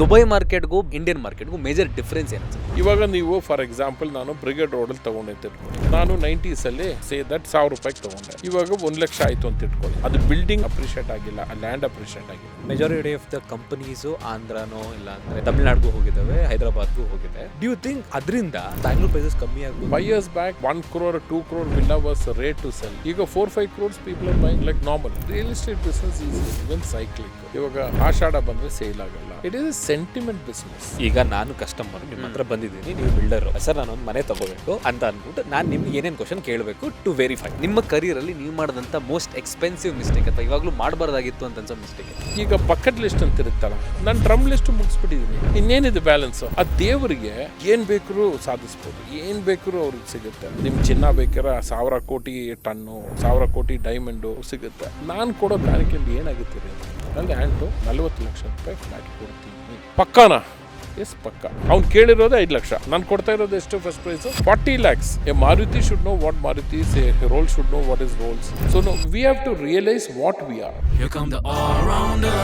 Dubai ಮಾರ್ಕೆಟ್ಗೂ Indian ಮಾರ್ಕೆಟ್ಗೂ major difference ಏನು ಅನ್ಸುತ್ತೆ? ಇವಾಗ ನೀವು ಫಾರ್ ಎಕ್ಸಾಂಪಲ್ ನಾನು ಬ್ರಿಗೇಡ್ ರೋಡಲ್ಲಿ ತೊಗೊಂಡೆ ಅಂತ ಇಟ್ಕೊಳ್ಳಿ. ನಾನು 90s ಸೇ ದಟ್ 1000 ರೂಪಾಯಿಗೆ ತೊಗೊಂಡೆ. ಇವಾಗ 1 ಲಕ್ಷ ಆಯಿತು ಅಂತ ಇಟ್ಕೊಳ್ಳಿ. ಅದು ಬಿಲ್ಡಿಂಗ್ ಅಪ್ರಿಷಿಯೇಟ್ ಆಗಿಲ್ಲ, ಲ್ಯಾಂಡ್ ಅಪ್ರಿಷಿಯೇಟ್ ಆಗಿಲ್ಲ. ಮೆಜಾರಿಟಿ ಆಫ್ ದ ಕಂಪನೀಸು ಆಂಧ್ರನೋ ಇಲ್ಲ ಅಂದ್ರೆ ತಮಿಳ್ನಾಡಿಗೂ ಹೋಗಿದ್ದಾವೆ, ಹೈದರಾಬಾದ್ಗೂ ಹೋಗಿದೆ. ಡ್ಯೂ ಥಿಂಕ್ ಅದರಿಂದ ಬ್ಯಾಂಗ್ಳೂರ್ ಪ್ರೈಸಸ್ ಕಮ್ಮಿ ಆಗುತ್ತೆ? 5 years back 1 crore 2 crore villa was rare to sell. ಈಗ 4-5 crores people are buying like normal. Real estate business is even cyclic. ಇವಾಗ ಆಷಾಢ ಬಂದ್ರೆ ಸೇಲ್ ಆಗಲ್ಲ. It is A sentiment business. ಈಗ ನಾನು ಕಸ್ಟಮರ್ ನಿಮ್ಮ ಹತ್ರ ಬಂದಿದ್ದೀನಿ, ನೀವು ಬಿಲ್ಡರ್ ಸರ್, ನಾನೊಂದು ಮನೆ ತಗೋಬೇಕು ಅಂತ ಅಂದ್ಬಿಟ್ಟು ನಾನು ನಿಮ್ಗೆ ಏನೇನು ಕ್ವಶನ್ ಕೇಳಬೇಕು ಟು ವೆರಿಫೈ. ನಿಮ್ಮ ಕರಿಯರಲ್ಲಿ ನೀವು ಮಾಡಿದಂಥ ಮೋಸ್ಟ್ ಎಕ್ಸ್ಪೆನ್ಸಿವ್ ಮಿಸ್ಟೇಕ್ ಅಥವಾ ಇವಾಗಲೂ ಮಾಡಬಾರ್ದಾಗಿತ್ತು ಅಂತ ಅನ್ಸೋ ಮಿಸ್ಟೇಕ್? ಈಗ ಬಕೆಟ್ ಲಿಸ್ಟ್ ಅಂತ ಇರುತ್ತಲ್ಲ, ನಾನು ಡ್ರಮ್ ಲಿಸ್ಟ್ ಮುಗಿಸ್ಬಿಟ್ಟಿದ್ದೀನಿ. ಇನ್ನೇನಿದೆ ಬ್ಯಾಲೆನ್ಸ್? ಆ ದೇವರಿಗೆ ಏನ್ ಬೇಕಾದ್ರೂ ಸಾಧಿಸ್ಬೋದು, ಏನ್ ಬೇಕಾದ್ರೂ ಅವ್ರಿಗೆ ಸಿಗುತ್ತೆ. ನಿಮ್ ಚಿನ್ನ ಬೇಕಾದ್ರೆ 1000 ಕೋಟಿ ಟನ್ನು, 1000 ಕೋಟಿ ಡೈಮಂಡು ಸಿಗುತ್ತೆ. ನಾನು ಕೊಡೋ ಕಾಣಿಕೆಯಲ್ಲಿ ಏನಾಗುತ್ತೆ? ಅಲ್ಲಿ ಹ್ಯಾಂಡು 40 ಲಕ್ಷ ರೂಪಾಯಿ ಫ್ಲಾಟ್ ಕೊಡ್ತೀನಿ. ಪಕ್ಕಾನಾ? ಎಸ್ ಪಕ್ಕ. ಅವ್ನು ಕೇಳಿರೋದೇ 5 ಲಕ್ಷ, ನಾನು ಕೊಡ್ತಾ ಇರೋದು ಎಷ್ಟು first prize? 40 lakhs. A Maruti should know what Maruti is, a Rolls should know what is Rolls. So no, we have to realize what we are. Here come the all-rounders.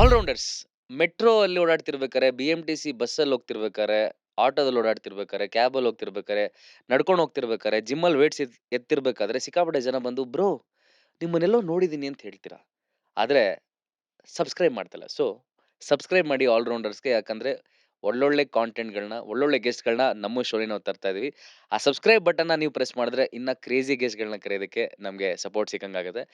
All-rounders. Metro ಅಲ್ಲಿ ಓಡಾಡ್ತಿರ್ಬೇಕಾರೆ, BMTC ಬಸ್ಸಲ್ಲಿ ಹೋಗ್ತಿರ್ಬೇಕಾರೆ, ಆಟೋದಲ್ಲಿ ಓಡಾಡ್ತಿರ್ಬೇಕಾರೆ, ಕ್ಯಾಬಲ್ಲಿ ಹೋಗ್ತಿರ್ಬೇಕಾರೆ, ನಡ್ಕೊಂಡು ಹೋಗ್ತಿರ್ಬೇಕಾರೆ, ಜಿಮ್ಮಲ್ಲಿ weights ಎತ್ತಿರ್ಬೇಕಾದ್ರೆ ಸಿಕ್ಕಾಪಟ್ಟೆ ಜನ ಬಂದು bro ನಿಮ್ಮನ್ನೆಲ್ಲೋ ನೋಡಿದ್ದೀನಿ ಅಂತ ಹೇಳ್ತೀರಾ, ಆದರೆ ಸಬ್ಸ್ಕ್ರೈಬ್ ಮಾಡ್ತಲ್ಲ. ಸೊ ಸಬ್ಸ್ಕ್ರೈಬ್ ಮಾಡಿ ಆಲ್ರೌಂಡರ್ಸ್ಗೆ, ಯಾಕಂದರೆ ಒಳ್ಳೊಳ್ಳೆ ಕಾಂಟೆಂಟ್ಗಳನ್ನ, ಒಳ್ಳೊಳ್ಳೆ ಗೆಸ್ಟ್ಗಳನ್ನ ನಮ್ಮ ಶೋಲಿ ನಾವು ತರ್ತಾ ಇದೀವಿ. ಆ ಸಬ್ಸ್ಕ್ರೈಬ್ ಬಟನ್ನ ನೀವು ಪ್ರೆಸ್ ಮಾಡಿದ್ರೆ ಇನ್ನೂ ಕ್ರೇಜಿ ಗೆಸ್ಟ್ಗಳನ್ನ ಕರೆಯೋದಕ್ಕೆ ನಮಗೆ support ಸಿಕ್ಕಂಗಾಗುತ್ತೆ.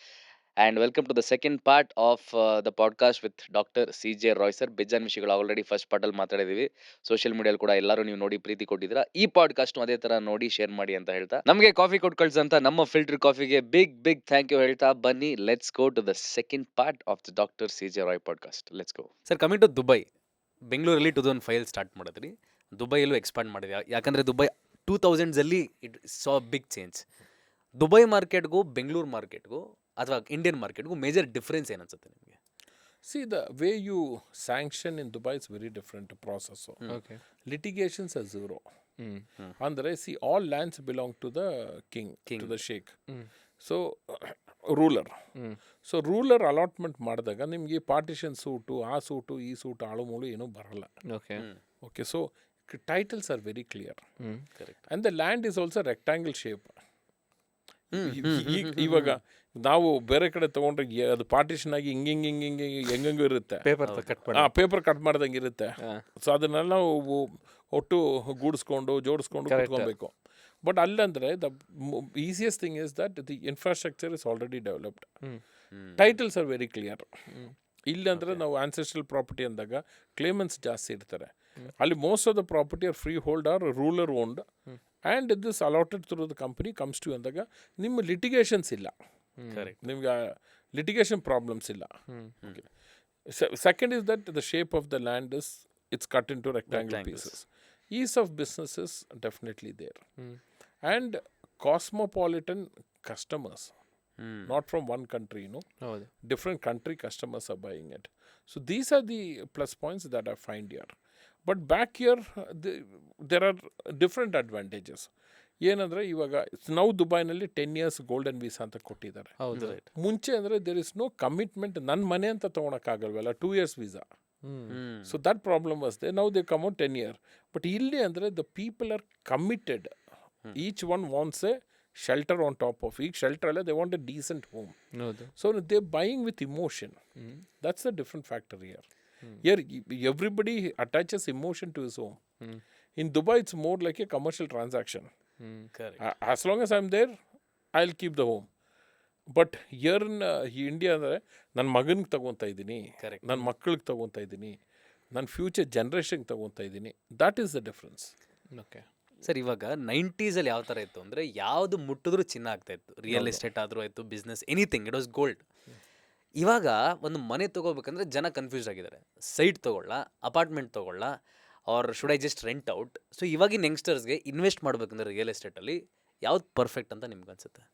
And welcome to the second part of the podcast with Dr. CJ Roy sir. ಬೇಜಾನ್ ವಿಷಯಗಳು ಆಲ್ರೆಡಿ ಫಸ್ಟ್ ಪಾರ್ಟಲ್ಲಿ ಮಾತಾಡಿದೀವಿ. ಸೋಷಿಯಲ್ ಮೀಡಿಯಲ್ಲಿ ಕೂಡ ಎಲ್ಲರೂ ನೀವು ನೋಡಿ ಪ್ರೀತಿ ಕೊಟ್ಟಿದ್ದೀರಾ. ಈ ಪಾಡ್ಕಾಸ್ಟ್ ಅದೇ ತರ ನೋಡಿ ಶೇರ್ ಮಾಡಿ ಅಂತ ಹೇಳ್ತಾ, ನಮಗೆ ಕಾಫಿ ಕೊಟ್ಟು ಕಳ್ಸಂತ ನಮ್ಮ ಫಿಲ್ಟರ್ ಕಾಫಿಗೆ ಬಿಗ್ ಥ್ಯಾಂಕ್ ಯು ಹೇಳ್ತಾ, ಬನ್ನಿ let's go to the second part of the doctor CJ Roy podcast. Let's go. Sir, coming to Dubai. ಬೆಂಗಳೂರಲ್ಲಿ 2005 ಸ್ಟಾರ್ಟ್ ಮಾಡಿದ್ರಿ, ದುಬೈಯಲ್ಲೂ ಎಕ್ಸ್ಪಾಂಡ್ ಮಾಡಿದ್ರಿ. ಯಾಕಂದರೆ Dubai 2000s it saw big change. Dubai ಮಾರ್ಕೆಟ್ಗೂ ಬೆಂಗಳೂರು ಮಾರ್ಕೆಟ್ಗೂ ಅಥವಾ ಇಂಡಿಯನ್ ಮಾರ್ಕೆಟ್ಗೂ ಮೇಜರ್ ಡಿಫ್ರೆನ್ಸ್ ಏನು ಅನ್ಸುತ್ತೆ ನಿಮಗೆ? See, the way you sanction in Dubai is very different process. Okay. Litigations are zero. Andre, see, all lands belong to the king. To the sheikh. So, ruler. So, ruler allotment ಮಾಡಿದಾಗ ನಿಮಗೆ partition suit, ಆ suit, ಈ suit, ಆಳು ಮೂಳು ಏನೂ ಬರಲ್ಲ. Okay, so titles are very clear. Correct. And the land is also rectangle shape. ಇವಾಗ ನಾವು ಬೇರೆ ಕಡೆ ತಗೊಂಡ್ರೆ ಅದು ಪಾರ್ಟಿಷನ್ ಆಗಿ ಹೆಂಗಂಗೂ ಇರುತ್ತೆ, ಪೇಪರ್ ಕಟ್ ಮಾಡ್ದಂಗೆ ಇರುತ್ತೆ. ಸೊ ಅದನ್ನೆಲ್ಲ ನಾವು ಒಟ್ಟು ಗೂಡಿಸ್ಕೊಂಡು ಜೋಡಿಸ್ಕೊಂಡು ಕುತ್ಕೊಬೇಕು. ಬಟ್ ಅಲ್ಲಂದ್ರೆ the easiest thing is that the infrastructure is already developed. Titles are very clear. ಇಲ್ಲಂದ್ರೆ ನಾವು ಆನ್ಸೆಸ್ಟ್ರಲ್ ಪ್ರಾಪರ್ಟಿ ಅಂದಾಗ ಕ್ಲೇಮೆನ್ಸ್ ಜಾಸ್ತಿ ಇರ್ತಾರೆ. ಅಲ್ಲಿ most of the property are freehold or ruler owned and this allotted through the company comes to ಅಂದಾಗ ನಿಮ್ಮ litigations ಇಲ್ಲ, ನಿಮ್ಗೆ ಲಿಟಿಗೇಷನ್ ಪ್ರಾಬ್ಲಮ್ಸ್ ಇಲ್ಲ. Second is that the shape of the land is it's cut in to rectangle pieces. Ease of business is definitely there and cosmopolitan customers. Not from one country, different country customers are buying it. So these are the plus points that I find here. But back here, there are different advantages. ಏನಂದರೆ ಇವಾಗ ನಾವು ದುಬೈನಲ್ಲಿ 10 years golden visa ಅಂತ ಕೊಟ್ಟಿದ್ದಾರೆ. ಮುಂಚೆ ಅಂದರೆ there is no commitment. ನನ್ನ ಮನೆ ಅಂತ ತೊಗೊಳಕ್ಕಾಗಲ್ವಲ್ಲ, 2 years visa. So that problem was they. Now they come out 10 year. But ಇಲ್ಲಿ ಅಂದರೆ the people are committed. Each one wants A shelter on top of each shelter. They want a decent home. So they're buying with emotion. That's the different factor here. Here everybody attaches emotion to his home. In Dubai it's more like a commercial transaction. Correct. As long as I'm there, I'll keep the home. But here in India ಅಂದರೆ ನನ್ನ ಮಗನಿಗೆ ತಗೊತಾ ಇದ್ದೀನಿ, ನನ್ನ ಮಕ್ಕಳಿಗೆ ತಗೊತಾ ಇದ್ದೀನಿ, ನನ್ನ future ಜನ್ರೇಷನ್ಗೆ ತಗೊತಾ ಇದ್ದೀನಿ. That is the difference. Okay sir, ಇವಾಗ 90s ಯಾವ ಥರ ಇತ್ತು ಅಂದರೆ ಯಾವುದು ಮುಟ್ಟಿದ್ರೂ ಚಿನ್ನ ಆಗ್ತಾ ಇತ್ತು. ರಿಯಲ್ ಎಸ್ಟೇಟ್ ಆದರೂ ಆಯಿತು, business, anything, it was gold. ಇವಾಗ ಒಂದು ಮನೆ ತೊಗೋಬೇಕಂದ್ರೆ ಜನ ಕನ್ಫ್ಯೂಸ್ ಆಗಿದ್ದಾರೆ. ಸೈಟ್ ತೊಗೊಳ್ಳ, ಅಪಾರ್ಟ್ಮೆಂಟ್ ತೊಗೊಳ್ಳ, or should I just rent out? So ಇವಾಗಿನ ಯಂಗ್ಸ್ಟರ್ಸ್ಗೆ ಇನ್ವೆಸ್ಟ್ ಮಾಡಬೇಕಂದ್ರೆ ರಿಯಲ್ ಎಸ್ಟೇಟಲ್ಲಿ ಯಾವ್ದು ಪರ್ಫೆಕ್ಟ್ ಅಂತ ನಿಮ್ಗೆ ಅನ್ಸುತ್ತೆ?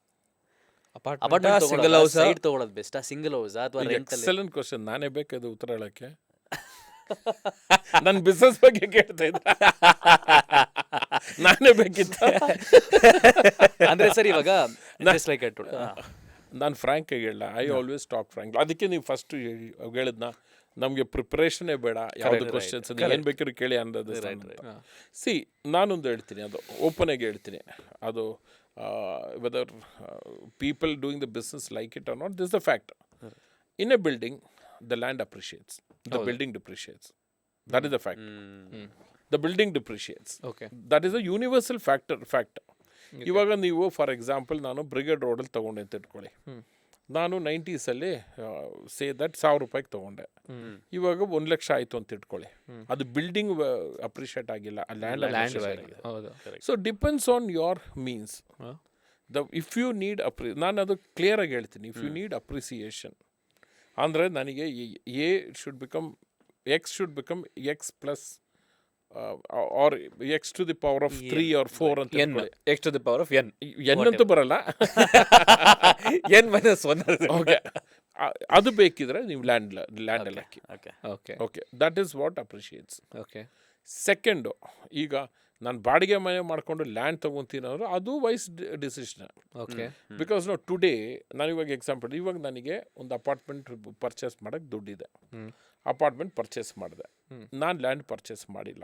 ಅಪಾರ್ಟ್ಮೆಂಟ್ ತೊಗೊಳ್ಳೋದು, ಸೈಟ್ ತೊಗೊಳ್ಳೋದು ಬೆಸ್ಟಾ, ಸಿಂಗಲ್ ಹೌಸಾ ಅಥವಾ ರೆಂಟ್? Excellent question. ನಾನೇ ಬೇಕಾದ ಉತ್ತರ ಹೇಳೋಕ್ಕೆ. ನನ್ನ ಬಿಸ್ನೆಸ್ ಬಗ್ಗೆ ಕೇಳ್ತಾ ಇದ್ದ ನಾನೇ ಬೇಕಿತ್ತು. ಅಂದ್ರೆ ಸರ್ ಇವಾಗ ಲೈಕ್ ನಾನು ಫ್ರ್ಯಾಂಕ್ ಆಗಿ ಹೇಳ, ಐ ಆಲ್ವೇಸ್ ಟಾಕ್ ಫ್ರ್ಯಾಂಕ್. ಅದಕ್ಕೆ ನೀವು ಫಸ್ಟ್ ಹೇಳಿದ್ನ ನಮಗೆ ಪ್ರಿಪ್ರೇಷನೇ ಬೇಡ, ಯಾವುದು ಕ್ವಶನ್ಸ್ ಏನು ಬೇಕಾದ್ರೂ ಕೇಳಿ ಅನ್ನೋದು. ಸಿ ನಾನೊಂದು ಹೇಳ್ತೀನಿ, ಅದು ಓಪನ್ ಆಗಿ ಹೇಳ್ತೀನಿ, ಅದು whether people doing the business like it or not, this the fact. In a building the land appreciates, the building depreciates. That is the fact. The building depreciates. That is a universal fact. ಇವಾಗ ನೀವು for example ನಾನು brigade ರೋಡಲ್ಲಿ ತೊಗೊಂಡೆ ಅಂತ ಇಟ್ಕೊಳ್ಳಿ. ನಾನು 90s say that 1000 ರೂಪಾಯಿಗೆ ತೊಗೊಂಡೆ. ಇವಾಗ 1 ಲಕ್ಷ ಆಯಿತು ಅಂತ ಇಟ್ಕೊಳ್ಳಿ. ಅದು ಬಿಲ್ಡಿಂಗ್ ಅಪ್ರಿಷಿಯೇಟ್ ಆಗಿಲ್ಲ, ಲ್ಯಾಂಡ್ ಆಗಿದೆ. So depends on your means. If you need ನಾನು ಅದು ಕ್ಲಿಯರಾಗಿ ಹೇಳ್ತೀನಿ, ಇಫ್ ಯು ನೀಡ್ ಅಪ್ರಿಸಿಯೇಷನ್ ಅಂದರೆ ನನಗೆ X should become X plus or X to the power of 3 or 4 ಅಂತ X to the power of N ಅಂತೂ ಬರಲ್ಲ, -1. ಓಕೆ, ಅದು ಬೇಕಿದ್ರೆ ನೀವು ಲ್ಯಾಂಡ್ ಅಲ್ಲಿ ಹಾಕಿ. Okay, that is what appreciates. Okay. Second, ಈಗ ನಾನು ಬಾಡಿಗೆ ಮನೆ ಮಾಡ್ಕೊಂಡು ಲ್ಯಾಂಡ್ ತೊಗೊತೀನಿ ಅಂದ್ರೆ ಅದು ವೈಸ್ ಡಿಸಿಷನ್. ಓಕೆ. ಬಿಕಾಸ್ ನಾವು ಟುಡೇ ನಾನು ಇವಾಗ ಎಕ್ಸಾಂಪಲ್, ಇವಾಗ ನನಗೆ ಒಂದು ಅಪಾರ್ಟ್ಮೆಂಟ್ ಪರ್ಚೇಸ್ ಮಾಡೋಕ್ಕೆ ದುಡ್ಡಿದೆ, ಅಪಾರ್ಟ್ಮೆಂಟ್ ಪರ್ಚೇಸ್ ಮಾಡಿದೆ, ನಾನು ಲ್ಯಾಂಡ್ ಪರ್ಚೇಸ್ ಮಾಡಿಲ್ಲ.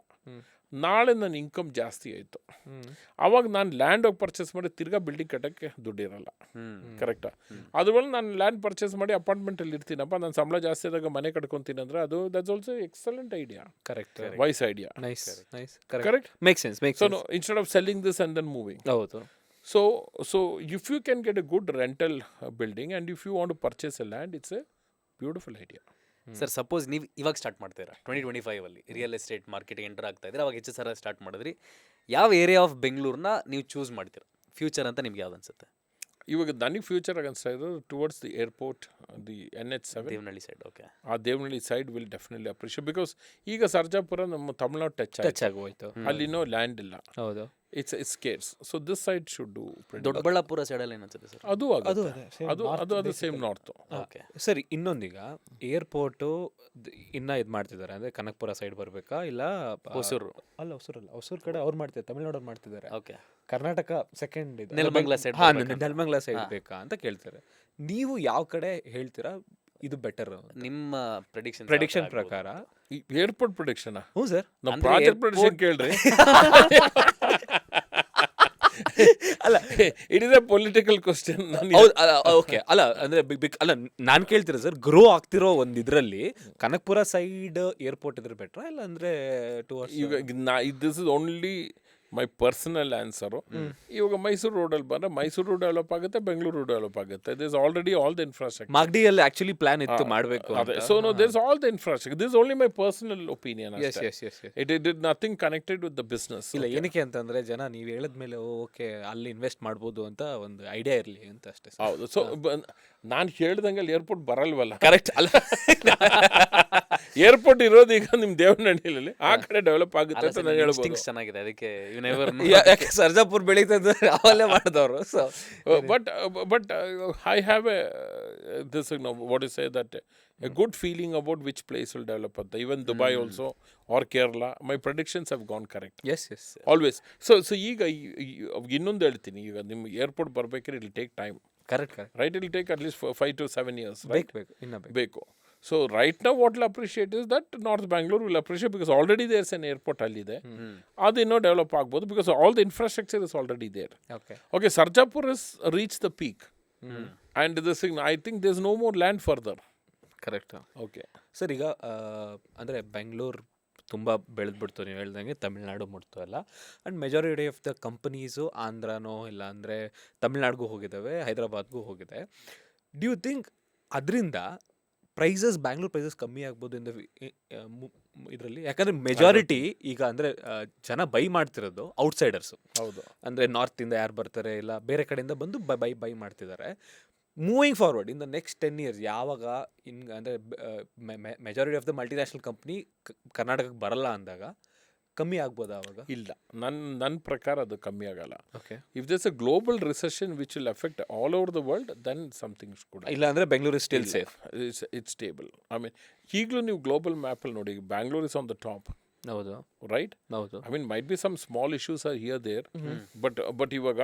ನಾಳೆ ನನ್ನ ಇನ್ಕಮ್ ಜಾಸ್ತಿ ಆಯಿತು, ಅವಾಗ ನಾನು ಲ್ಯಾಂಡ್ ಹೋಗಿ ಪರ್ಚೇಸ್ ಮಾಡಿ ತಿರ್ಗಾ ಬಿಲ್ಡಿಂಗ್ ಕಟ್ಟೋಕ್ಕೆ ದುಡ್ಡಿರಲ್ಲ. ಕರೆಕ್ಟಾ? ಅದ್ರಲ್ಲಿ ನಾನು ಲ್ಯಾಂಡ್ ಪರ್ಚೇಸ್ ಮಾಡಿ ಅಪಾರ್ಟ್ಮೆಂಟಲ್ಲಿ ಇರ್ತೀನಪ್ಪ, ನಾನು ಸಂಬಳ ಜಾಸ್ತಿ ಆದಾಗ ಮನೆ ಕಟ್ಕೊತೀನಿ ಅಂದರೆ ಅದು that's also excellent idea. Correct. Wise idea. Nice. Correct. Make sense. So instead of selling this and then moving. ಹೌದು. So if you can get a good rental building and if you want to purchase a land, it's a beautiful idea. Sir suppose ನೀವು ಇವಾಗ start ಮಾಡ್ತೀರಾ 2025 real estate ಮಾರ್ಕೆಟಿಗೆ enter ಆಗ್ತಾ ಇದ್ರೆ, ಅವಾಗ HSR start ಮಾಡಿದ್ರಿ, ಯಾವ ಏರಿಯಾ ಆಫ್ ಬೆಂಗಳೂರನ್ನ ನೀವು ಚೂಸ್ ಮಾಡ್ತೀರಾ ಫ್ಯೂಚರ್ ಅಂತ ನಿಮ್ಗೆ ಯಾವ್ದು ಅನ್ಸುತ್ತೆ? ಇವಾಗ ನನಗೆ ಫ್ಯೂಚರ್ ಅನಿಸ್ತಾ ಇರೋದು towards the airport, the NH7, Devanahalli side. Okay, ಆ Devanahalli side will definitely appreciate. Because ಈಗ ಸರ್ಜಾಪುರ ನಮ್ಮ ತಮಿಳ್ನಾಡು ಟಚ್ ಆಗೋಯ್ತು, ಅಲ್ಲಿನೋ ಲ್ಯಾಂಡ್ ಇಲ್ಲ. ಹೌದು. It's scarce. So this side should do. Doddaballapura ಸೈಡಲ್ಲಿ ಏನು ಅನ್ಸುತ್ತೆ ಸರ್? ಅದು ಸೇಮ್ ನಾರ್ತ್. ಓಕೆ ಸರಿ, ಇನ್ನೊಂದೀಗ ಏರ್ಪೋರ್ಟು ಇನ್ನ ಇದು ಮಾಡ್ತಿದ್ದಾರೆ ಅಂದರೆ ಕನಕಪುರ ಸೈಡ್ ಬರಬೇಕಾ ಇಲ್ಲ ಹೊಸೂರು? ಅಲ್ಲ, ಹೊಸೂರು ಕಡೆ ಅವ್ರು ಮಾಡ್ತಿದ್ದಾರೆ, ತಮಿಳ್ನಾಡವ್ರು ಮಾಡ್ತಿದ್ದಾರೆ. ಓಕೆ, ಕರ್ನಾಟಕ ಸೆಕೆಂಡ್ ಇದೆ, ನೆಲಮಂಗಲ ಸೈಡ್. ನೆಲಮಂಗಲ ಸೈಡ್ ಬೇಕಾ ಅಂತ ಕೇಳ್ತಾರೆ. ನೀವು ಯಾವ ಕಡೆ ಹೇಳ್ತೀರಾ ಇದು ಬೆಟರ್ ನಿಮ್ಮ ಪ್ರೆಡಿಕ್ಷನ್ ಪ್ರಕಾರ? Airport prediction? ಹ್ಞೂ ಸರ್, ನಮ್ಮ ಪ್ರಾಜೆಕ್ಟ್ ಪ್ರೆಡಿಕ್ಷನ್ ಕೇಳ್ರಿ. ಅಲ್ಲ, it is A political question. Okay, ಅಲ್ಲ ಅಂದ್ರೆ ಅಲ್ಲ, ನಾನು ಕೇಳ್ತೀರಾ ಸರ್, ಗ್ರೋ ಆಗ್ತಿರೋ ಒಂದು ಇದರಲ್ಲಿ ಕನಕಪುರ ಸೈಡ್ ಏರ್ಪೋರ್ಟ್ ಇದ್ರೆ ಬೆಟ್ರಾ ಇಲ್ಲ ಅಂದ್ರೆ this is only my personal answer. ಇವಾಗ ಮೈಸೂರು ರೋಡಲ್ಲಿ ಬಂದರೆ ಮೈಸೂರು ಡೆವಲಪ್ ಆಗುತ್ತೆ, ಬೆಂಗಳೂರು ಡೆವಲಪ್ ಆಗುತ್ತೆ. This already all the infrastructure. ಮಾಗಡಿಯಲ್ಲಿ ಆಕ್ಚುಲಿ ಪ್ಲಾನ್ ಇತ್ತು ಮಾಡಬೇಕು. So no, this all the infrastructure. This only my personal opinion. It it nothing connected with the business. ಇಲ್ಲ, ಏನಕ್ಕೆ ಅಂತಂದ್ರೆ ಜನ ನೀವು ಹೇಳಿದ್ಮೇಲೆ ಓಕೆ ಅಲ್ಲಿ ಇನ್ವೆಸ್ಟ್ ಮಾಡ್ಬೋದು ಅಂತ ಒಂದು ಐಡಿಯಾ ಇರಲಿ ಅಂತ ಅಷ್ಟೇ. ಹೌದು. ಸೊ ನಾನು ಹೇಳ್ದಂಗೆ ಅಲ್ಲಿ ಏರ್ಪೋರ್ಟ್ ಬರಲ್ವಲ್ಲ. ಕರೆಕ್ಟ್ ಅಲ್ಲ, ಏರ್ಪೋರ್ಟ್ ಇರೋದು ಈಗ ನಿಮ್ಮ ದೇವನಹಳ್ಳಿಯಲ್ಲಿ, ಆ ಕಡೆ ಡೆವಲಪ್ ಆಗುತ್ತೆ ಅಂತ ನಾನು ಹೇಳ್ಬೋದು. ಚೆನ್ನಾಗಿದೆ, ಅದಕ್ಕೆ ಯಾಕೆ ಸರ್ಜಾಪುರ್ ಬೆಳೀತಂದ್ರೆ ಅವಲ್ಲೇ ಮಾಡಿದವರು. So but I have a this what you say that a good feeling about which place will develop ಅಂತ. Even Dubai also or Kerala, my predictions have gone correct. Yes always. So ಈಗ ಇನ್ನೊಂದು ಹೇಳ್ತೀನಿ, ಈಗ ನಿಮ್ಮ ಏರ್ಪೋರ್ಟ್ ಬರ್ಬೇಕಾದ್ರೆ it will take time. Correct right, it will take at least 5 to 7 years. ಬೇಕು. So right now what will appreciate is that North Bangalore will appreciate because already there's an airport allide. Adu inno develop agbodu because all the infrastructure is already there. Okay, Sarjapur has reached the peak. And this thing, I think there's no more land further. Correct. Okay sir, ಈಗ ಅಂದರೆ ಬೆಂಗಳೂರು ತುಂಬ ಬೆಳೆದ್ಬಿಡ್ತು, ನೀವು ಹೇಳ್ದಂಗೆ ತಮಿಳ್ನಾಡು ಮುಟ್ತು ಎಲ್ಲ. And majority of the companies ಆಂಧ್ರನೋ ಇಲ್ಲ ಅಂದರೆ ತಮಿಳ್ನಾಡಿಗೂ ಹೋಗಿದ್ದಾವೆ, ಹೈದರಾಬಾದ್ಗೂ ಹೋಗಿದೆ. ಡ್ಯೂ ಥಿಂಕ್ ಅದರಿಂದ ಪ್ರೈಸಸ್, ಬ್ಯಾಂಗ್ಳೂರ್ ಪ್ರೈಸಸ್ ಕಮ್ಮಿ ಆಗ್ಬೋದು ಇದರಲ್ಲಿ? ಯಾಕಂದರೆ ಮೆಜಾರಿಟಿ ಈಗ ಅಂದರೆ ಜನ ಬೈ ಮಾಡ್ತಿರೋದು ಔಟ್ಸೈಡರ್ಸು. ಹೌದು. ಅಂದರೆ ನಾರ್ತಿಂದ ಯಾರು ಬರ್ತಾರೆ ಇಲ್ಲ ಬೇರೆ ಕಡೆಯಿಂದ ಬಂದು ಬೈ ಮಾಡ್ತಿದ್ದಾರೆ. Moving forward in the next 10 years ಯಾವಾಗ ಅಂದರೆ majority of the multinational company ಕರ್ನಾಟಕಕ್ಕೆ ಬರಲ್ಲ ಅಂದಾಗ ಕಮ್ಮಿ ಆಗ್ಬೋದಾ ಅವಾಗ? ಇಲ್ಲ, ನನ್ನ ಪ್ರಕಾರ ಅದು ಕಮ್ಮಿ ಆಗಲ್ಲ. Okay. If this a global recession which will affect all over the world, then something ಕೂಡ ಇಲ್ಲ ಅಂದರೆ Bengaluru still safe. It's stable. I mean ಈಗಲೂ ನೀವು ಗ್ಲೋಬಲ್ ಮ್ಯಾಪಲ್ಲಿ ನೋಡಿ, Bangalore is on the top, ಹೌದು right? ಹೌದು. I mean, might be some small issues are here there, but ಇವಾಗ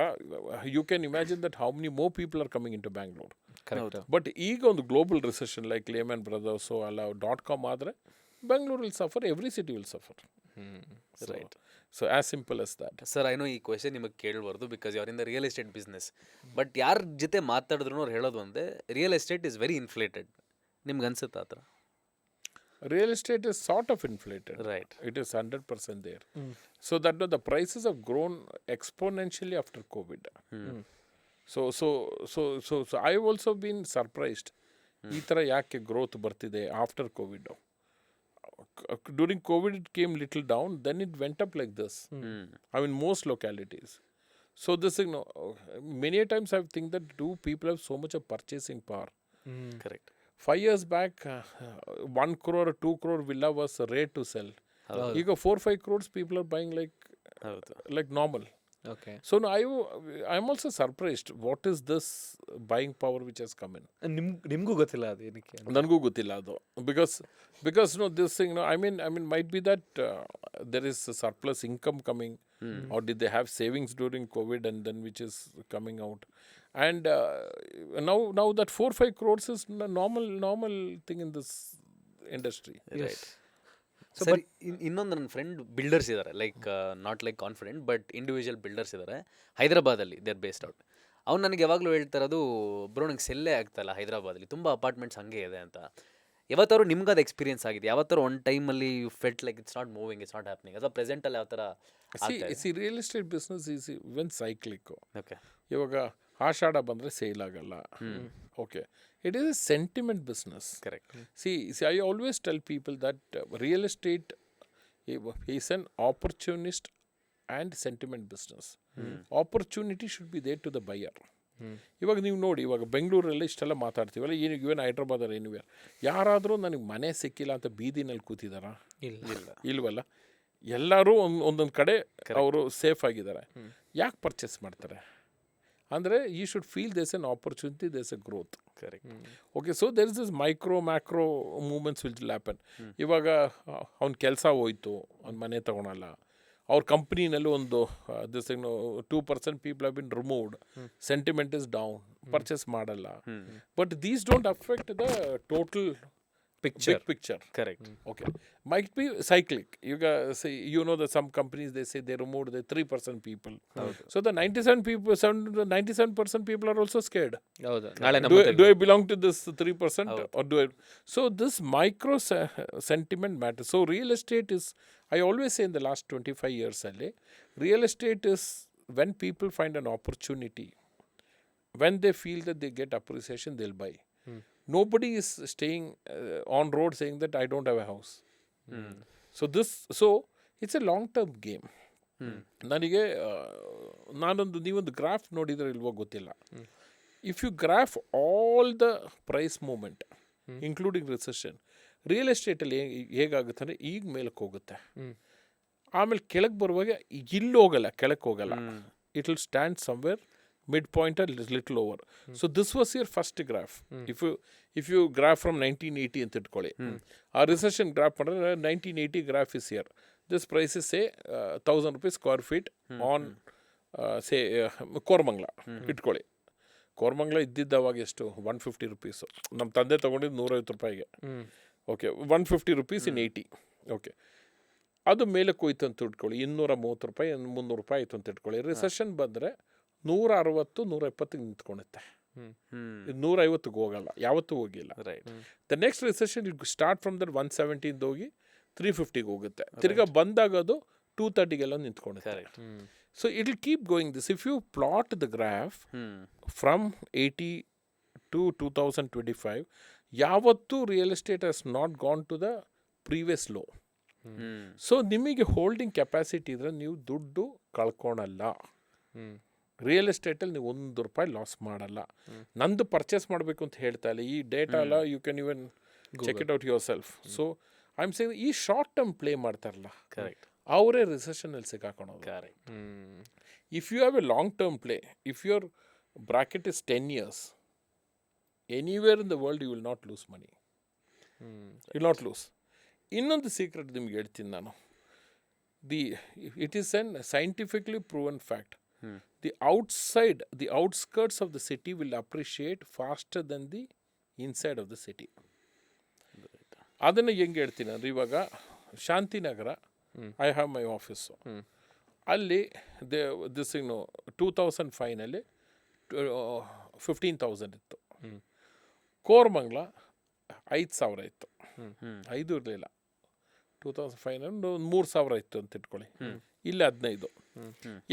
you can imagine that how many more people are coming into Bangalore. Correct. But ಈಗ ಒಂದು global recession like layman brothers ಅಲ್ಲ .com ಆದರೆ Bangalore will suffer, every city will suffer. Right. So as simple as that. Sir I know ಈ question ನಿಮಗೆ ಕೇಳಬಾರ್ದು because ಯಾರ್ in the real estate business, but ಯಾರ ಜೊತೆ ಮಾತಾಡಿದ್ರು ಅವ್ರು ಹೇಳೋದು ಒಂದೇ, real estate is very inflated. ನಿಮ್ಗೆ ಅನ್ಸುತ್ತಾ ಆ ಥರ? Real estate is sort of inflated. Right. It is 100% there. So that the prices have grown exponentially after COVID. So I've also been surprised. ಈ ಥರ ಯಾಕೆ ಗ್ರೋತ್ ಬರ್ತಿದೆ after Covid. During COVID it came little down, then it went up like this. I mean most localities. So this, you know, many a times I think that do people have so much of purchasing power. Correct. 5 years back, 1 crore or 2 crore villa was rare to sell. ಈಗ 4-5 crores people are buying ಹೌದು. like normal. Okay. So now I'm also surprised. What is this buying power which has come in? ನಿಮಗೂ ಗೊತ್ತಿಲ್ಲ ಅದು ಏನಕ್ಕೆ? ನನಗೂ ಗೊತ್ತಿಲ್ಲ ಅದು. Because no, this thing, no, I mean might be that there is a surplus income coming, or did they have savings during COVID and then which is coming out. And now that 4-5 crores is normal thing in this industry. Right. Sir ಇನ್ನೊಂದು ನನ್ನ friend builders ಇದ್ದಾರೆ, like not like confident but individual builders ಇದ್ದಾರೆ ಹೈದರಾಬಾದಲ್ಲಿ, they are based out. ಅವ್ನು ನನಗೆ ಯಾವಾಗಲೂ ಹೇಳ್ತಾರದು, bro ನಂಗೆ ಸೆಲ್ಲೇ ಆಗ್ತಾಯಿಲ್ಲ ಹೈದರಾಬಾದಲ್ಲಿ, ತುಂಬ ಅಪಾರ್ಟ್ಮೆಂಟ್ಸ್ ಹಂಗೆ ಇದೆ ಅಂತ. ಯಾವತ್ತಾರು ನಿಮ್ಗೆ ಅದು ಎಕ್ಸ್ಪೀರಿಯನ್ಸ್ ಆಗಿದೆ? ಯಾವತ್ತಾರು ಒನ್ ಟೈಮಲ್ಲಿ you felt like it's not moving, it's not happening? ಅಥವಾ ಪ್ರೆಸೆಂಟಲ್ಲಿ ಯಾವ ಥರ? See, real estate business is even cyclic. Okay. ಇವಾಗ ಆಷಾಢ ಬಂದರೆ ಸೇಲ್ ಆಗಲ್ಲ. Okay, it is A sentiment business. Correct. See, I always tell people that real estate is an opportunist and sentiment business. Opportunity should be there to the buyer. ಇವಾಗ ನೀವು ನೋಡಿ, ಇವಾಗ ಬೆಂಗಳೂರಲ್ಲಿ ಇಷ್ಟೆಲ್ಲ ಮಾತಾಡ್ತೀವಲ್ಲ, ಇವನ್ ಹೈದ್ರಾಬಾದಲ್ಲಿ anywhere, ಯಾರಾದರೂ ನನಗೆ ಮನೆ ಸಿಕ್ಕಿಲ್ಲ ಅಂತ ಬೀದಿನಲ್ಲಿ ಕೂತಿದಾರಾ? ಇಲ್ವಲ್ಲ. ಎಲ್ಲರೂ ಒಂದೊಂದು ಕಡೆ ಅವರು ಸೇಫ್ ಆಗಿದ್ದಾರೆ. ಯಾಕೆ ಪರ್ಚೇಸ್ ಮಾಡ್ತಾರೆ ಅಂದರೆ, you should feel there's an opportunity, there's a growth. Correct. Okay, so there is this macro movements will happen. ಇವಾಗ ಅವ್ನ ಕೆಲಸ ಹೋಯ್ತು, ಅವ್ನ ಮನೆ ತೊಗೊಳಲ್ಲ, ಅವ್ರ ಕಂಪ್ನಿನಲ್ಲಿ ಒಂದು this 2% people have been removed, sentiment is down, purchase ಮಾಡಲ್ಲ. But these don't affect the total picture. Correct. Okay, might be cyclic. You know that some companies, they say they removed the 3% people. So the 97% people are also scared. ಹೌದು. Do I belong to this 3% or do I? So this micro sentiment matters. So real estate is, I always say in the last 25 years, real estate is when people find an opportunity, when they feel that they get appreciation, they'll buy. Nobody is staying on road saying that I don't have a house. So it's a long term game. ನನಗೆ ನೀವೊಂದು graph ನೋಡಿದ್ರೆ ಇಲ್ವೋ ಗೊತ್ತಿಲ್ಲ. If you graph all the price movement including recession, real ಎಸ್ಟೇಟಲ್ಲಿ ಹೇಗಾಗುತ್ತೆ ಅಂದರೆ, ಈಗ ಮೇಲಕ್ಕೆ ಹೋಗುತ್ತೆ, ಆಮೇಲೆ ಕೆಳಗೆ ಬರುವಾಗ ಇಲ್ಲಿ ಹೋಗಲ್ಲ, ಕೆಳಕ್ಕೆ ಹೋಗಲ್ಲ. It will stand somewhere midpoint or little over. So this was your first graph. If you graph from 1980 ಅಂತ ಇಟ್ಕೊಳ್ಳಿ, ಆ ರಿಸೆಷನ್ ಗ್ರಾಫ್ ಮಾಡಿದ್ರೆ 1980 graph is here. This price is say 1000 rupees square feet on say Koramangala ಇಟ್ಕೊಳ್ಳಿ. ಕೋರಮಂಗ್ಲ ಇದ್ದಿದ್ದು ಅವಾಗ ಎಷ್ಟು? 150 rupees. ನಮ್ಮ ತಂದೆ ತೊಗೊಂಡಿದ್ದು 150 ರೂಪಾಯಿಗೆ. Okay, 150 rupees in 80. ಓಕೆ, ಅದು ಮೇಲಕ್ಕೆ ಹೋಯ್ತು ಅಂತ ಇಟ್ಕೊಳ್ಳಿ, 230 ರೂಪಾಯಿ 300 ರೂಪಾಯಿ ಆಯಿತು ಅಂತ ಇಟ್ಕೊಳ್ಳಿ. ರಿಸೆಷನ್ ಬಂದರೆ 160-170 ನಿಂತ್ಕೊಳುತ್ತೆ. 150 ಹೋಗಲ್ಲ, ಯಾವತ್ತೂ ಹೋಗಿಲ್ಲ. Right. The next recession it start from that 170 ಹೋಗಿ 350 ಹೋಗುತ್ತೆ. ತಿರ್ಗಾ ಬಂದಾಗ ಅದು 230 ನಿಂತ್ಕೊಳುತ್ತೆ. So it will keep going this. If you plot the graph from 80 to 2025, ಯಾವತ್ತೂ real estate has not gone to the previous low. So ನಿಮಗೆ holding capacity ಇದ್ರೆ ನೀವು ದುಡ್ಡು ಕಳ್ಕೊಳಲ್ಲ. ರಿಯಲ್ ಎಸ್ಟೇಟಲ್ಲಿ ನೀವು ₹1 ಲಾಸ್ ಮಾಡಲ್ಲ. ನಂದು ಪರ್ಚೇಸ್ ಮಾಡಬೇಕು ಅಂತ ಹೇಳ್ತಾ ಇಲ್ಲ, ಈ ಡೇಟಾ ಎಲ್ಲ you can even check it out yourself. So I am saying ಈ ಶಾರ್ಟ್ ಟರ್ಮ್ ಪ್ಲೇ ಮಾಡ್ತಾರಲ್ಲ, ಕರೆಕ್ಟ್, ಅವರೇ ರಿಸೆಷನಲ್ಲಿ ಸಿಕ್ಕಾಕೊಳೋದು. Correct. If you have a long-term play, if your bracket is 10 years, anywhere in the world you will not lose money. You will not lose. ಇನ್ನೊಂದು secret ನಿಮ್ಗೆ ಹೇಳ್ತೀನಿ ನಾನು. It is a scientifically proven fact. The outskirts of the city will appreciate faster than the inside of the city. ಅದನ್ನು ಹೆಂಗೆ ಹೇಳ್ತೀನಿ ಅಂದರೆ, ಇವಾಗ Shantinagar, I have my office, ಅಲ್ಲಿ ದಿಸ್ 2005ನಲ್ಲಿ 15,000 ಇತ್ತು. ಕೋರಮಂಗ್ಲ 5,000 ಇತ್ತು. 5 ಇರಲಿಲ್ಲ, 2005ನಲ್ಲಿ 3,000 ಇತ್ತು ಅಂತ ಇಟ್ಕೊಳ್ಳಿ. ಇಲ್ಲಿ 15.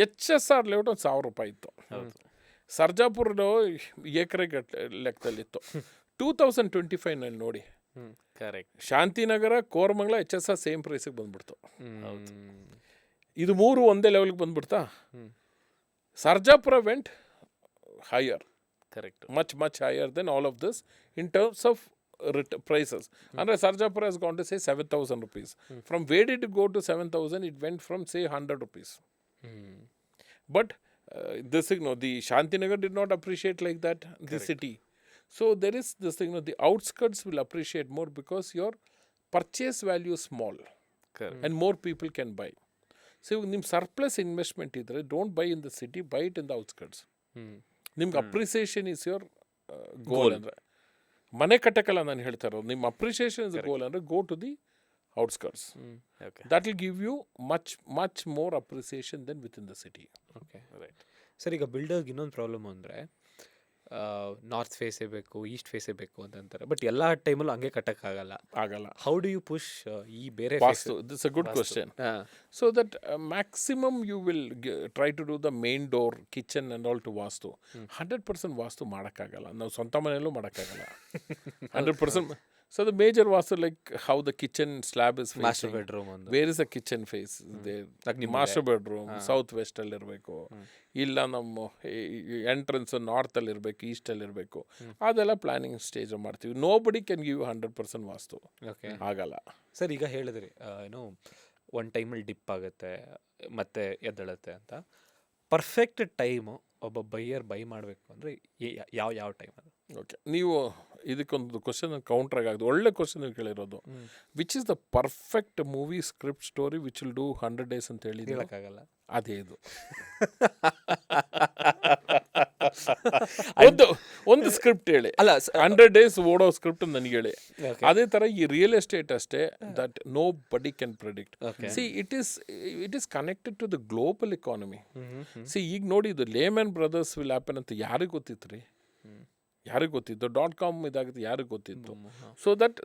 HSR ಲೇಔಟ್ ಒಂದು 1,000 ರೂಪಾಯಿ ಇತ್ತು. ಸರ್ಜಾಪುರ ಎಕರೆ ಲೆಕ್ಕದಲ್ಲಿತ್ತು. 2025ನಲ್ಲಿ ನೋಡಿ, correct. Shantinagar, Koramangala, HSR same ಪ್ರೈಸಿಗೆ ಬಂದ್ಬಿಡ್ತು. ಇದು 3 ಒಂದೇ ಲೆವೆಲ್ಗೆ ಬಂದ್ಬಿಡ್ತಾ. Sarjapura went higher, correct. much higher than all of this in terms of prices. And Sarjapura has gone to say 7,000 rupees. From where did it go to 7,000? It went from say 100 rupees. But this thing, the Shantinagar did not appreciate like that, the city. So there is this thing, the outskirts will appreciate more because your purchase value is small. Correct. And more people can buy. So ನಿಮ್ಮ surplus investment ಇದ್ರೆ, don't buy in the city, buy it in the outskirts. ನಿಮ್ಗೆ appreciation is your goal. ಅಂದರೆ ಮನೆ ಕಟ್ಟಕ್ಕಲ್ಲ ನಾನು ಹೇಳ್ತಾ ಇರೋದು, ನಿಮ್ಮ appreciation is goal ಅಂದರೆ go to the outskirts. That will give you much more appreciation then within the city. Okay, right. Sir, ಈಗ ಬಿಲ್ಡರ್ಗೆ ಇನ್ನೊಂದು ಪ್ರಾಬ್ಲಮ್ ಅಂದರೆ ನಾರ್ತ್ ಫೇಸೇ ಬೇಕು, ಈಸ್ಟ್ ಫೇಸೇ ಬೇಕು ಅಂತಾರೆ. ಬಟ್ ಎಲ್ಲ ಟೈಮಲ್ಲೂ ಹಂಗೆ ಕಟ್ಟಕ್ಕಾಗಲ್ಲ. ಹೌ ಡು ಯು ಪುಷ್ ಈ ಬೇರೆ vastu? This a good question. So that maximum you will try to do the main door, kitchen and all to vastu. 100% vastu ಮಾಡೋಕ್ಕಾಗಲ್ಲ, ನಾವು ಸ್ವಂತ ಮನೆಯಲ್ಲೂ ಮಾಡೋಕ್ಕಾಗಲ್ಲ 100%. So the major vastu, like how the kitchen slab is facing, master bedroom ಒಂದು, where is the kitchen face, master bedroom south west ಅಲ್ಲಿ ಇರಬೇಕು, ಇಲ್ಲ ನಮ್ಮ ಎಂಟ್ರೆನ್ಸ್ ನಾರ್ತ್ ಅಲ್ಲಿ ಇರಬೇಕು, ಈಸ್ಟ್ ಅಲ್ಲಿ ಇರಬೇಕು. ಅದೆಲ್ಲ ಪ್ಲಾನಿಂಗ್ ಸ್ಟೇಜ್ ಮಾಡ್ತೀವಿ. ನೋ ಬಡಿ ಕ್ಯಾನ್ ಗಿವ್ 100% ವಾಸ್ತು. ಓಕೆ, ಆಗಲ್ಲ. ಸರ್, ಈಗ ಹೇಳಿದ್ರಿ ಏನೋ ಒನ್ ಟೈಮಲ್ಲಿ ಡಿಪ್ ಆಗುತ್ತೆ ಮತ್ತೆ ಎದ್ದೇಳುತ್ತೆ ಅಂತ. ಪರ್ಫೆಕ್ಟ್ ಟೈಮು ಒಬ್ಬ ಬೈಯರ್ ಬೈ ಮಾಡಬೇಕು ಅಂದರೆ ಯಾವ ಟೈಮ್ ಅದು? ಓಕೆ, ನೀವು ಇದಕ್ಕೊಂದು ಕ್ವಶನ್ ಕೌಂಟ್ರಾಗಿ ಆಗೋದು ಒಳ್ಳೆ ಕ್ವಶನ್ ನೀವು ಕೇಳಿರೋದು. Which is the perfect movie script story which will do 100 days ಅಂತ ಹೇಳಿ ಹೇಳೋಕ್ಕಾಗಲ್ಲ. ಅದೇ ಇದು. ಒಂದು ಸ್ಕ್ರಿಪ್ಟ್ ಹೇಳಿ, ಅಲ್ಲ 100 days ಓಡೋ ಸ್ಕ್ರಿಪ್ಟ್ ನನಗೆ ಹೇಳಿ. ಅದೇ ತರ ಈ ರಿಯಲ್ ಎಸ್ಟೇಟ್ ಅಷ್ಟೇ, that nobody can predict. See it is connected to the global economy. See ಈಗ ನೋಡಿ, ಇದು ಲೇಮನ್ ಬ್ರದರ್ಸ್ ವಿಲ್ ಹ್ಯಾಪನ್ ಅಂತ ಯಾರಿಗೆ ಗೊತ್ತಿತ್ತು ರೀ? ಯಾರಿಗೆ ಗೊತ್ತಿತ್ತು? .com ಇದಾಗುತ್ತೆ, ಯಾರಿಗೆ ಗೊತ್ತಿತ್ತು? So that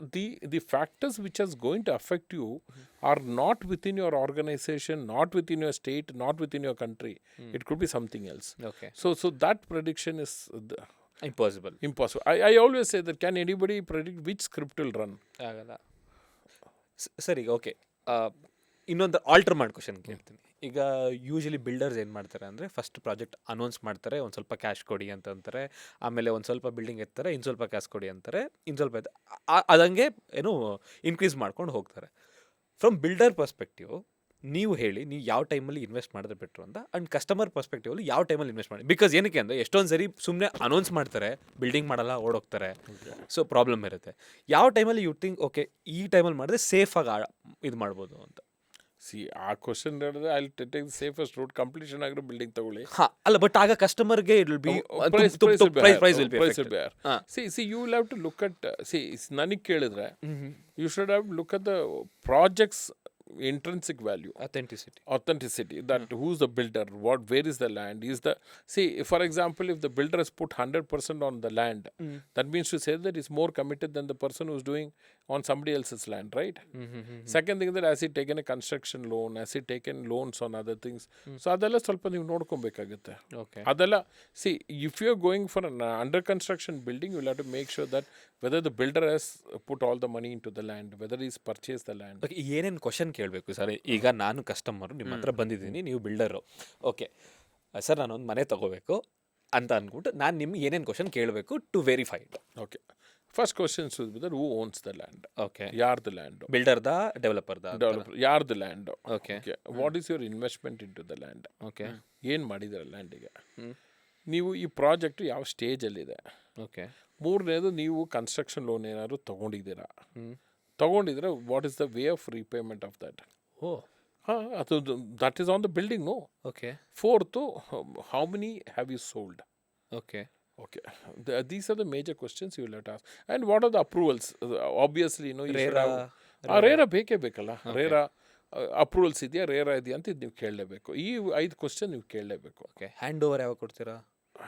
the factors which as going to affect you are not within your organisation, not within your state, not within your country. It could be something else. So that prediction is impossible. I always say that can anybody predict which script will run? ಆಗಲ್ಲ. ಸರಿ, okay, ಇನ್ನೊಂದು alter ಮಾಡಿ question ಕೇಳ್ತೀನಿ. ಈಗ usually builders ಏನು ಮಾಡ್ತಾರೆ ಅಂದರೆ, first project announce ಮಾಡ್ತಾರೆ, ಒಂದು ಸ್ವಲ್ಪ ಕ್ಯಾಶ್ ಕೊಡಿ ಅಂತ ಅಂತಾರೆ. ಆಮೇಲೆ ಒಂದು ಸ್ವಲ್ಪ ಬಿಲ್ಡಿಂಗ್ ಎತ್ತಾರೆ, ಇನ್ನು ಸ್ವಲ್ಪ ಕ್ಯಾಶ್ ಕೊಡಿ ಅಂತಾರೆ, ಇನ್ನು ಸ್ವಲ್ಪ ಅದಂಗೆ ಏನು ಇನ್ಕ್ರೀಸ್ ಮಾಡ್ಕೊಂಡು ಹೋಗ್ತಾರೆ. ಫ್ರಮ್ ಬಿಲ್ಡರ್ ಪರ್ಸ್ಪೆಕ್ಟಿವ್ ನೀವು ಹೇಳಿ, ನೀವು ಯಾವ ಟೈಮಲ್ಲಿ ಇನ್ವೆಸ್ಟ್ ಮಾಡಿದ್ರೆ ಬೆಟ್ರು ಅಂತ. ಆ್ಯಂಡ್ ಕಸ್ಟಮರ್ ಪರ್ಸ್ಪೆಕ್ಟಿವಲ್ಲಿ ಯಾವ ಟೈಮಲ್ಲಿ ಇನ್ವೆಸ್ಟ್ ಮಾಡಿ. ಬಿಕಾಸ್ ಏನಕ್ಕೆ ಅಂದರೆ, ಎಷ್ಟೊಂದು ಸರಿ ಸುಮ್ಮನೆ ಅನೌನ್ಸ್ ಮಾಡ್ತಾರೆ, ಬಿಲ್ಡಿಂಗ್ ಮಾಡಲ್ಲ, ಓಡೋಗ್ತಾರೆ. ಸೊ ಪ್ರಾಬ್ಲಮ್ ಇರುತ್ತೆ. ಯಾವ ಟೈಮಲ್ಲಿ ಯು ಥಿಂಕ್ ಓಕೆ ಈ ಟೈಮಲ್ಲಿ ಮಾಡಿದ್ರೆ ಸೇಫಾಗಿ ಇದು ಮಾಡ್ಬೋದು ಅಂತ? ಸಿ, ಆ ಕ್ವಶನ್ ಹೇಳಿದ್ರೆ I take the safest route, completion ಆಗಿರೋ ಬಿಲ್ಡಿಂಗ್ ತಗೊಳ್ಳಿ. ಅಲ್ಲ, ಬಟ್ ಆಗ ಕಸ್ಟಮರ್ಗೆ it will be price will be see you will have to look at, see ನನಗೆ ಕೇಳಿದ್ರೆ you should have look at the projects intrinsic value, authenticity, that who's the builder, where is the land, is the, see, for example, if the builder has put 100% on the land, that means to say that he's more committed than the person who's doing on somebody else's land, right? Second thing, that has he taken a construction loan, has he taken loans on other things? So adella ಸ್ವಲ್ಪ ನೀವು ನೋಡ್ಕೊಬೇಕಾಗುತ್ತೆ. ಅದೆಲ್ಲ, see, if you're going for an under construction building, you'll have to make sure that whether the builder has put all the money into the land, whether he's purchased the land. ಏನೇನು question ಕೇಳಬೇಕು sir? ಈಗ ನಾನು customer, ನಿಮ್ಮ ಹತ್ರ ಬಂದಿದ್ದೀನಿ, ನೀವು builder. Okay sir, ನಾನೊಂದು ಮನೆ ತೊಗೋಬೇಕು ಅಂತ ಅಂದ್ಬಿಟ್ಟು ನಾನು ನಿಮ್ಗೆ ಏನೇನು ಕ್ವಶನ್ ಕೇಳಬೇಕು to verify? Okay, first question should be that who owns the land, okay. ಯಾರ್ದು ಲ್ಯಾಂಡು, ಬಿಲ್ಡರ್ದ ಡೆವಲಪರ್ದ? ಡೆವಲಪರ್ ಯಾರ್ದು land, okay. Okay, what is your investment into the land, okay. ಏನು ಮಾಡಿದ್ದಾರೆ ಲ್ಯಾಂಡಿಗೆ, ನೀವು ಈ ಪ್ರಾಜೆಕ್ಟ್ ಯಾವ ಸ್ಟೇಜಲ್ಲಿದೆ, ಓಕೆ. ಮೂರನೇದು ನೀವು ಕನ್ಸ್ಟ್ರಕ್ಷನ್ ಲೋನ್ ಏನಾದ್ರು ತೊಗೊಂಡಿದ್ರೆ what is the way of repayment of that. Oh, ಹಾಂ, ಅದು that is on the building. No. Okay. Fourth, how many have you sold. Okay. Okay, these are the major questions you will have to ask. And what are the approvals? Obviously, you know, you should have... RERA ಬೇಕೇ ಬೇಕಲ್ಲ. RERA approvals ಇದೆಯಾ, RERA ಇದೆಯಾ ಅಂತ ಇದು ನೀವು ಕೇಳಲೇಬೇಕು. ಈ 5 question ನೀವು ಕೇಳಲೇಬೇಕು. Okay. Hand over ಯಾವಾಗ ಕೊಡ್ತೀರಾ?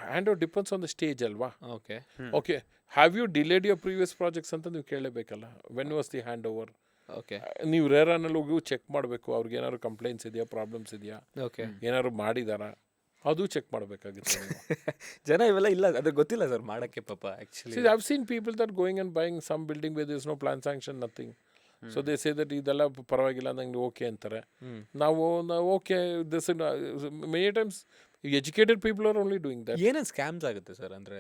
Hand over depends on the stage ಅಲ್ವಾ. Okay. Okay, have you delayed your previous projects ಅಂತ ನೀವು ಕೇಳಲೇಬೇಕಲ್ಲ. When was the hand over? Okay. ನೀವು ರೇರಾನಲ್ಲಿ ಹೋಗಿ ಚೆಕ್ ಮಾಡಬೇಕು, ಅವ್ರಿಗೆ ಏನಾದ್ರು ಕಂಪ್ಲೇಂಟ್ಸ್ ಇದೆಯಾ, ಪ್ರಾಬ್ಲಮ್ಸ್ ಇದೆಯಾ, ಓಕೆ, ಏನಾದ್ರು ಮಾಡಿದಾರಾ, ಅದು ಚೆಕ್ ಮಾಡಬೇಕಾಗುತ್ತೆ. ಜನ ಇವೆಲ್ಲ ಇಲ್ಲ, ಅದ್ರ ಗೊತ್ತಿಲ್ಲ ಸರ್ ಮಾಡೋಕ್ಕೆ ಪಾಪ. Actually See, I've seen people that going and buying some building where there is no plan sanction, nothing. So they say that ಇದೆಲ್ಲ ಪರವಾಗಿಲ್ಲ ನಂಗೆ ಓಕೆ ಅಂತಾರೆ. ನಾವು okay, this many times educated people are only doing that. ಏನೇನು scams ಆಗುತ್ತೆ sir ಅಂದರೆ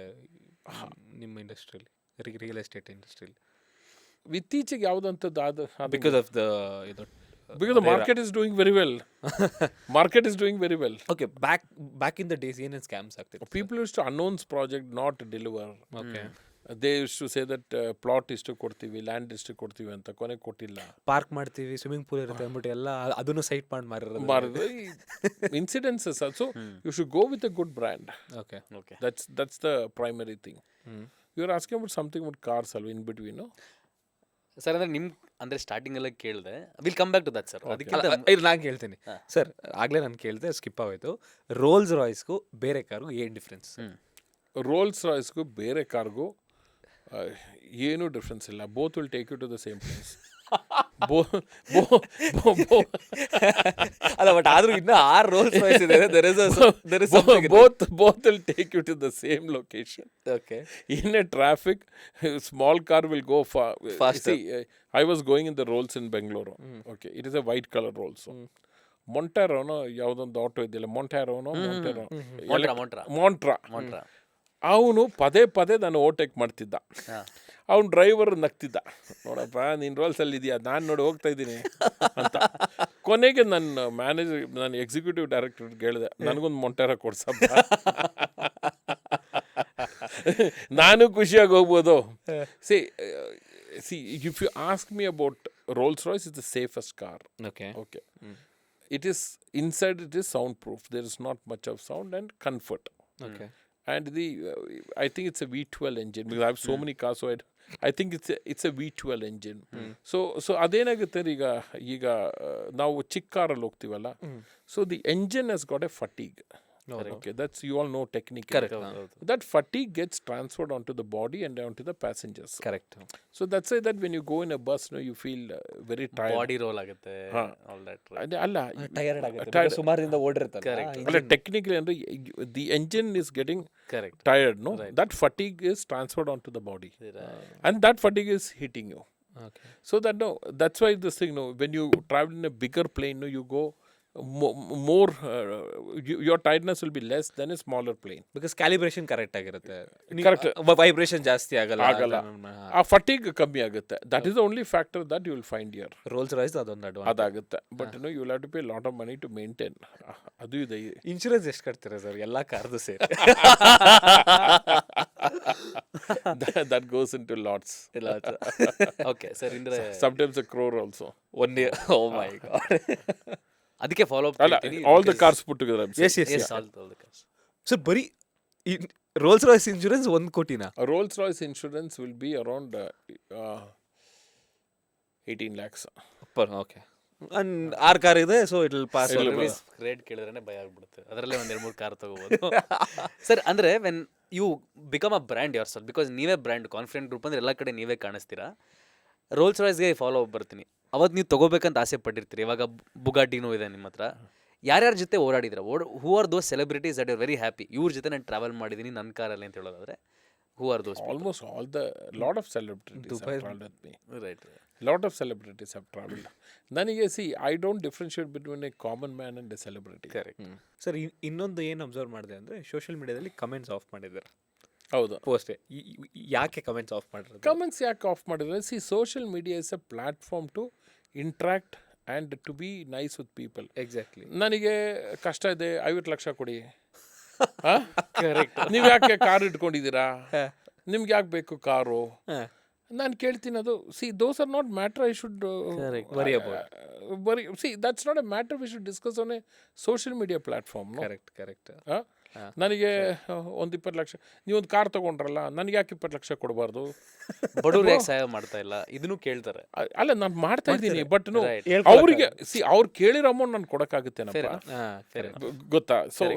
ನಿಮ್ಮ ಇಂಡಸ್ಟ್ರಿಯಲ್ಲಿ, ರಿಯಲ್ ಎಸ್ಟೇಟ್ ಇಂಡಸ್ಟ್ರಿಯಲ್ಲಿ? ಇತ್ತೀಚೆಗೆ ಯಾವುದಂಥದ್ದು ಅದು ಬಿಕಾಸ್ ಆಫ್ ದ ಇದು because the market is doing very well. Market is doing very well. Okay. Back in the days ಏನೇನು ಸ್ಕ್ಯಾಮ್ಸ್ ಆಗ್ತಿತ್ತು? People used to announce project, not deliver. Okay. They used to say that plot ಇಷ್ಟು ಕೊಡ್ತೀವಿ, land ಇಷ್ಟು ಕೊಡ್ತೀವಿ ಅಂತ, ಕೊನೆಗೆ ಕೊಟ್ಟಿಲ್ಲ. Park ಮಾಡ್ತೀವಿ, ಸ್ವಿಮ್ಮಿಂಗ್ ಪೂಲ್ ಇರುತ್ತೆ ಅಂದ್ಬಿಟ್ಟು ಎಲ್ಲ ಅದನ್ನು ಸೈಟ್ ಮಾಡಿ ಮಾರಿದ್ರು. Incidences also you should go with a good brand. Okay. Okay. That's the primary thing. You are asking about something about cars ಅಲ್ವ in between, no? ಸರ್ ಅಂದರೆ ನಿಮ್ಮ ಅಂದರೆ ಸ್ಟಾರ್ಟಿಂಗಲ್ಲೇ ಕೇಳಿದೆ, will come back to that sir. ಅದಕ್ಕಿಂತ ಇದು ನಾನು ಕೇಳ್ತೀನಿ ಸರ್. ಆಗಲೇ ನಾನು ಕೇಳಿದೆ, ಸ್ಕಿಪ್ ಆಗೋಯ್ತು. ರೋಲ್ಸ್ ರಾಯ್ಸ್ಗೂ ಬೇರೆ ಕಾರ್ಗೂ ಏನು ಡಿಫ್ರೆನ್ಸ್? ರೋಲ್ಸ್ ರಾಯ್ಸ್ಗೂ ಬೇರೆ ಕಾರ್ಗೂ ಏನೂ ಡಿಫ್ರೆನ್ಸ್ ಇಲ್ಲ. Both will take you to the same place. ಅಲ್ಲ, ಬಟ್ ಆದ್ರೂ ಇನ್ನ 6 ರೋಲ್ಸ್ ರಾಯ್ಸ್ ಇದೆ. both will take you to the same location. Okay. In a traffic, small car will go faster. See, I was going in the Rolls in Bangalore. Okay, it is a white color Rolls. Monterono ಯಾವುದೊಂದು auto ಇದೆಯಲ್ಲ, ಮೊಂಟ್ರಾ ಅವನು ಪದೇ ನಾನು overtake ಮಾಡ್ತಿದ್ದ. ಅವ್ನು driver ನಗ್ತಿದ್ದ, ನೋಡಪ್ಪ ನೀನು ರೋಲ್ಸಲ್ಲಿ ಇದೆಯಾ, ನಾನು ನೋಡಿ ಹೋಗ್ತಾ ಇದ್ದೀನಿ ಅಂತ. ಕೊನೆಗೆ ನಾನು ಎಕ್ಸಿಕ್ಯೂಟಿವ್ ಡೈರೆಕ್ಟರ್ಗೆ ಹೇಳಿದೆ, ನನಗೊಂದು ಮೊಂಟೆರಾ ಕೊಡ್ಸಪ್ಪ, ನಾನು ಖುಷಿಯಾಗಿ ಹೋಗ್ಬೋದು. See if you ask me about Rolls Royce, is the safest car. Okay. It is inside, it is soundproof. There is not much of sound and comfort. Okay. And I think it's a V12 engine, because I have so many cars, so I think it's a V12 engine. So ಅದೇನಾಗುತ್ತೆ ಈಗ ನಾವು ಚಿಕ್ಕ ಕಾರಲ್ಲಿ ಹೋಗ್ತೀವಲ್ಲ, so the engine has got a fatigue. Okay, that's, you all know technique. Correct. That fatigue gets transferred onto the body and onto the passengers. Correct. So that's why that when you go in a bus, you feel very tired. Body roll ಆಗುತ್ತೆ, all that. ಅಲ್ಲ, tired ಆಗುತ್ತೆ, ಸುಮಾರಿಂದ ಓಡಿರ್ತಾರೆ. ಅಲ್ಲ, technically ಅಂದ್ರೆ the engine is getting correct tired, no? That fatigue is transferred onto the body, and that fatigue is hitting you. Okay. So that's why this thing, when you travel in a bigger plane, you go more, your tiredness will be less than a smaller plane. Because calibration correct ಆಗಿರುತ್ತೆ. Correct. Vibration ಜಾಸ್ತಿ ಆಗಲ್ಲ. ಆ fatigue ಕಮ್ಮಿ ಆಗುತ್ತೆ. That is the only factor that you will find here. Rolls Royce ಅದೊಂದು advantage ಅದಾಗುತ್ತೆ. But you will have to pay lot of money to maintain. ಅದು ಇದೆ. ಇನ್ಶೂರೆನ್ಸ್ ಎಷ್ಟು ಕಟ್ತೀರಾ ಸರ್ ಎಲ್ಲ ಕಾರ್ದು ಸೇರಿ? That goes into lots. Okay sir. ಇಂದ್ರೆ Sometimes a crore also. 1 year. Oh my god. ಅದಕ್ಕೆ ಫಾಲೋ ಅಪ್ ಅಲ್ಲ, all the cars put together. Yes. Sir ಬರೀ ರೋಲ್ಸ್ ರಾಯ್ಸ್ ಇನ್ಶೂರೆನ್ಸ್ 1 ಕೋಟಿನಾ? Rolls Royce insurance will be around 18 lakhs. ಓಕೆ. And 6 car ಇದೆ, so it will pass. Rate ಕೇಳಿದ್ರೆ ಭಯ ಆಗ್ಬಿಡುತ್ತೆ. ಅದರಲ್ಲೇ 1-2-3 ಕಾರ್ ತಗೋಬೋದು ಸರ್. ಅಂದರೆ when you become a brand yourself, because ನೀವೇ ಬ್ರ್ಯಾಂಡ್, ಕಾನ್ಫಿಡೆಂಟ್ ಗ್ರೂಪ್ ಅಂದ್ರೆ ಎಲ್ಲ ಕಡೆ ನೀವೇ ಕಾಣಿಸ್ತೀರಾ. ರೋಲ್ಸ್ ರಾಯ್ಸ್ಗೆ ಫಾಲೋ ಅಪ್ ಬರ್ತೀನಿ. ಅವತ್ತು ನೀವು ತೊಗೋಬೇಕಂತ ಆಸೆ ಪಟ್ಟಿರ್ತೀರಿ. ಇವಾಗ ಬುಗಾಟಿನೂ ಇದೆ ನಿಮ್ಮ ಹತ್ರ. ಯಾರ್ಯಾರ ಜೊತೆ ಓಡಾಡಿದ್ರೆ, who are those celebrities that you very happy, ಇವ್ರ ಜೊತೆ ನಾನು ಟ್ರಾವೆಲ್ ಮಾಡಿದ್ದೀನಿ ನನ್ನ ಕಾರಲ್ಲಿ ಅಂತ ಹೇಳೋದಾದ್ರೆ, who are those? Almost all lot of celebrities have traveled with me. Right. Lot of celebrities have traveled. ನನಗೆ I don't differentiate between a common man and a celebrity. Correct. Sir ಇನ್ನೊಂದು ಏನು observe ಮಾಡಿದೆ ಅಂದರೆ, social ಮೀಡಿಯಾದಲ್ಲಿ comments of ಮಾಡಿದ್ದಾರೆ. ಹೌದು. Post ಯಾಕೆ comments off ಮಾಡಿರೋದು? ಕಮೆಂಟ್ಸ್ ಯಾಕೆ ಆಫ್ ಮಾಡಿದ್ರೆ, see social media is a platform to interact and to be nice with people. Exactly. ನನಗೆ ಕಷ್ಟ ಇದೆ, 50 ಲಕ್ಷ ಕೊಡಿ. ನೀವು ಯಾಕೆ ಕಾರ್ ಇಟ್ಕೊಂಡಿದ್ದೀರಾ, ನಿಮ್ಗೆ ಯಾಕೆ ಬೇಕು ಕಾರು? ನಾನು ಕೇಳ್ತೀನಿ ಅದು, C those are not matter I should worry about. See that's not A matter we should discuss on A social media platform. Correct. ನನಗೆ ಒಂದು 20 ಲಕ್ಷ, ನೀವೊಂದು ಕಾರ್ ತೊಗೊಂಡ್ರಲ್ಲ, ನನಗೆ ಯಾಕೆ 20 ಲಕ್ಷ ಕೊಡಬಾರ್ದು? ಬಡವ್ರು ಯಾಕೆ ಸಹಾಯ ಮಾಡ್ತಾ ಇಲ್ಲ ಇದನ್ನು ಕೇಳ್ತಾರೆ. ಅಲ್ಲ, ನಾನು ಮಾಡ್ತಾ ಇದ್ದೀನಿ, ಬಟ್ Right. ಅವರಿಗೆ ಸಿ ಅವ್ರು ಕೇಳಿರೋ ಅಮೌಂಟ್ ನಾನು ಕೊಡೋಕ್ಕಾಗುತ್ತೇನಪ್ಪ, ಗೊತ್ತಾ?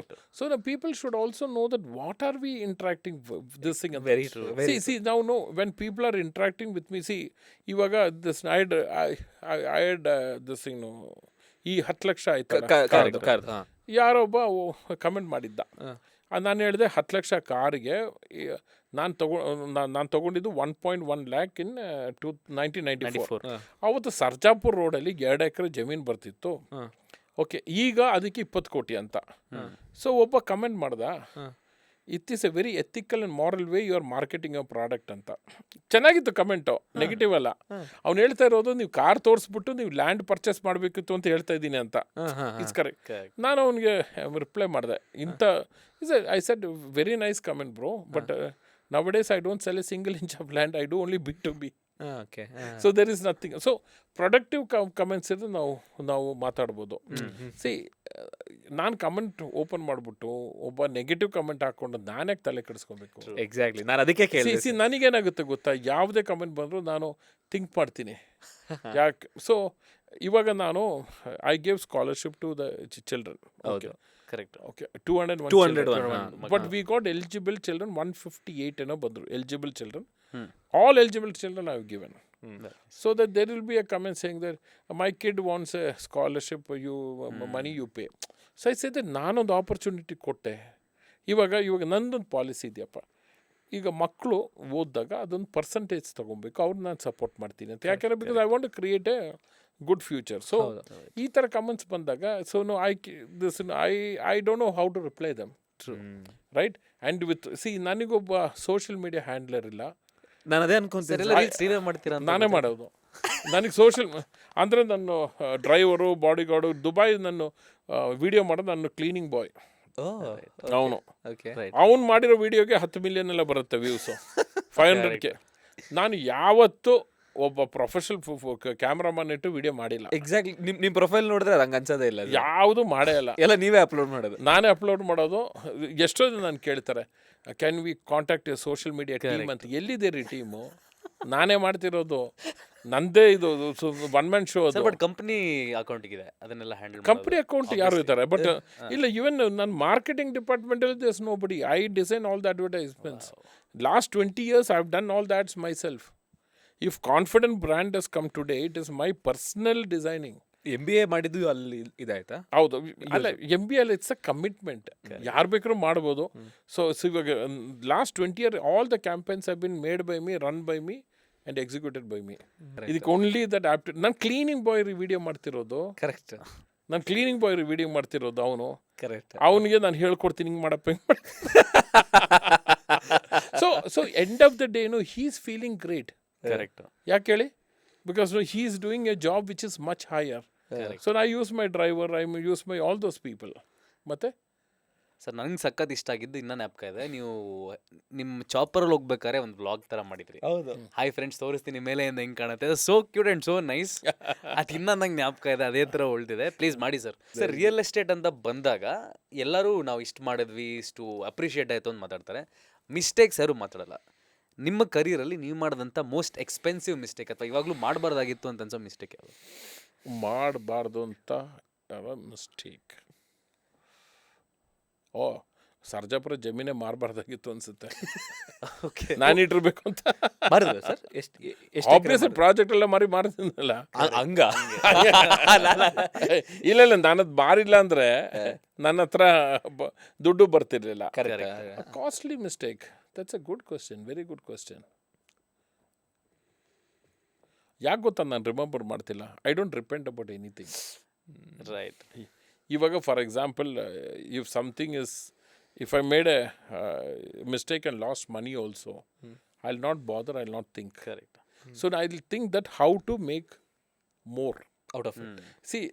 So the people should also know that what are we interacting this thing. Very true. See ನಾವು know when people are interacting with me. See ಇವಾಗ this I had this thing, ಈ 10 ಲಕ್ಷ ಆಯ್ತು, ಯಾರೊಬ್ಬ comment ಮಾಡಿದ್ದ. ನಾನು ಹೇಳಿದೆ 10 ಲಕ್ಷ ಕಾರಿಗೆ ನಾನು ತೊಗೊಂಡಿದ್ದು 1.1 ಲ್ಯಾಕ್ ಇನ್ 1994. ಅವತ್ತು ಸರ್ಜಾಪುರ್ ರೋಡಲ್ಲಿ 2 ಎಕರೆ ಜಮೀನು ಬರ್ತಿತ್ತು. ಓಕೆ, ಈಗ ಅದಕ್ಕೆ 20 ಕೋಟಿ ಅಂತ. ಸೊ ಒಬ್ಬ ಕಮೆಂಟ್ ಮಾಡ್ದ, it is a very ethical and moral way you are marketing a product ಅಂತ. ಚೆನ್ನಾಗಿತ್ತು ಕಮೆಂಟು, ನೆಗೆಟಿವ್ ಅಲ್ಲ. ಅವ್ನು ಹೇಳ್ತಾ ಇರೋದು, ನೀವು ಕಾರ್ ತೋರಿಸ್ಬಿಟ್ಟು ನೀವು ಲ್ಯಾಂಡ್ ಪರ್ಚೇಸ್ ಮಾಡಬೇಕಿತ್ತು ಅಂತ ಹೇಳ್ತಾ ಇದ್ದೀನಿ ಅಂತ. It's correct. ನಾನು ಅವನಿಗೆ ರಿಪ್ಲೈ ಮಾಡಿದೆ, I said very nice comment bro, but nowadays I don't sell a single inch of land, I do only B2B. So there is nothing. So productive comments ಇದ್ರೆ ನಾವು ಮಾತಾಡ್ಬೋದು. ಸಿ ನಾನು comment open ಮಾಡಿಬಿಟ್ಟು ಒಬ್ಬ negative comment ಹಾಕ್ಕೊಂಡು ನಾನು ಯಾಕೆ ತಲೆ ಕೆಡಿಸ್ಕೊಬೇಕು? ಎಕ್ಸಾಕ್ಟ್ಲಿ, ನಾನು ಅದಕ್ಕೆ ಕೇಳಿ. ಸಿ ನನಗೇನಾಗುತ್ತೆ ಗೊತ್ತಾ, ಯಾವುದೇ ಕಮೆಂಟ್ ಬಂದರೂ ನಾನು ಥಿಂಕ್ ಮಾಡ್ತೀನಿ ಯಾಕೆ. ಸೊ ಇವಾಗ ನಾನು I gave scholarship to the children. Okay, correct. Okay, 201, but we got eligible children 158 ಏನೋ ಬಂದರು, eligible children. All eligible children I have given. So that there will be a comment saying that my kid wants a scholarship, money you pay. So I said that ನಾನೊಂದು opportunity ಕೊಟ್ಟೆ. ಇವಾಗ ನಂದೊಂದು policy ಇದೆಯಪ್ಪ, ಈಗ ಮಕ್ಕಳು ಓದಿದಾಗ ಅದೊಂದು percentage ತೊಗೊಬೇಕು, ಅವ್ರನ್ನ ನಾನು ಸಪೋರ್ಟ್ ಮಾಡ್ತೀನಿ ಅಂತ. ಯಾಕೆಂದರೆ because I want to create a good future. So ಈ ಥರ ಕಮೆಂಟ್ಸ್ ಬಂದಾಗ, so no I don't know how to reply them. Right. And with ನನಗೊಬ್ಬ ಸೋಷಿಯಲ್ ಮೀಡಿಯಾ ಹ್ಯಾಂಡ್ಲರ್ ಇಲ್ಲ. ನಾನು ಅದೇ ಅನ್ಕೊಂತೀನಿ, ನಾನೇ ಮಾಡೋದು. ನನಗೆ ಸೋಷಿಯಲ್ ಅಂದರೆ ನನ್ನ ಡ್ರೈವರು, ಬಾಡಿ ಗಾರ್ಡು, ದುಬೈ ನನ್ನ ವಿಡಿಯೋ ಮಾಡೋದು ನನ್ನ ಕ್ಲೀನಿಂಗ್ ಬಾಯ್. ಅವನು ಮಾಡಿರೋ ವಿಡಿಯೋಗೆ 10 ಮಿಲಿಯನ್ ಎಲ್ಲ ಬರುತ್ತೆ ವ್ಯೂಸು, 500K. ನಾನು ಯಾವತ್ತೂ ಒಬ್ಬ ಪ್ರೊಫೆಷನಲ್ ಕ್ಯಾಮ್ರಾಮನ್ ಇಟ್ಟು ವಿಡಿಯೋ ಮಾಡಿಲ್ಲ. ಎಕ್ಸಾಕ್ಟ್ಲಿ. ನಿಮ್ಮ ಪ್ರೊಫೈಲ್ ನೋಡಿದ್ರೆ ಅದು ಹಂಗೆ ಅನ್ಸೋದೇ ಇಲ್ಲ, ಯಾವುದು ಮಾಡೇ ಇಲ್ಲ. ಎಲ್ಲ ನೀವೇ ಅಪ್ಲೋಡ್ ಮಾಡೋದು. ನಾನೇ ಅಪ್ಲೋಡ್ ಮಾಡೋದು. ಎಷ್ಟೋ ಜನ ನಾನು ಕೇಳ್ತಾರೆ, can we contact you social media team ಅಂತ. ಎಲ್ಲಿದೆ ರೀ ಟೀಮು? ನಾನೇ ಮಾಡ್ತಿರೋದು, ನಂದೇ ಇದು 1 ಮ್ಯಾನ್ ಶೋ. ಬಟ್ ಕಂಪ್ನಿ ಅಕೌಂಟಿಗಿದೆ, ಅದನ್ನೆಲ್ಲ ಹ್ಯಾಂಡಲ್ ಕಂಪ್ನಿ ಅಕೌಂಟ್ ಯಾರು ಇದ್ದಾರೆ, ಬಟ್ ಇಲ್ಲ, ಈವನ್ ನನ್ನ ಮಾರ್ಕೆಟಿಂಗ್ ಡಿಪಾರ್ಟ್ಮೆಂಟಲ್ಲಿ ದೇರ್ಸ್ ನೋ ಬಡಿ. I design all the advertisements. Last 20 years I have done all that's my self. If confident brand has come today, it is my personal designing. MBA ಮಾಡಿದ್ದು ಅಲ್ಲಿ ಇದಾಯ್ತಾ? ಹೌದು. ಅಲ್ಲ, MBA ಅಲ್ಲಿ it's a commitment. ಯಾರು ಬೇಕಾದ್ರೂ ಮಾಡ್ಬೋದು. So ಇವಾಗ last 20 years all the campaigns have been made by me, run by me and executed by me. ಇದಕ್ಕೆ ಓನ್ಲಿ ದಟ್ ಆಪ್ಟ್. ನಾನು ಕ್ಲೀನಿಂಗ್ ಬಾಯ್ ವಿಡಿಯೋ ಮಾಡ್ತಿರೋದು. ಕರೆಕ್ಟ್. ನಾನು ಕ್ಲೀನಿಂಗ್ ಬಾಯ್ ವಿಡಿಯೋ ಮಾಡ್ತಿರೋದು. ಅವನು ಕರೆಕ್ಟ್. ಅವನಿಗೆ ನಾನು ಹೇಳ್ಕೊಡ್ತೀನಿ ಹಿಂಗೆ ಮಾಡಪ್ಪ, ಹಿಂಗೆ ಮಾಡಿ. So end of the day he is feeling great. Correct. ಯಾಕೆ ಹೇಳಿ? Because he is doing a job which is much higher. So I use my driver, I use my all those people. ಮತ್ತೆ sir, ನನಗೆ ಸಖತ್ ಇಷ್ಟ ಆಗಿದ್ದು ಇನ್ನೂ ಜ್ಞಾಪಕ ಇದೆ. ನೀವು ನಿಮ್ಮ ಚಾಪರಲ್ಲಿ ಹೋಗ್ಬೇಕಾದ್ರೆ ಒಂದು ವ್ಲಾಗ್ ಥರ ಮಾಡಿದ್ರಿ. ಹೌದು. ಹಾಯ್ ಫ್ರೆಂಡ್ಸ್, ತೋರಿಸ್ತೀನಿ ಮೇಲೆಯಿಂದ ಹೆಂಗೆ ಕಾಣುತ್ತೆ. So cute and so nice. ಅದು ಇನ್ನೂ ನಂಗೆ ಜ್ಞಾಪಕ ಇದೆ, ಅದೇ ಥರ ಉಳಿದಿದೆ. ಪ್ಲೀಸ್ ಮಾಡಿ ಸರ್. ಸರ್, ರಿಯಲ್ ಎಸ್ಟೇಟ್ ಅಂತ ಬಂದಾಗ ಎಲ್ಲರೂ ನಾವು ಇಷ್ಟು ಮಾಡಿದ್ವಿ, ಇಷ್ಟು ಅಪ್ರಿಷಿಯೇಟ್ ಆಯಿತು ಅಂತ ಮಾತಾಡ್ತಾರೆ. ಮಿಸ್ಟೇಕ್ಸ್ ಯಾರು ಮಾತಾಡಲ್ಲ. ನಿಮ್ಮ ಕರಿಯರಲ್ಲಿ ನೀವು ಮಾಡಿದಂಥ ಮೋಸ್ಟ್ ಎಕ್ಸ್ಪೆನ್ಸಿವ್ ಮಿಸ್ಟೇಕ್ ಅಥವಾ ಇವಾಗಲೂ ಮಾಡಬಾರ್ದಾಗಿತ್ತು ಅಂತ ಅನ್ಸೋ ಮಿಸ್ಟೇಕ್ ಯಾವುದು? ಮಾಡಬಾರ್ದು ಅಂತ ಯಾವ ಮಿಸ್ಟೇಕ್? ಸರ್ಜಾಪುರ ಜಮೀನೇ ಮಾರಬಾರ್ದಾಗಿತ್ತು ಅನ್ಸುತ್ತೆ. ಓಕೆ, ನಾನು ಇಟ್ಟಿರ್ಬೇಕು ಅಂತ. ಮಾರಿದ್ರೆ ಸರ್? ಆಬ್ವಿಯಸ್ ಪ್ರಾಜೆಕ್ಟ್ ಎಲ್ಲ ಮಾರ್ತಿದ್ನಲ್ಲ. ಹಂಗ ಇಲ್ಲ, ನಾನದು ಮಾರಿಲ್ಲ ಅಂದರೆ ನನ್ನ ಹತ್ರ ದುಡ್ಡು ಬರ್ತಿರ್ಲಿಲ್ಲ. Costly mistake. That's a good question, very good question. ಯಾಕೆ ಗೊತ್ತಾ ನಾನು ರಿಮೆಂಬರ್ ಮಾಡ್ತಿಲ್ಲ? I don't repent about anything. Right. ಇವಾಗ for example, if something is If I made a mistake and lost money also, I'll not bother, I'll not think. Correct. So I'll think that how to make more. Out of it. See,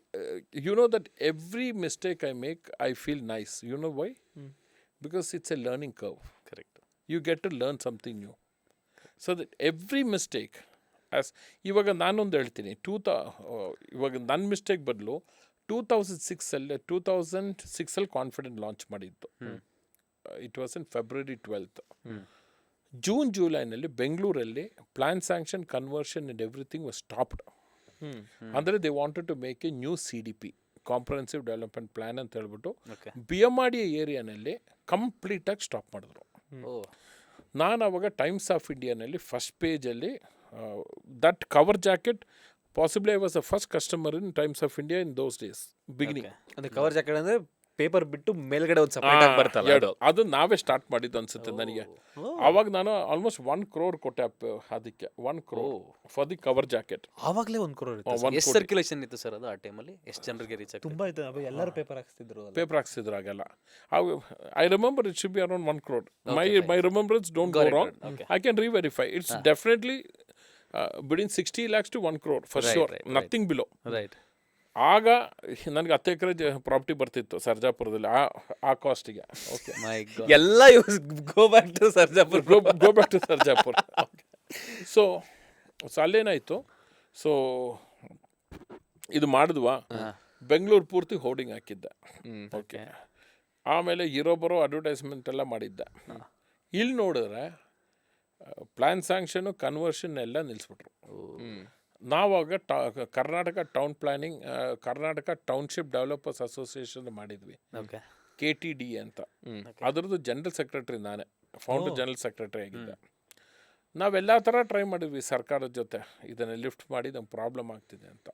you know that every mistake I make, I feel nice. You know why? Because it's a learning curve. Correct. You get to learn something new. So that every mistake, ಇವಾಗ ನಾನೊಂದು ಹೇಳ್ತೀನಿ, ಇವಾಗ ನನ್ನ mistake ಬದಲು 2006 Confident launch ಮಾಡಿದ್ದು. It was in February 12th. June ಜುಲೈನಲ್ಲಿ ಬೆಂಗಳೂರಲ್ಲಿ plan sanction conversion and everything was stopped. ಅಂದರೆ they wanted to make a new CDP, comprehensive development plan ಅಂತ ಹೇಳ್ಬಿಟ್ಟು Okay. ಬಿಎಂಆರ್ಡಿ ಏರಿಯಾನಲ್ಲಿ ಕಂಪ್ಲೀಟಾಗಿ ಸ್ಟಾಪ್ ಮಾಡಿದ್ರು. ಓ. ನಾನು ಅವಾಗ ಟೈಮ್ಸ್ ಆಫ್ ಇಂಡಿಯಾನಲ್ಲಿ ಫಸ್ಟ್ ಪೇಜಲ್ಲಿ that cover jacket, possibly I was the first customer in Times of India in those days beginning. ಅಂದ್ರೆ cover jacket ಅಂದ್ರೆ ಪೇಪರ್ ಬಿಟ್ಟು ಮೇಲ್ಗಡೆ ಒಂದು ಸಪರೇಟ್ ಆಗಿ ಬರ್ತಲ್ಲ ಅದು. ಅದು ನಾವೇ ಸ್ಟಾರ್ಟ್ ಮಾಡಿದ್ದು ಅನ್ಸುತ್ತೆ ನನಗೆ. ಅವಾಗ ನಾನು ಆಲ್ಮೋಸ್ಟ್ 1 crore ಕೊಟ್ಟೆ ಅದಕ್ಕೆ. 1 crore for the cover jacket. ಆವಾಗಲೇ 1 crore ಇತ್ತು. ಎಷ್ಟು ಸರ್ಕ್ಯುಲೇಷನ್ ಇತ್ತು ಸರ್ ಅದು ಆ ಟೈಮಲ್ಲಿ? ಎಷ್ಟು ಜನರಿಗೆ ರೀಚ್ ಆಗ್ತದೆ? ತುಂಬಾ ಇತ್ತು. ಅವಾಗ ಎಲ್ಲರೂ ಪೇಪರ್ ಹಾಕ್ತಿದ್ರು. ಪೇಪರ್ ಹಾಕ್ಸಿದ್ರು ಆಗೆಲ್ಲ. I remember it should be around 1 crore. My remembrance don't go wrong. I can reverify. It's definitely between 60 lakhs to 1 crore for sure, nothing below. Right. ಆಗ ನನಗೆ 10 ಎಕರೆ ಪ್ರಾಪರ್ಟಿ ಬರ್ತಿತ್ತು ಸರ್ಜಾಪುರದಲ್ಲಿ ಆ ಕಾಸ್ಟಿಗೆ. Okay, my god. ಎಲ್ಲ go back to Sarjapur. Go back to Sarjapura. So ಅಲ್ಲೇನಾಯಿತು, so ಇದು ಮಾಡಿದ್ವಾ, ಬೆಂಗಳೂರು ಪೂರ್ತಿ hoarding ಹಾಕಿದ್ದೆ. ಓಕೆ, ಆಮೇಲೆ ಇರೋ ಬರೋ ಅಡ್ವರ್ಟೈಸ್ಮೆಂಟ್ ಎಲ್ಲ ಮಾಡಿದ್ದೆ. ಇಲ್ಲಿ ನೋಡಿದ್ರೆ ಪ್ಲ್ಯಾನ್ ಸ್ಯಾಂಕ್ಷನು ಕನ್ವರ್ಷನ್ ಎಲ್ಲ ನಿಲ್ಲಿಸ್ಬಿಟ್ರು. ನಾವಾಗ Karnataka town planning, Karnataka township developers association ಮಾಡಿದ್ವಿ, ಓಕೆ. KTD ಅಂತ. ಅದರದ್ದು ಜನರಲ್ ಸೆಕ್ರೆಟರಿ ನಾನೇ, ಫೌಂಡರ್ ಜನರಲ್ ಸೆಕ್ರೆಟರಿ ಆಗಿದ್ದೆ. ನಾವೆಲ್ಲ ಥರ ಟ್ರೈ ಮಾಡಿದ್ವಿ ಸರ್ಕಾರದ ಜೊತೆ, ಇದನ್ನು ಲಿಫ್ಟ್ ಮಾಡಿ ನಮ್ಗೆ ಪ್ರಾಬ್ಲಮ್ ಆಗ್ತಿದೆ ಅಂತ.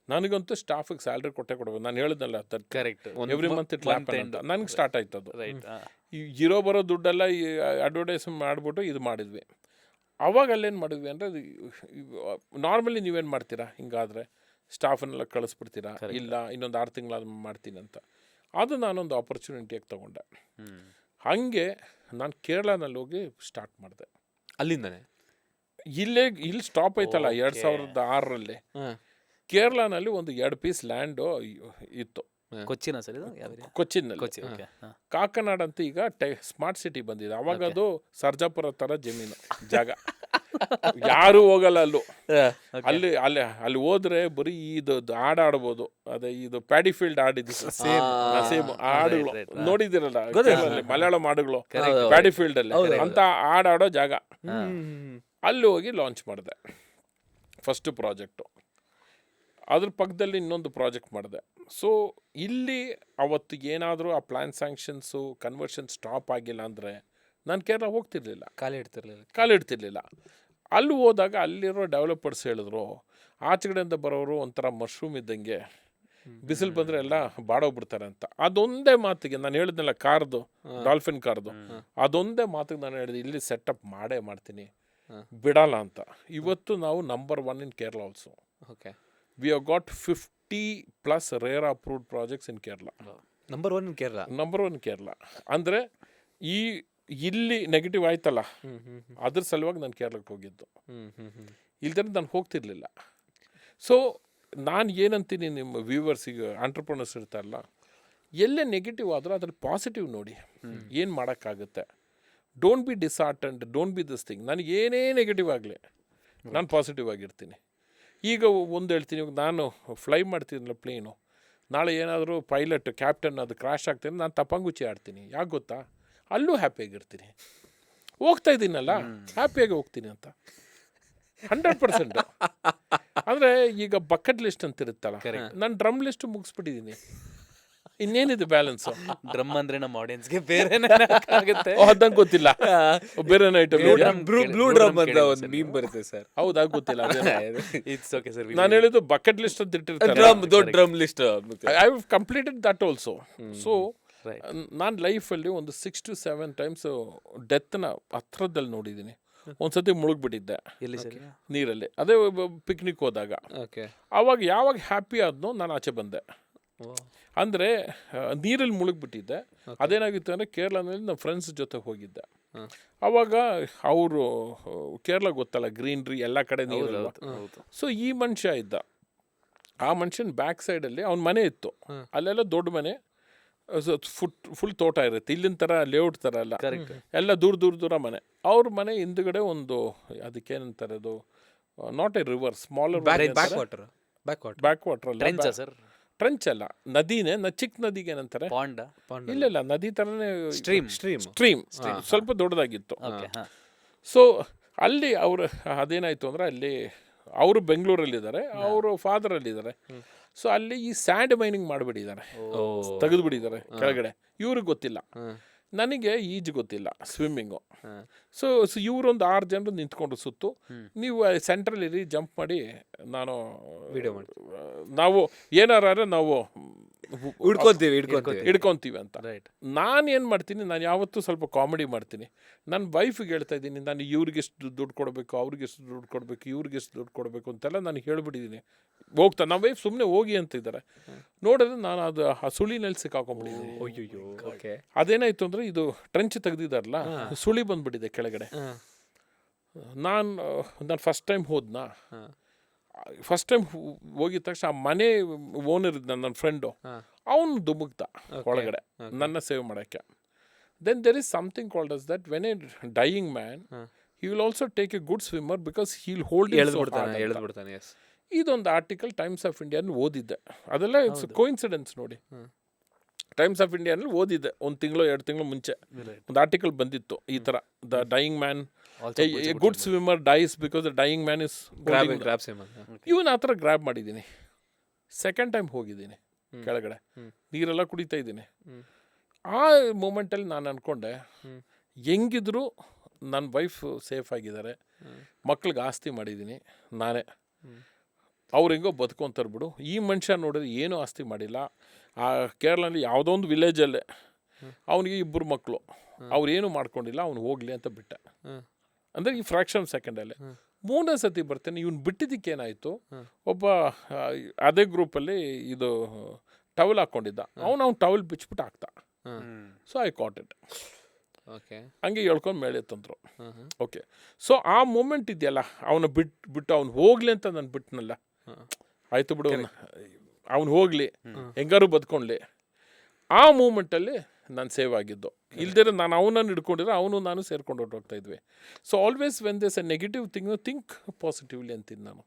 ನನಗಂತೂ ಸ್ಟಾಫಿಗೆ ಸ್ಯಾಲ್ರಿ ಕೊಡಬೇಕು. ನಾನು ಹೇಳಿದ್ನಲ್ಲ, ಕರೆಕ್ಟ್. ಎವ್ರಿ ಮಂತ್ ಇಟ್ ಅಂತ ನನಗೆ ಸ್ಟಾರ್ಟ್ ಆಯ್ತು ಅದು. ರೈಟ್. ಇರೋ ಬರೋ ದುಡ್ಡೆಲ್ಲ ಈ ಅಡ್ವರ್ಟೈಸ್ಮೆಂಟ್ ಮಾಡಿಬಿಟ್ಟು ಇದು ಮಾಡಿದ್ವಿ. ಅವಾಗ ಅಲ್ಲೇನು ಮಾಡಿದ್ವಿ ಅಂದರೆ, ನಾರ್ಮಲಿ ನೀವೇನು ಮಾಡ್ತೀರಾ ಹಿಂಗಾದರೆ, ಸ್ಟಾಫನ್ನೆಲ್ಲ ಕಳಿಸ್ಬಿಡ್ತೀರಾ, ಇಲ್ಲ ಇನ್ನೊಂದು 6 ತಿಂಗಳು ಮಾಡ್ತೀನಿ ಅಂತ. ಅದು ನಾನೊಂದು ಆಪರ್ಚುನಿಟಿಯಾಗಿ ತೊಗೊಂಡೆ. ಹಾಗೆ ನಾನು ಕೇರಳನಲ್ಲಿ ಹೋಗಿ ಸ್ಟಾರ್ಟ್ ಮಾಡಿದೆ. ಅಲ್ಲಿಂದನೇ ಇಲ್ಲಿ ಸ್ಟಾಪ್ ಆಯ್ತಲ್ಲ 2006ರಲ್ಲಿ. ಕೇರಳನಲ್ಲಿ ಒಂದು 2 ಪೀಸ್ ಲ್ಯಾಂಡು ಇತ್ತು. ಕೊಚ್ಚಿನ ಸರ್ ಇದು? ಯಾವ ಏರಿಯಾ? ಕೊಚ್ಚಿನಲ್ಲಿ. ಕೊಚ್ಚಿ. ಓಕೆ. ಕಾಕನಾಡ್ ಅಂತ ಈಗ ಸ್ಮಾರ್ಟ್ ಸಿಟಿ ಬಂದಿದೆ. ಅವಾಗ ಅದು ಸರ್ಜಾಪುರ ಥರ ಜಮೀನು ಜಾಗ, ಯಾರು ಹೋಗಲ್ಲ ಅಲ್ಲೂ. ಅಲ್ಲಿ ಹೋದ್ರೆ ಬರೀ ಇದು ಆಡ್ಬೋದು. ಅದೇ ಇದು ಪ್ಯಾಡಿ ಫೀಲ್ಡ್ ಆಡಿದ್ದು ಸೇಮ್ ಹಾಡುಗಳು ನೋಡಿದಿರಲ್ಲ, ಮಲಯಾಳಂ ಹಾಡುಗಳು ಪ್ಯಾಡಿ ಫೀಲ್ಡ್ ಅಲ್ಲಿ ಅಂತ ಆಡೋ ಜಾಗ. ಅಲ್ಲಿ ಹೋಗಿ ಲಾಂಚ್ ಮಾಡಿದೆ ಫಸ್ಟ್ ಪ್ರಾಜೆಕ್ಟು. ಅದ್ರ ಪಕ್ಕದಲ್ಲಿ ಇನ್ನೊಂದು ಪ್ರಾಜೆಕ್ಟ್ ಮಾಡಿದೆ. ಸೊ ಇಲ್ಲಿ ಅವತ್ತು ಏನಾದರೂ ಆ ಪ್ಲ್ಯಾನ್ ಸ್ಯಾಂಕ್ಷನ್ಸು ಕನ್ವರ್ಷನ್ ಸ್ಟಾಪ್ ಆಗಿಲ್ಲ ಅಂದರೆ ನಾನು ಕೇರಳ ಹೋಗ್ತಿರ್ಲಿಲ್ಲ, ಕಾಲಿಡ್ತಿರ್ಲಿಲ್ಲ. ಅಲ್ಲಿ ಹೋದಾಗ ಅಲ್ಲಿರೋ ಡೆವಲಪರ್ಸ್ ಹೇಳಿದ್ರು, ಆಚೆಗಡೆಯಿಂದ ಬರೋರು ಒಂಥರ ಮಶ್ರೂಮ್ ಇದ್ದಂಗೆ, ಬಿಸಿಲು ಬಂದರೆ ಎಲ್ಲ ಬಾಡೋಗ್ಬಿಡ್ತಾರೆ ಅಂತ. ಅದೊಂದೇ ಮಾತಿಗೆ ನಾನು ಹೇಳಿದ್ನಲ್ಲ, ಕಾರ್ದು, ಡಾಲ್ಫಿನ್ ಕಾರ್ದು, ಅದೊಂದೇ ಮಾತಿಗೆ ನಾನು ಹೇಳಿದೆ, ಇಲ್ಲಿ ಸೆಟಪ್ ಮಾಡೇ ಮಾಡ್ತೀನಿ, ಬಿಡಲ್ಲ ಅಂತ. ಇವತ್ತು ನಾವು number 1 in Kerala also. Okay, we have got 50+ rare approved projects in Kerala. Number 1 in Kerala. Number 1 Kerala ಅಂದರೆ ಇಲ್ಲಿ ನೆಗೆಟಿವ್ ಆಯ್ತಲ್ಲ, ಅದ್ರ ಸಲುವಾಗಿ ನಾನು ಕೇರಳಕ್ಕೆ ಹೋಗಿದ್ದು. ಇಲ್ದ್ರೆ ನಾನು ಹೋಗ್ತಿರ್ಲಿಲ್ಲ. ಸೊ ನಾನು ಏನಂತೀನಿ ನಿಮ್ಮ ವ್ಯೂವರ್ಸಿಗೆ, ಆಂಟ್ರಪ್ರನರ್ಸ್ ಇರ್ತಾರಲ್ಲ, ಎಲ್ಲೇ ನೆಗೆಟಿವ್ ಆದರೂ ಅದ್ರಲ್ಲಿ ಪಾಸಿಟಿವ್ ನೋಡಿ, ಏನು ಮಾಡೋಕ್ಕಾಗುತ್ತೆ. Don't be disheartened, don't be this thing. ನನಗೆ ಏನೇ ನೆಗೆಟಿವ್ ಆಗಲಿ ನಾನು ಪಾಸಿಟಿವ್ ಆಗಿರ್ತೀನಿ. ಈಗ ಒಂದು ಹೇಳ್ತೀನಿ, ನಾನು ಫ್ಲೈ ಮಾಡ್ತಿದ್ನಲ್ಲ ಪ್ಲೇನು, ನಾಳೆ ಏನಾದರೂ ಪೈಲಟ್ ಕ್ಯಾಪ್ಟನ್ ಅದು ಕ್ರ್ಯಾಶ್ ಆಗ್ತೀನಿ, ನಾನು ತಪ್ಪಂಗುಚ್ಚಿ ಆಡ್ತೀನಿ. ಯಾಕೆ ಗೊತ್ತಾ, ಅಲ್ಲೂ ಹ್ಯಾಪಿಯಾಗಿರ್ತೀನಿ. ಹೋಗ್ತಾ ಇದ್ದೀನಲ್ಲ, ಹ್ಯಾಪಿಯಾಗಿ ಹೋಗ್ತೀನಿ ಅಂತ 100%. ಅಂದರೆ ಈಗ ಬಕೆಟ್ ಲಿಸ್ಟ್ ಅಂತ ಇರುತ್ತಲ್ಲ, ನಾನು ಡ್ರಮ್ ಲಿಸ್ಟ್ ಮುಗಿಸ್ಬಿಟ್ಟಿದ್ದೀನಿ. ಇನ್ನೇನಿದೆ ಬ್ಯಾಲೆನ್ಸ್? ಡ್ರಮ್ ಅಂದ್ರೆ ನಮ್ಮ ಆಡಿಯನ್ಸ್ಗೆ ಬೇರೆ ಆಗುತ್ತೆ, ಅದಂಗೆ ಗೊತ್ತಿಲ್ಲ. ಬೇರೆ ಐಟಮ್ ಬ್ಲೂ ಡ್ರಮ್ ಅಂತ ಒಂದು ಮೀಮ್ ಬರುತ್ತೆ ಸರ್. ಹೌದಾ, ಗೊತ್ತಿಲ್ಲ. It's okay sir. ನಾನು ಹೇಳಿದ್ದು ಬಕೆಟ್ ಲಿಸ್ಟ್ ಅಂತ ಇಟ್ಟಿರ್ತಾರೆ, ದೊಡ್ಡ drum list. I have completed that also. So ನಾನು ಲೈಫಲ್ಲಿ ಒಂದು 6 to 7 times ಡೆತ್ನ ಹತ್ರದಲ್ಲಿ ನೋಡಿದ್ದೀನಿ. ಒಂದ್ಸತಿ ಮುಳುಗ್ಬಿಟ್ಟಿದ್ದೆ ನೀರಲ್ಲಿ, ಅದೇ ಪಿಕ್ನಿಕ್ ಹೋದಾಗ. ಓಕೆ, ಆವಾಗ ಯಾವಾಗ ಹ್ಯಾಪಿ ಆದ್ನೋ ನಾನು ಆಚೆ ಬಂದೆ. ಅಂದರೆ ನೀರಲ್ಲಿ ಮುಳುಗ್ಬಿಟ್ಟಿದ್ದೆ. ಅದೇನಾಗಿತ್ತು ಅಂದರೆ ಕೇರಳನಲ್ಲಿ ನಮ್ಮ ಫ್ರೆಂಡ್ಸ್ ಜೊತೆ ಹೋಗಿದ್ದೆ. ಆವಾಗ ಅವರು ಕೇರಳ ಗೊತ್ತಲ್ಲ, ಗ್ರೀನ್ರಿ ಎಲ್ಲ ಕಡೆ ನೀರಲ್ವ. ಸೊ ಈ ಮನುಷ್ಯ ಇದ್ದ, ಆ ಮನುಷ್ಯನ ಬ್ಯಾಕ್ ಸೈಡಲ್ಲಿ ಅವ್ನ ಮನೆ ಇತ್ತು. ಅಲ್ಲೆಲ್ಲ ದೊಡ್ಡ ಮನೆ, ಫುಲ್ ತೋಟ ಇರುತ್ತೆ. ಇಲ್ಲಿನ ಥರ ಲೇಔಟ್ ಥರ ಅಲ್ಲ, ಎಲ್ಲ ದೂರ ಮನೆ. ಅವ್ರ ಮನೆ ಹಿಂದುಗಡೆ ಒಂದು ಅದಕ್ಕೇನಂತಾರೆ, ಅದು not A river, smaller back water ಅಲ್ಲ, ಸರ್ ಟ್ರೆಂಚ್ ಅಲ್ಲ, ನದಿನೇ, ಚಿಕ್ಕ ನದಿಗೆ ಏನಂತಾರೆ, ಪಾಂಡ ಇಲ್ಲ ನದಿ ಥರನೇ, ಸ್ಟ್ರೀಮ್ ಸ್ವಲ್ಪ ದೊಡ್ಡದಾಗಿತ್ತು. ಸೊ ಅಲ್ಲಿ ಅವರು ಅದೇನಾಯಿತು ಅಂದರೆ, ಅಲ್ಲಿ ಅವರು ಬೆಂಗಳೂರಲ್ಲಿದ್ದಾರೆ, ಅವರು ಫಾದರ್ ಅಲ್ಲಿದ್ದಾರೆ. ಸೊ ಅಲ್ಲಿ ಈ ಸ್ಯಾಂಡ್ ಮೈನಿಂಗ್ ಮಾಡಿಬಿಟ್ಟಿದ್ದಾರೆ, ತೆಗೆದುಬಿಟ್ಟಿದ್ದಾರೆ ಕೆಳಗಡೆ. ಇವ್ರಿಗೆ ಗೊತ್ತಿಲ್ಲ, ನನಗೆ ಈಜು ಗೊತ್ತಿಲ್ಲ, ಸ್ವಿಮ್ಮಿಂಗು. ಸೊ ಇವರೊಂದು 6 ಜನರು ನಿಂತ್ಕೊಂಡು ಸುತ್ತು, ನೀವು ಸೆಂಟ್ರಲ್ಲಿ ಇರಿ, ಜಂಪ್ ಮಾಡಿ, ನಾನು ವಿಡಿಯೋ ಮಾಡಿ, ನಾವು ಏನಾರ ನಾವು ಹಿಡ್ಕೊತೀವಿ ಅಂತ. ನಾನು ಏನು ಮಾಡ್ತೀನಿ, ನಾನು ಯಾವತ್ತೂ ಸ್ವಲ್ಪ ಕಾಮಿಡಿ ಮಾಡ್ತೀನಿ. ನನ್ನ ವೈಫಿಗೆ ಹೇಳ್ತಾ ಇದ್ದೀನಿ, ನಾನು ಇವ್ರಿಗೆಷ್ಟು ದುಡ್ಡು ಕೊಡಬೇಕು, ಅವ್ರಿಗೆಷ್ಟು ದುಡ್ಡು ಕೊಡಬೇಕು, ಇವ್ರಿಗೆಷ್ಟು ದುಡ್ಡು ಕೊಡಬೇಕು ಅಂತೆಲ್ಲ ನಾನು ಹೇಳ್ಬಿಟ್ಟಿದ್ದೀನಿ. ಹೋಗ್ತಾ ನಮ್ಮ ವೈಫ್ ಸುಮ್ಮನೆ ಹೋಗಿ ಅಂತಿದ್ದಾರೆ. ನೋಡಿದ್ರೆ ನಾನು ಅದು ಆ ಸುಳಿನಲ್ಲಿ ಸಿಕ್ಕಾಕೊಂಡ್ಬಿಟ್ಟಿದ್ದೀನಿ. ಅದೇನಾಯ್ತು ಅಂದರೆ, ಇದು ಟ್ರೆಂಚ್ ತೆಗ್ದಿದ್ದಾರಲ್ಲ, ಸುಳಿ ಬಂದ್ಬಿಟ್ಟಿದೆ ಕೆಳಗಡೆ. ನಾನು ಫಸ್ಟ್ ಟೈಮ್ ಹೋದ್ನಾ, ಫಸ್ಟ್ ಟೈಮ್ ಹೋಗಿದ ತಕ್ಷಣ ಆ ಮನೆ ಓನರ್ ಇದ್ದ ನನ್ನ ಫ್ರೆಂಡು, ಅವನು ದುಮುಗ್ದ ಒಳಗಡೆ ನನ್ನ ಸೇವ್ ಮಾಡೋಕ್ಕೆ. Then there is something called as that when a dying man he will also take a good swimmer because he will hold. ಇದೊಂದು ಆರ್ಟಿಕಲ್ ಟೈಮ್ಸ್ ಆಫ್ ಇಂಡಿಯಾನ್ ಓದಿದ್ದೆ. ಅದೆಲ್ಲ ಇಟ್ಸ್ ಕೋಇನ್ಸಿಡೆನ್ಸ್ ನೋಡಿ. ಟೈಮ್ಸ್ ಆಫ್ ಇಂಡಿಯಾನಲ್ಲಿ ಓದಿದ್ದೆ 1 ತಿಂಗಳು 2 ತಿಂಗಳು ಮುಂಚೆ ಒಂದು ಆರ್ಟಿಕಲ್ ಬಂದಿತ್ತು ಈ ಥರ, the dying man, a good swimmer dies because the dying man is even ಆ ಥರ ಗ್ರ್ಯಾಬ್ ಮಾಡಿದ್ದೀನಿ. ಸೆಕೆಂಡ್ ಟೈಮ್ ಹೋಗಿದ್ದೀನಿ ಕೆಳಗಡೆ, ನೀರೆಲ್ಲ ಕುಡಿತಾ ಇದ್ದೀನಿ. ಆ ಮೂಮೆಂಟಲ್ಲಿ ನಾನು ಅಂದ್ಕೊಂಡೆ, ಹೆಂಗಿದ್ರು ನನ್ನ ವೈಫ್ ಸೇಫ್ ಆಗಿದ್ದಾರೆ, ಮಕ್ಳಿಗೆ ಆಸ್ತಿ ಮಾಡಿದ್ದೀನಿ ನಾನೇ, ಅವ್ರು ಹೆಂಗೋ ಬದುಕೊಂತಾರೆ ಬಿಡು. ಈ ಮನುಷ್ಯ ನೋಡಿದ್ರೆ ಏನೂ ಆಸ್ತಿ ಮಾಡಿಲ್ಲ. ಆ ಕೇರಳಲ್ಲಿ ಯಾವುದೋ ಒಂದು ವಿಲೇಜಲ್ಲೇ ಅವನಿಗೆ 2 ಮಕ್ಕಳು, ಅವ್ರೇನು ಮಾಡ್ಕೊಂಡಿಲ್ಲ, ಅವ್ನು ಹೋಗಲಿ ಅಂತ ಬಿಟ್ಟೆ. ಅಂದರೆ ಈ ಫ್ರ್ಯಾಕ್ಷನ್ ಸೆಕೆಂಡಲ್ಲೇ. 3ನೇ ಸತಿ ಬರ್ತೇನೆ, ಇವ್ನು ಬಿಟ್ಟಿದ್ದಕ್ಕೆ ಏನಾಯಿತು, ಒಬ್ಬ ಅದೇ ಗ್ರೂಪಲ್ಲಿ ಇದು ಟವಲ್ ಹಾಕ್ಕೊಂಡಿದ್ದ, ಅವ್ನು ಟವಲ್ ಬಿಚ್ಬಿಟ್ಟು ಹಾಕ್ತಾ. So I caught it. ಹಂಗೆ ಹೇಳ್ಕೊಂಡು ಮೇಲೆ ತಂದರು. ಓಕೆ, ಸೊ ಆ ಮೂಮೆಂಟ್ ಇದೆಯಲ್ಲ, ಅವನ ಬಿಟ್ಟು ಅವ್ನು ಹೋಗ್ಲಿ ಅಂತ ನಾನು ಬಿಟ್ಟನಲ್ಲ, ಆಯಿತು ಬಿಡು, ಅವ್ನು ಹೋಗಲಿ, ಹೆಂಗಾರು ಬದುಕೊಂಡ್ಲಿ. ಆ ಮೂಮೆಂಟಲ್ಲಿ ನಾನು ಸೇವ್ ಆಗಿದ್ದು. ಇಲ್ದಿರ ನಾನು ಅವನನ್ನು ಹಿಡ್ಕೊಂಡಿದ್ರೆ ಅವನು ನಾನು ಸೇರ್ಕೊಂಡು ಹೊರಟೋಗ್ತಾ ಇದ್ವಿ. So always when there's a negative think positively ಅಂತೀನಿ ನಾನು.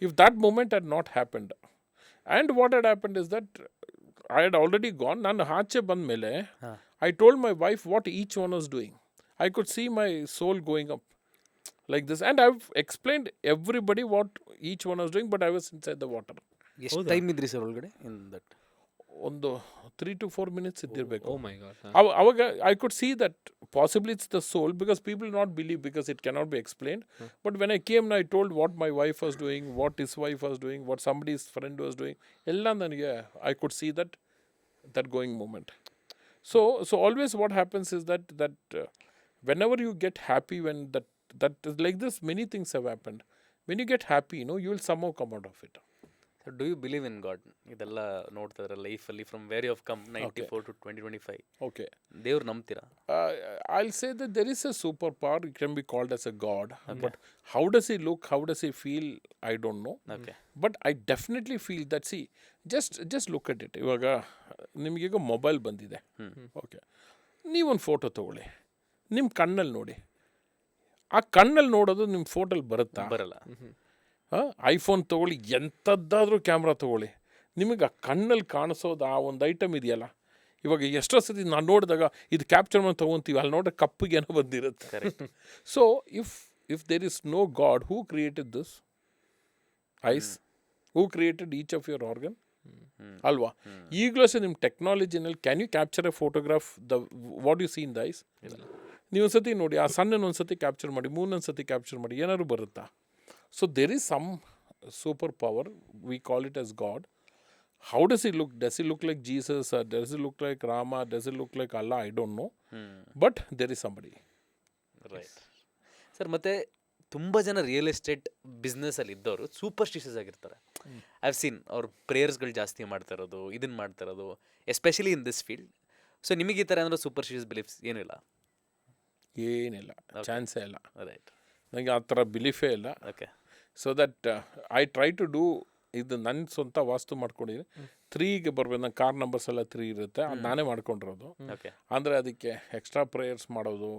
If that moment had not happened, and what had happened is that I had already gone. ನಾನು ಆಚೆ ಬಂದ ಮೇಲೆ I told my wife what each one was doing. I could see my soul going up like this, and I've explained everybody what each one was doing, but I was inside the water. ಎಷ್ಟು time ಇದ್ರಿ sir ಒಳಗಡೆ? In that ಒಂದು 3 to 4 minutes ಇದ್ದಿರಬೇಕು. Oh my God. ಅವಾಗ I could see that possibly it's the soul, because people not believe because it cannot be explained. But when I came, I told what my wife was doing, what his wife was doing, what somebody's friend was doing. ಎಲ್ಲ ನನಗೆ I could see that going moment. So always what happens is that whenever you get happy, when that is like this, many things have happened. When you get happy, you will somehow come out of it. So do you believe in God? ಇದೆಲ್ಲ ನೋಡ್ತಾ ಇದ್ರೆ ಲೈಫಲ್ಲಿ from where you have come 94 to 2025. Okay. ದೇವ್ರು ನಂಬ್ತೀರಾ? I'll say that there is a superpower. It can be called as a God. But how does he look? How does he feel? I don't know. Okay. But I definitely feel that, see, just look at it. ಇವಾಗ ನಿಮಗೀಗ mobile ಬಂದಿದೆ. Okay, ನೀವೊಂದು photo ತೊಗೊಳ್ಳಿ, ನಿಮ್ಮ ಕಣ್ಣಲ್ಲಿ ನೋಡಿ. ಆ ಕಣ್ಣಲ್ಲಿ ನೋಡೋದು ನಿಮ್ಮ ಫೋಟೋಲ್ಲಿ ಬರುತ್ತಾ? ಬರಲ್ಲ. ಐಫೋನ್ ತೊಗೊಳ್ಳಿ, ಎಂಥದ್ದಾದರೂ ಕ್ಯಾಮ್ರಾ ತೊಗೊಳ್ಳಿ, ನಿಮಗೆ ಆ ಕಣ್ಣಲ್ಲಿ ಕಾಣಿಸೋದು ಆ ಒಂದು ಐಟಮ್ ಇದೆಯಲ್ಲ. ಇವಾಗ ಎಷ್ಟೋ ಸತಿ ನಾನು ನೋಡಿದಾಗ ಇದು ಕ್ಯಾಪ್ಚರ್ ಮಾಡಿ ತೊಗೊತೀವಿ, ಅಲ್ಲಿ ನೋಡ್ರೆ ಕಪ್ಪಿಗೆ ಏನೋ ಬಂದಿರುತ್ತೆ. So if there is no god, who created this eyes, who created each of your organ ಅಲ್ವಾ? ಈಗಲೂ ಸಹ ನಿಮ್ಮ ಟೆಕ್ನಾಲಜಿನಲ್ಲಿ can you capture a photograph what you see in the eyes? ನೀವು ಸತಿ ನೋಡಿ, ಆ ಸಣ್ಣನೊಂದು ಸತಿ ಕ್ಯಾಪ್ಚರ್ ಮಾಡಿ, ಮೂರೊಂದು ಸತಿ ಕ್ಯಾಪ್ಚರ್ ಮಾಡಿ, ಏನಾದ್ರು ಬರುತ್ತಾ? So there is some superpower, we call it as God. How does he look? Does he look like Jesus, or does he look like Rama? Does he look like Allah? I don't know. But there is somebody. Right sir. ಮತ್ತು ತುಂಬ ಜನ real estate ಬಿಸ್ನೆಸ್ಸಲ್ಲಿ ಇದ್ದವರು superstitious ಆಗಿರ್ತಾರೆ. I've seen ಅವ್ರು ಪ್ರೇಯರ್ಸ್ಗಳು ಜಾಸ್ತಿ ಮಾಡ್ತಾ ಇರೋದು, ಇದನ್ನ ಮಾಡ್ತಾ ಇರೋದು, especially in this field. So ನಿಮಗೆ ಈ ಥರ ಏನಾದ್ರು ಸೂಪರ್ಸ್ಟಿಷಿಯಸ್ ಬಿಲೀಫ್ಸ್ ಏನಿಲ್ಲ? ಏನಿಲ್ಲ, ಚಾನ್ಸೇ ಇಲ್ಲ. ರೈಟ್. ನನಗೆ ಆ ಥರ ಬಿಲೀಫೇ ಇಲ್ಲ. Okay. So that I try to do, ಇದು ನನ್ನ ಸ್ವಂತ ವಾಸ್ತು ಮಾಡ್ಕೊಂಡಿದ್ದೀನಿ. 3ಗೆ ಬರ್ಬೇಕು, ನನ್ನ ಕಾರ್ ನಂಬರ್ಸ್ ಎಲ್ಲ 3 ಇರುತ್ತೆ, ಅದು ನಾನೇ ಮಾಡ್ಕೊಂಡಿರೋದು. ಓಕೆ. ಅಂದರೆ ಅದಕ್ಕೆ ಎಕ್ಸ್ಟ್ರಾ ಪ್ರೇಯರ್ಸ್ ಮಾಡೋದು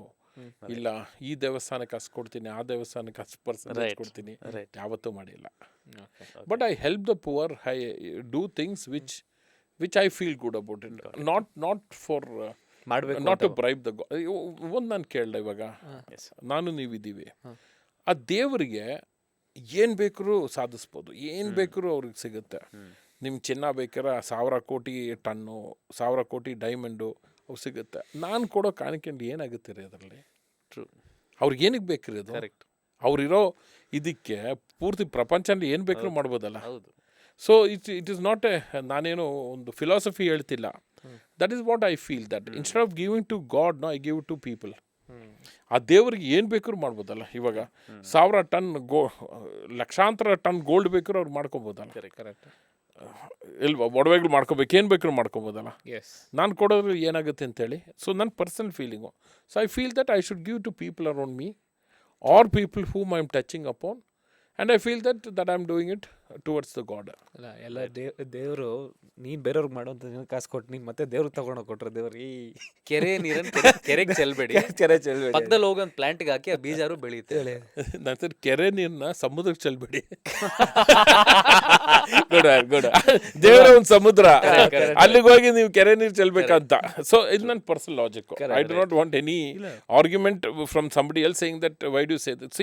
ಇಲ್ಲ, ಈ ದೇವಸ್ಥಾನಕ್ಕೆ ಅಷ್ಟು ಕೊಡ್ತೀನಿ, ಆ ದೇವಸ್ಥಾನಕ್ಕೆ ಅಷ್ಟು ಪರ್ಸೆಂಟೇಜ್ ಕೊಡ್ತೀನಿ, ಯಾವತ್ತೂ ಮಾಡಿಲ್ಲ. But I help the poor, I do things which I feel good about it, not for ಮಾಡಬೇಕು, not to bribe the god. ಒಂದು ನಾನು ಕೇಳ್ದೆ, ಇವಾಗ ನಾನು ನೀವಿದ್ದೀವಿ, ಆ ದೇವರಿಗೆ ಏನು ಬೇಕಾದ್ರೂ ಸಾಧಿಸ್ಬೋದು, ಏನು ಬೇಕಾದ್ರೂ ಅವ್ರಿಗೆ ಸಿಗುತ್ತೆ. ನಿಮ್ಗೆ ಚಿನ್ನ ಬೇಕಾದ್ರೆ 1000 ಕೋಟಿ ಟನ್ನು, 1000 ಕೋಟಿ ಡೈಮಂಡು ಅವು ಸಿಗುತ್ತೆ. ನಾನು ಕೊಡೋ ಕಾಣಿಕೆಂಡು ಏನಾಗುತ್ತೆ ರೀ ಅದರಲ್ಲಿ? ಟ್ರೂ. ಅವ್ರಿಗೆ ಏನಕ್ಕೆ ಬೇಕು ರೀ ಅದು? ಕರೆಕ್ಟ್. ಅವ್ರಿರೋ ಇದಕ್ಕೆ ಪೂರ್ತಿ ಪ್ರಪಂಚದಲ್ಲಿ ಏನು ಬೇಕಾದ್ರೂ ಮಾಡ್ಬೋದಲ್ಲ. ಹೌದು. ಸೊ ಇಟ್ ಈಸ್ ನಾಟ್ ನಾನೇನು ಒಂದು ಫಿಲಾಸಫಿ ಹೇಳ್ತಿಲ್ಲ. That is what I feel, that instead of giving to God, no I give to people. ಆ ದೇವ್ರಿಗೆ ಏನು ಬೇಕಾದ್ರೂ ಮಾಡ್ಬೋದಲ್ಲ. ಇವಾಗ 1000 ಟನ್ ಲಕ್ಷಾಂತರ ಟನ್ ಗೋಲ್ಡ್ ಬೇಕಾದ್ರೂ ಅವ್ರು ಮಾಡ್ಕೊಬೋದಲ್ಲ. ಕರೆಕ್ಟ್. ಇಲ್ವಾ, ಒಡವೆಗಳು ಮಾಡ್ಕೋಬೇಕು, ಏನು ಬೇಕಾದ್ರೂ ಮಾಡ್ಕೊಬೋದಲ್ಲ. ಎಸ್. ನಾನು ಕೊಡೋದ್ರಲ್ಲಿ ಏನಾಗುತ್ತೆ ಅಂತೇಳಿ. ಸೊ ನನ್ನ personal feeling. So I feel that I should give to people around me are people whom I am touching upon, and I feel that I am doing it towards the God. ಅಲ್ಲ, ಎಲ್ಲ ದೇವರು ನೀನು ಬೇರೆಯವ್ರಿಗೆ ಮಾಡೋಂಥ ಕಾಸು ಕೊಟ್ಟು ನೀನು ಮತ್ತೆ ದೇವ್ರಿಗೆ ತಗೊಂಡು ಕೊಟ್ಟರೆ ದೇವ್ರು ಈ ಕೆರೆ ನೀರನ್ನು ಕೆರೆಗೆ ಚೆಲ್ಬೇಡಿ, ಪಕ್ಕದಲ್ಲಿ ಹೋಗಿ ಒಂದು ಪ್ಲಾಂಟ್ಗೆ ಹಾಕಿ ಆ ಬೀಜಾರು ಬೆಳೆಯುತ್ತೆ. ನಂತರ ಕೆರೆ ನೀರನ್ನ ಸಮುದ್ರಕ್ಕೆ ಚೆಲ್ಬೇಡಿ. ದೇವರ ಒಂದು ಸಮುದ್ರ, ಅಲ್ಲಿಗೆ ಹೋಗಿ ನೀವು ಕೆರೆ ನೀರು ಚೆಲ್ಬೇಕಂತ. ಸೊ ಇದು ನನ್ನ personal logic. I do not want any argument from somebody else saying that why do say that.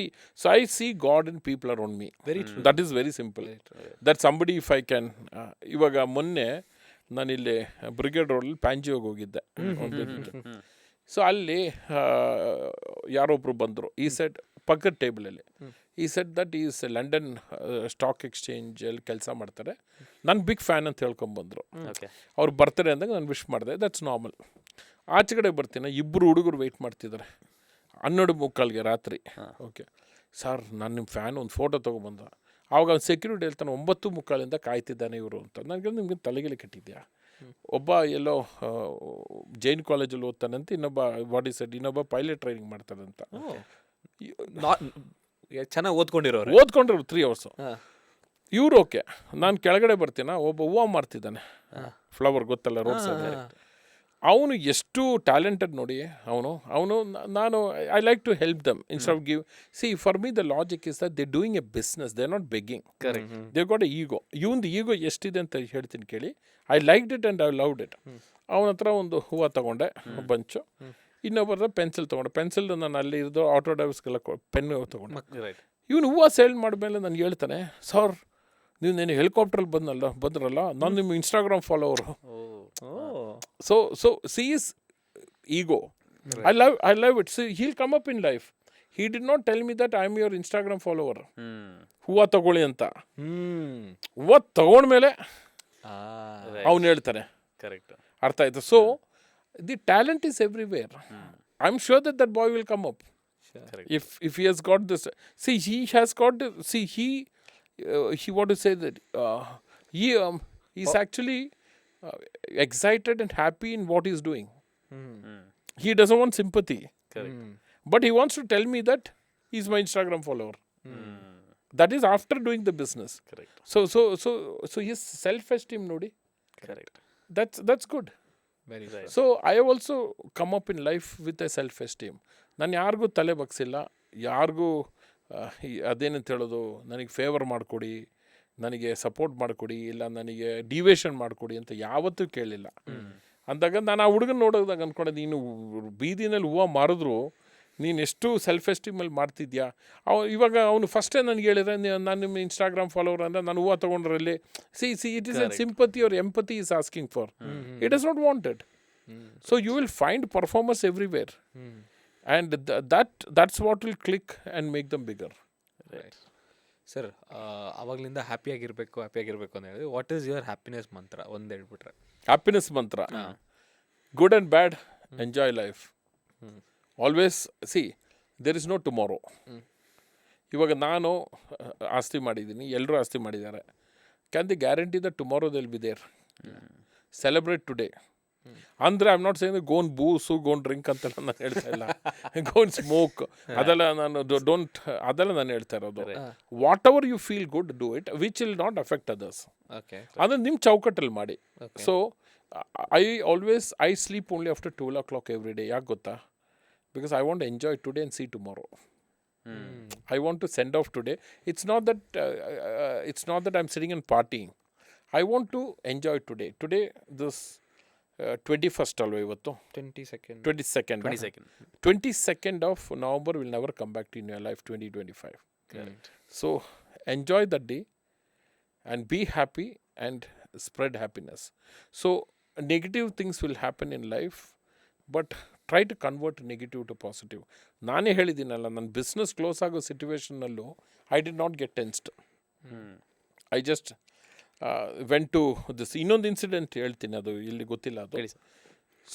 So I C god in people around me. That is very simple. That somebody if I can. ಇವಾಗ ಮೊನ್ನೆ ನಾನಿಲ್ಲಿ brigade ರೋಡಲ್ಲಿ ಪ್ಯಾಂಜಿಯೋಗಿ ಹೋಗಿದ್ದೆ. So ಅಲ್ಲಿ ಯಾರೊಬ್ಬರು ಬಂದರು. ಈ set ಪಕ್ಕದ ಟೇಬಲಲ್ಲಿ ಈ set that is London stock ಎಕ್ಸ್ಚೇಂಜಲ್ಲಿ ಕೆಲಸ ಮಾಡ್ತಾರೆ, ನಾನು ಬಿಗ್ ಫ್ಯಾನ್ ಅಂತ ಹೇಳ್ಕೊಂಬಂದರು. ಅವ್ರು ಬರ್ತಾರೆ ಅಂದಾಗ ನಾನು ವಿಶ್ ಮಾಡಿದೆ, ದಟ್ಸ್ ನಾರ್ಮಲ್. ಆಚೆ ಕಡೆ ಬರ್ತೀನಿ, 2 ಹುಡುಗರು ವೆಯ್ಟ್ ಮಾಡ್ತಿದ್ದಾರೆ 12:45 ರಾತ್ರಿ. ಓಕೆ ಸರ್, ನಾನು ನಿಮ್ಮ ಫ್ಯಾನ್, ಒಂದು ಫೋಟೋ ತೊಗೊಬಂದ. ಆವಾಗ ಅವ್ನು ಸೆಕ್ಯೂರಿಟಿ ಹೇಳ್ತಾನೆ 9:45 ಕಾಯ್ತಿದ್ದಾನೆ ಇವರು ಅಂತ. ನನಗೆ ನಿಮ್ಗೆ ತಲೆಗೆಲೆ ಕೆಟ್ಟಿದ್ಯಾ? ಒಬ್ಬ ಎಲ್ಲೋ ಜೈನ್ ಕಾಲೇಜಲ್ಲಿ ಓದ್ತಾನಂತ, ಇನ್ನೊಬ್ಬ ಪೈಲಟ್ ಟ್ರೈನಿಂಗ್ ಮಾಡ್ತಾನಂತ. ಚೆನ್ನಾಗಿ ಓದ್ಕೊಂಡಿರೋರು 3 ಅವರ್ಸು. ಇವ್ರು ಓಕೆ, ನಾನು ಕೆಳಗಡೆ ಬರ್ತೀನ, ಒಬ್ಬ ಹೂವು ಮಾರ್ತಿದ್ದಾನೆ, ಫ್ಲವರ್ ಗೊತ್ತಲ್ಲ, ರೋಡ್ ಸೈಡ್. ಅವನು ಎಷ್ಟು ಟ್ಯಾಲೆಂಟೆಡ್ ನೋಡಿ. ಅವನು ನಾನು I like to help them instead of give. See for me the logic is that they doing a business, they are not begging. They got a ego. ಇವಂದು ego ಎಷ್ಟಿದೆ ಅಂತ ಹೇಳ್ತೀನಿ ಕೇಳಿ. I liked it and I loved it. ಅವನ ಹತ್ರ ಒಂದು ಹೂವು ತೊಗೊಂಡೆ, ಬಂಚು. ಇನ್ನೊಬ್ಬರ ಪೆನ್ಸಿಲ್ ತೊಗೊಂಡೆ. ಪೆನ್ಸಿಲ್ ನಾನು ಅಲ್ಲಿ ಇರೋದು ಆಟೋ ಡ್ರೈವರ್ಸ್ಗೆಲ್ಲ ಪೆನ್ನು ತೊಗೊಂಡೆ. ಇವನು ಹೂವು ಸೇಲ್ ಮಾಡಿದ್ಮೇಲೆ ನನಗೆ ಹೇಳ್ತಾನೆ, ಸರ್ ನೀವು ನೆನೆ ಹೆಲಿಕಾಪ್ಟ್ರಲ್ಲಿ ಬಂದ್ರಲ್ಲ, ನಾನು ನಿಮ್ಮ Instagram follower. So see his ego. I love it. See, he'll come up in life. He did not tell me that I am your Instagram follower. ಹೂವು ತಗೊಳ್ಳಿ ಅಂತ. ಹೂವು ತಗೊಂಡ್ಮೇಲೆ ಅವನು ಹೇಳ್ತಾನೆ. ಕರೆಕ್ಟ್, ಅರ್ಥ ಆಯ್ತು. So the talent is everywhere. I am sure that boy will come up. If he has got this. See, he has got, he what to say that he's actually excited and happy in what he's doing. He doesn't want sympathy. Correct. But he wants to tell me that he's my Instagram follower. That is after doing the business. Correct. So his self-esteem nodi. Correct. That's good. Very right. So I have also come up in life with a self-esteem. ನಾನು ಯಾರಿಗೂ ತಲೆ ಬಗ್ಸಿಲ್ಲ, ಯಾರಿಗೂ ಅದೇನಂತ ಹೇಳೋದು, ನನಗೆ favour ಮಾಡಿಕೊಡಿ, ನನಗೆ support ಮಾಡಿಕೊಡಿ, ಇಲ್ಲ ನನಗೆ ಡಿವೇಷನ್ ಮಾಡಿಕೊಡಿ ಅಂತ ಯಾವತ್ತೂ ಕೇಳಿಲ್ಲ. ಅಂದಾಗ ನಾನು ಆ ಹುಡುಗನ ನೋಡೋದಾಗ ಅಂದ್ಕೊಂಡೆ, ನೀನು ಬೀದಿನಲ್ಲಿ ಹೂವು ಮಾರಿದ್ರು ನೀನು ಎಷ್ಟು ಸೆಲ್ಫ್ ಎಸ್ಟೀಮಲ್ಲಿ ಮಾಡ್ತಿದ್ಯಾ. ಇವಾಗ ಅವನು ಫಸ್ಟೇ ನನಗೆ ಹೇಳಿದ್ರೆ, ನಾನು ನಿಮ್ಮ ಇನ್ಸ್ಟಾಗ್ರಾಮ್ ಫಾಲೋವರ್ ಅಂದರೆ ನಾನು ಹೂವು ತೊಗೊಂಡ್ರಲ್ಲಿ see it is a sympathy or empathy is asking for. It is not wanted. So you will find performers everywhere. And that's what will click and make them bigger. Right. Sir, ಆವಾಗಲಿಂದ ಹ್ಯಾಪಿಯಾಗಿರಬೇಕು ಅಂತ ಹೇಳಿದ್ರೆ, what is your happiness ಮಂತ್ರ? ಒಂದು ಹೇಳ್ಬಿಟ್ರೆ. Happiness ಮಂತ್ರ, good and bad, enjoy life. Always see there is no tomorrow. ಇವಾಗ ನಾನು ಆಸ್ತಿ ಮಾಡಿದ್ದೀನಿ, ಎಲ್ಲರೂ ಆಸ್ತಿ ಮಾಡಿದ್ದಾರೆ. Can they guarantee that tomorrow will be there. Celebrate today ಅಂದರೆ I am not saying go and booze go and drink ಅಂತೆಲ್ಲ ನಾನು ಹೇಳ್ತಾ ಇಲ್ಲ, ಗೋನ್ ಸ್ಮೋಕ್ ಅದೆಲ್ಲ ನಾನು ಡೋಂಟ್, ಅದೆಲ್ಲ ನಾನು ಹೇಳ್ತಾ ಇರೋದು. Whatever you feel good do it which will not affect others. Okay. ಅದನ್ನು ನಿಮ್ಮ ಚೌಕಟ್ಟಲ್ಲಿ ಮಾಡಿ. So I sleep only after 12 o'clock every day. ಯಾಕೆ ಗೊತ್ತಾ? Because I want enjoy today and see tomorrow. I want to send off today. It's not that I'm sitting and partying. I want to enjoy today. Today, this 21st alwa ivattu. 22nd. 22nd. 22nd of November will never come back to in your life, 2025. Correct. So, enjoy that day and be happy and spread happiness. So, negative things will happen in life, but try to convert negative to positive. ನಾನೇ ಹೇಳಿದ್ದೀನಲ್ಲ, ನನ್ನ business close ಆಗೋ ಸಿಚುವೇಷನ್ನಲ್ಲೂ I did not get tensed. I just went to this. ಇನ್ನೊಂದು incident ಹೇಳ್ತೀನಿ, ಅದು ಇಲ್ಲಿ ಗೊತ್ತಿಲ್ಲ ಅದು.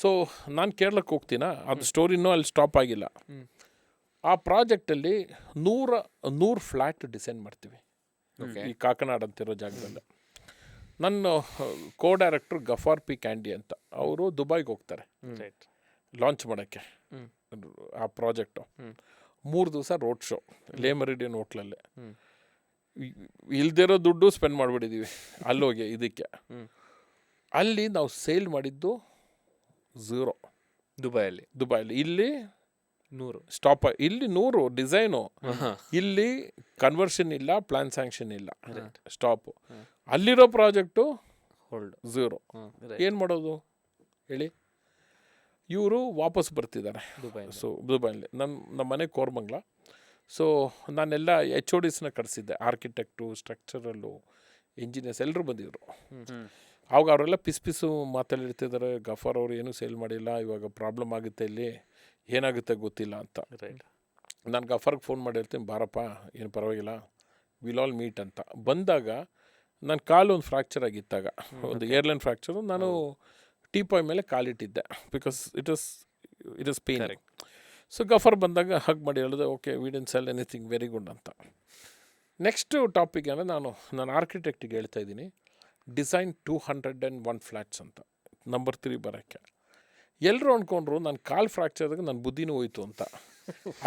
ಸೊ ನಾನು ಕೇರಳಕ್ಕೆ ಹೋಗ್ತೀನಾ, ಅದು ಸ್ಟೋರಿನೂ ಅಲ್ಲಿ ಸ್ಟಾಪ್ ಆಗಿಲ್ಲ. ಆ ಪ್ರಾಜೆಕ್ಟಲ್ಲಿ 100 ಫ್ಲ್ಯಾಟ್ ಡಿಸೈನ್ ಮಾಡ್ತೀವಿ ಈ ಕಾಕನಾಡ್ ಅಂತಿರೋ ಜಾಗದಲ್ಲಿ. ನನ್ನ ಕೋ ಡೈರೆಕ್ಟ್ರು ಗಫಾರ್ ಪಿ ಕ್ಯಾಂಡಿ ಅಂತ, ಅವರು ದುಬೈಗೆ ಹೋಗ್ತಾರೆ ಲಾಂಚ್ ಮಾಡೋಕ್ಕೆ ಆ ಪ್ರಾಜೆಕ್ಟು. 3 ದಿವಸ ರೋಡ್ ಶೋ ಲೇ ಮೆರಿಡಿಯನ್ ಹೋಟ್ಲಲ್ಲೇ. ಇಲ್ದಿರೋ ದುಡ್ಡು ಸ್ಪೆಂಡ್ ಮಾಡಿಬಿಟ್ಟಿದ್ದೀವಿ ಅಲ್ಲೋಗಿ ಇದಕ್ಕೆ. ಅಲ್ಲಿ ನಾವು ಸೇಲ್ ಮಾಡಿದ್ದು 0 ದುಬೈಯಲ್ಲಿ. ಇಲ್ಲಿ 100 ಸ್ಟಾಪ್. ಇಲ್ಲಿ 100 ಡಿಸೈನು, ಇಲ್ಲಿ ಕನ್ವರ್ಷನ್ ಇಲ್ಲ, ಪ್ಲಾನ್ ಸ್ಯಾಂಕ್ಷನ್ ಇಲ್ಲ, ಸ್ಟಾಪು. ಅಲ್ಲಿರೋ ಪ್ರಾಜೆಕ್ಟು ಹೋಲ್ಡ್ 0. ಏನು ಮಾಡೋದು ಹೇಳಿ? ಇವರು ವಾಪಸ್ ಬರ್ತಿದ್ದಾರೆ. ಸೊ ದುಬೈಲಿ ನಮ್ಮ ಮನೆ ಕೋರ್ಮಂಗ್ಲ. ಸೊ ನಾನೆಲ್ಲ HODsನ ಕರೆಸಿದ್ದೆ, ಆರ್ಕಿಟೆಕ್ಟು, ಸ್ಟ್ರಕ್ಚರಲ್ಲು, ಇಂಜಿನಿಯರ್ಸ್ ಎಲ್ಲರೂ ಬಂದಿದ್ರು. ಆವಾಗ ಅವರೆಲ್ಲ ಪಿಸು ಮಾತಾಡಿರ್ತಿದ್ದಾರೆ, ಗಫಾರ್ ಅವರು ಏನೂ ಸೇಲ್ ಮಾಡಿಲ್ಲ, ಇವಾಗ ಪ್ರಾಬ್ಲಮ್ ಆಗುತ್ತೆ, ಇಲ್ಲಿ ಏನಾಗುತ್ತೆ ಗೊತ್ತಿಲ್ಲ ಅಂತ. ನಾನು ಗಫಾರ್ಗೆ ಫೋನ್ ಮಾಡಿರ್ತೀನಿ, ಬಾರಪ್ಪ ಏನು ಪರವಾಗಿಲ್ಲ, ವಿಲ್ ಆಲ್ ಮೀಟ್ ಅಂತ. ಬಂದಾಗ ನನ್ನ ಕಾಲು ಒಂದು ಫ್ರ್ಯಾಕ್ಚರ್ ಆಗಿತ್ತಾಗ, ಒಂದು ಏರ್ಲೈನ್ ಫ್ರ್ಯಾಕ್ಚರು. ನಾನು ಟೀಪಾಯ್ ಮೇಲೆ ಕಾಲಿಟ್ಟಿದ್ದೆ, because it is pain. So Gaffar ಬಂದಾಗ ಹಗ್ ಮಾಡಿ ಹೇಳಿದೆ, okay we didn't sell anything, very good ಅಂತ. ನೆಕ್ಸ್ಟ್ ಟಾಪಿಕ್ ಅಂದರೆ ನಾನು ಆರ್ಕಿಟೆಕ್ಟಿಗೆ ಹೇಳ್ತಾ ಇದ್ದೀನಿ, ಡಿಸೈನ್ 201 ಫ್ಲ್ಯಾಟ್ಸ್ ಅಂತ, ನಂಬರ್ 3 ಬರೋಕ್ಕೆ. ಎಲ್ಲರೂ ಅಂದ್ಕೊಂಡ್ರು ನಾನು ಕಾಲು ಫ್ರ್ಯಾಕ್ಚರ್ದಾಗ ನನ್ನ ಬುದ್ಧಿನೂ ಹೋಯ್ತು ಅಂತ.